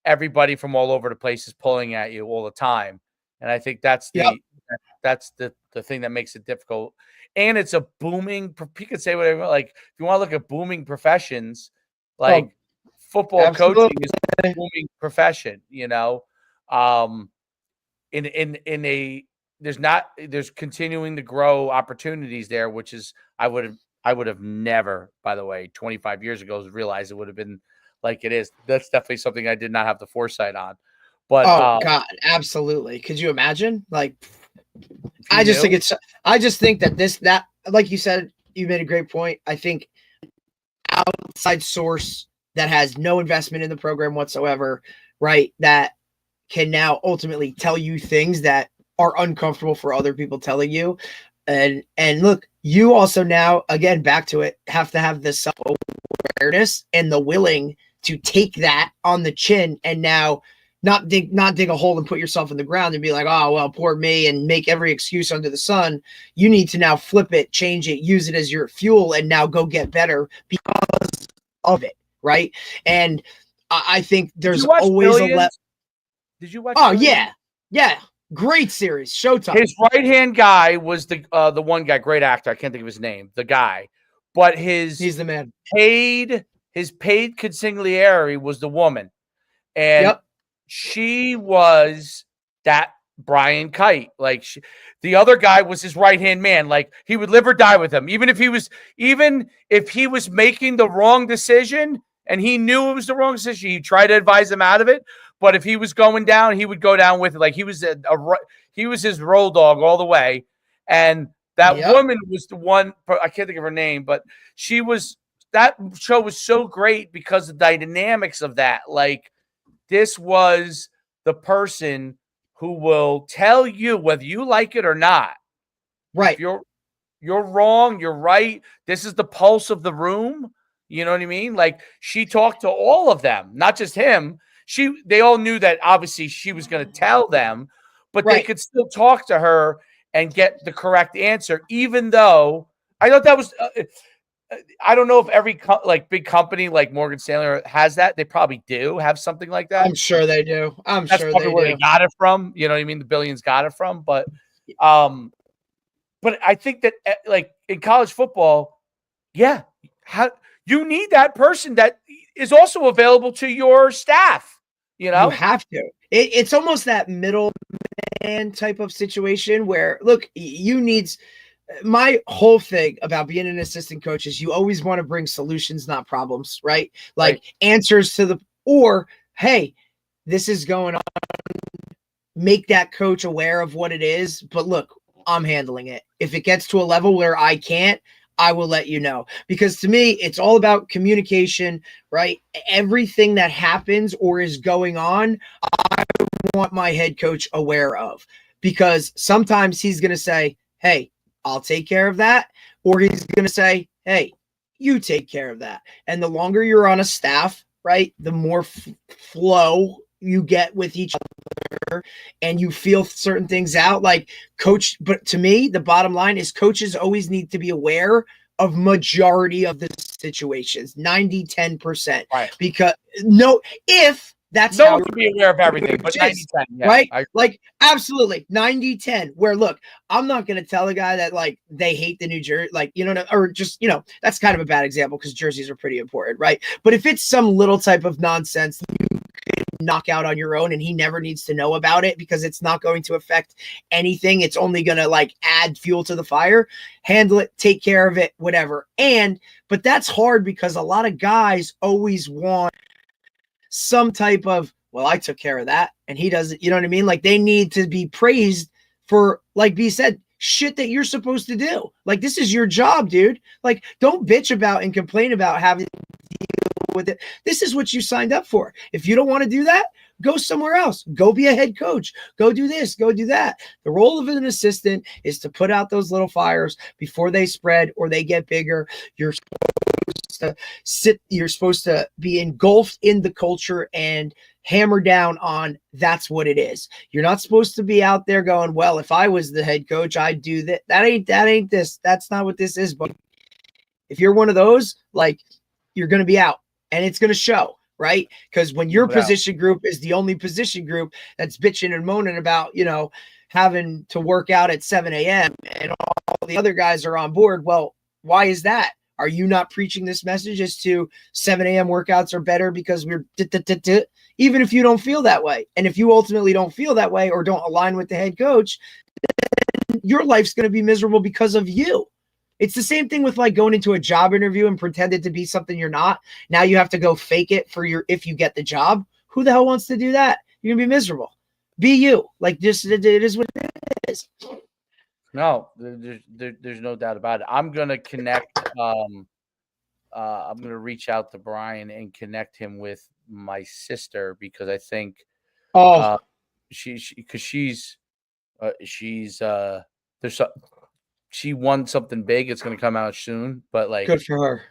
everybody from all over the place is pulling at you all the time. And I think that's the thing that makes it difficult. And it's a booming, you could say whatever, like if you want to look at booming professions, like football absolutely. coaching is a booming profession, there's continuing to grow opportunities there, which is I would have never, by the way, 25 years ago realized it would have been like it is. That's definitely something I did not have the foresight on. But God, absolutely. Could you imagine? Like, I just think that like you said, you made a great point. I think outside source that has no investment in the program whatsoever, right? That can now ultimately tell you things that are uncomfortable for other people telling you. And look, you also now, again, back to it, have to have the self-awareness and the willing to take that on the chin and now not dig a hole and put yourself in the ground and be like, oh, well, poor me, and make every excuse under the sun. You need to now flip it, change it, use it as your fuel, and now go get better because of it. Right. And I think there's always Did you watch? Oh, Billions? Yeah. Great series. Showtime. His right-hand guy was the one guy, great actor. I can't think of his name, the guy. But he's the man. His paid consigliere was the woman. And she was that Brian KIGHT. Like the other guy was his right-hand man. Like he would live or die with him. Even if he was making the wrong decision and he knew it was the wrong decision, he'd try to advise him out of it. But if he was going down, he would go down with it. Like he was his road dog all the way. And that woman was the one, I can't think of her name, but that show was so great because of the dynamics of that. Like this was the person who will tell you whether you like it or not. Right. If you're wrong, you're right. This is the pulse of the room. You know what I mean? Like she talked to all of them, not just him. They all knew that obviously she was going to tell them, but they could still talk to her and get the correct answer, even though I thought that was, I don't know if every big company like Morgan Stanley has that. They probably do have something like that. I'm sure they do. That's probably where they got it from. You know what I mean? The Billions got it from, but I think that like in college football, you need that person that is also available to your staff. You have to. It's almost that middleman type of situation where, look, my whole thing about being an assistant coach is you always want to bring solutions, not problems, right? Like answers to hey, this is going on. Make that coach aware of what it is. But look, I'm handling it. If it gets to a level where I can't, I will let you know, because to me, it's all about communication, right? Everything that happens or is going on, I want my head coach aware of, because sometimes he's going to say, hey, I'll take care of that. Or he's going to say, hey, you take care of that. And the longer you're on a staff, right, the more flow you get with each other and you feel certain things out like coach. But to me, the bottom line is coaches always need to be aware of majority of the situations, 90, 10%, right? Because if That's no how one can be aware of everything, but 90-10, yeah, right? I agree. Like absolutely 90-10. Where look, I'm not gonna tell a guy that like they hate the New Jersey, like or just that's kind of a bad example because jerseys are pretty important, right? But if it's some little type of nonsense you can knock out on your own and he never needs to know about it because it's not going to affect anything, it's only gonna like add fuel to the fire. Handle it, take care of it, whatever. But that's hard because a lot of guys always want some type of, well, I took care of that and he doesn't, you know what I mean? Like they need to be praised for, like B said, shit that you're supposed to do. Like this is your job, dude. Like don't bitch about and complain about having to deal with it. This is what you signed up for. If you don't want to do that, go somewhere else. Go be a head coach. Go do this, go do that. The role of an assistant is to put out those little fires before they spread or they get bigger. You're supposed to be engulfed in the culture and hammer down on that's what it is. You're not supposed to be out there going, well, if I was the head coach, I'd do that. That ain't this. That's not what this is. But if you're one of those, like you're going to be out and it's going to show, right? Because when your position group is the only position group that's bitching and moaning about, having to work out at 7 a.m. and all the other guys are on board. Well, why is that? Are you not preaching this message as to 7 a.m. workouts are better because we're even if you don't feel that way? And if you ultimately don't feel that way or don't align with the head coach, then your life's going to be miserable because of you. It's the same thing with like going into a job interview and pretended to be something you're not. Now you have to go fake it if you get the job. Who the hell wants to do that? You're going to be miserable. Be you. Like just it is what it is. No, there's no doubt about it. I'm gonna connect. I'm gonna reach out to Brian and connect him with my sister because I think, she won something big. It's gonna come out soon, but like good for her.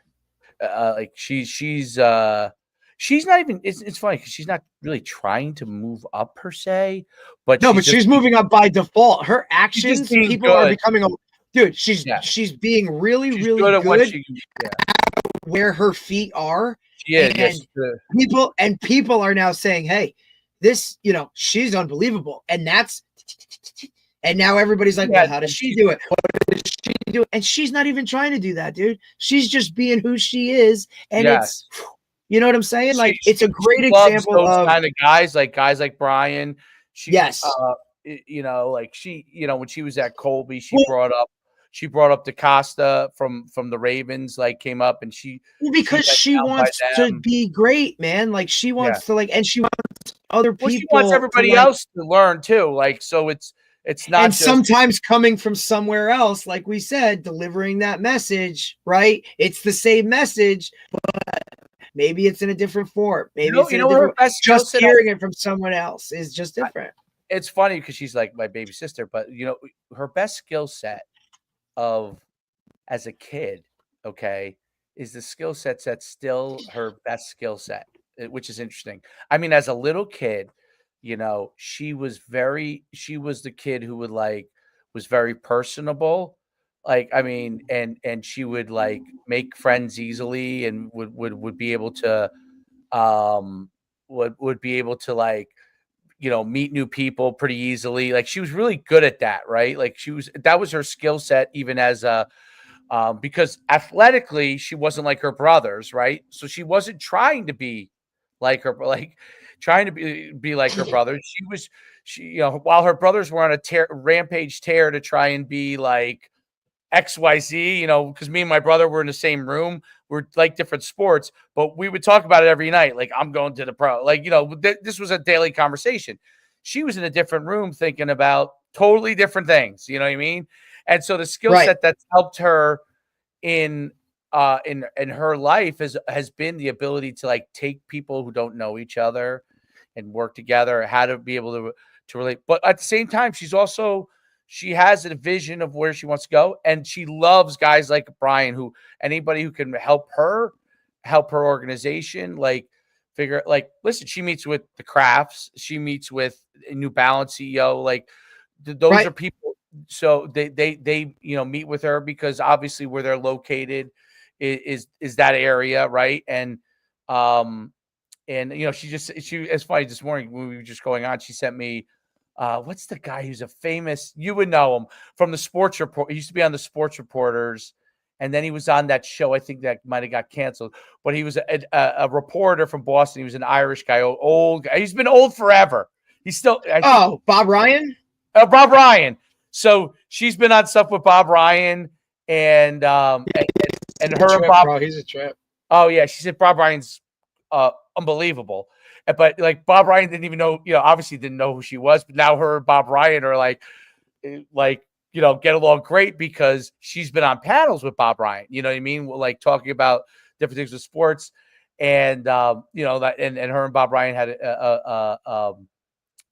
Like she's not even. It's funny because she's not really trying to move up per se, but she's moving up by default. Her actions, people are becoming dude. She's being really good at what where her feet are. People are now saying, hey, this, she's unbelievable, and now everybody's like, well, how does she do it? What does she do? And she's not even trying to do that, dude. She's just being who she is, and it's. You know what I'm saying? Like it's a great example of kind of guys like Brian. Like when she was at Colby, she brought up DaCosta from the Ravens, like came up and she wants to be great, man. Like she wants to and she wants other people. She wants everybody else to learn too. Like so it's not and sometimes coming from somewhere else, like we said, delivering that message, right? It's the same message, but maybe it's in a different form. Maybe it's in a different. Just hearing it from someone else is just different. It's funny because she's like my baby sister, but her best skill set as a kid, is the skill sets that's still her best skill set, which is interesting. I mean, as a little kid, she was the kid who was very personable. Like, I mean, and she would like make friends easily and would be able to, would be able to like, meet new people pretty easily. Like she was really good at that. Right. Like that was her skill set, even as because athletically she wasn't like her brothers. Right. So she wasn't trying to be like her, trying to be like her brothers. While her brothers were on a rampage tear to try and be like XYZ, because me and my brother were in the same room. We're like different sports, but we would talk about it every night. Like, I'm going to the pro. Like, this was a daily conversation. She was in a different room thinking about totally different things. You know what I mean? And so the skill set that's helped her in her life has been the ability to like take people who don't know each other and work together, how to be able to relate. But at the same time, she has a vision of where she wants to go, and she loves guys like Brian, anybody who can help her organization, listen, she meets with the Crafts, she meets with a New Balance CEO, like those are people. So they meet with her because obviously where they're located is that area. Right. And, and it's funny this morning when we were just going on, she sent me, what's the guy who's a famous, you would know him from the sports report. He used to be on the sports reporters. And then he was on that show. I think that might've got canceled, but he was a reporter from Boston. He was an Irish guy, old guy. He's been old forever. He's still, Bob Ryan. Bob Ryan. So she's been on stuff with Bob Ryan and her and Bob. Bro, he's a trip. Oh yeah, she said Bob Ryan's unbelievable, but like Bob Ryan didn't even know, obviously didn't know who she was, but now her and Bob Ryan are like get along great because she's been on panels with Bob Ryan. You know what I mean? Like talking about different things with sports, and that, and her and Bob Ryan had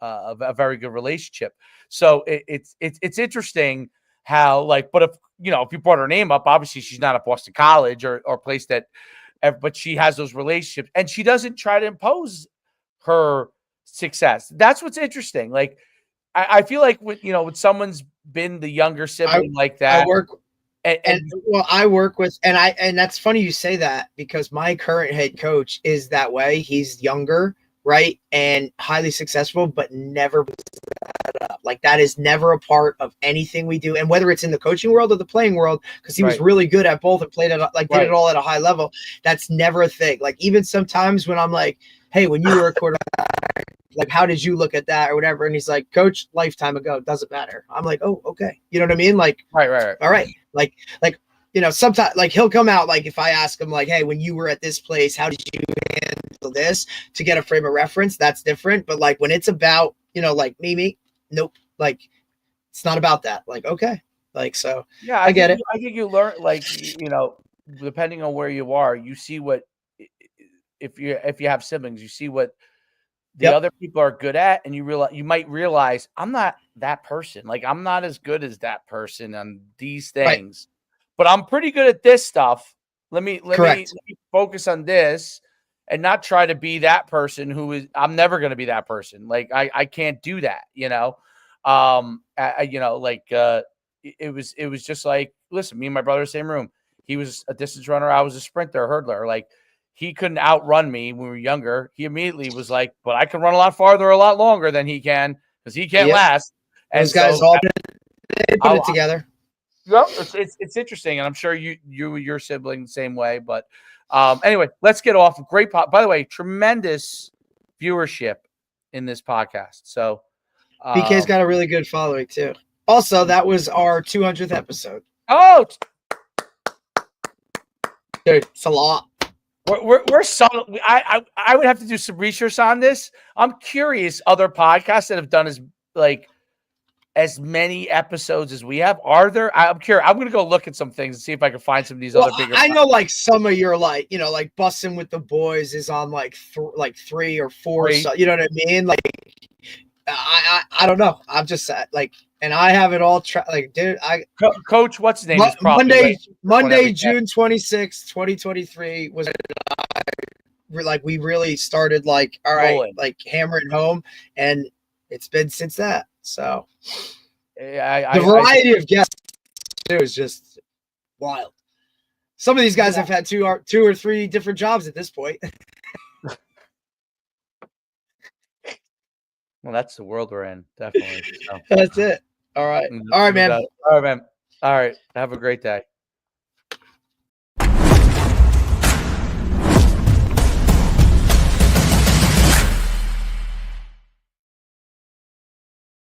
a very good relationship. So it's interesting how, like, but if you brought her name up, obviously she's not at Boston College or place that, but she has those relationships and she doesn't try to impose her success. That's what's interesting. Like, I feel like when someone's been the younger sibling like that, I work with, and that's funny you say that because my current head coach is that way. He's younger, right, and highly successful, but never that up. Like that is never a part of anything we do, and whether it's in the coaching world or the playing world, because he was really good at both and played it did it all at a high level. That's never a thing. Like even sometimes when I'm like, hey, when you were a quarterback, like how did you look at that or whatever, and he's like, coach, lifetime ago, doesn't matter. I'm like, oh, okay, you know what I mean? Like right. All right, like sometimes like he'll come out, like if I ask him like, hey, when you were at this place, how did you handle this, to get a frame of reference, that's different. But like when it's about like me, nope, like it's not about that. Like okay, like so yeah, I get it. I think you learn, like, depending on where you are, you see what, if you have siblings, you see what the other people are good at, and you might realize I'm not that person. Like I'm not as good as that person on these things, but I'm pretty good at this stuff. Let me focus on this and not try to be that person I'm never going to be that person. Like I can't do that, it was just like, listen, me and my brother, same room. He was a distance runner. I was a sprinter, hurdler. Like he couldn't outrun me when we were younger. He immediately was like, but I can run a lot farther, a lot longer than he can because he can't last. And those guys all put it together. Yep, it's interesting, and I'm sure your sibling the same way. But anyway, let's get off. Great by the way, tremendous viewership in this podcast. So BK's got a really good following too. Also, that was our 200th episode. Oh, dude, it's a lot. We're solid. I would have to do some research on this. I'm curious other podcasts that have done as many episodes as we have. Are there? I'm curious. I'm going to go look at some things and see if I can find some of these other bigger. I know like some of your like Bussin' with the Boys is on like 3 or 4. So, you know what I mean? Like I don't know. I'm just like, and I have it all dude. Coach, what's his name? Monday, June 26th, 2023 was we really started like, all right, rolling, like hammering home, and it's been since that. So the variety of guests too is just wild. Some of these guys have had 2 or 3 different jobs at this point. Well, that's the world we're in, definitely. So. That's it. All right. All right, man. All right, man. All right. Have a great day.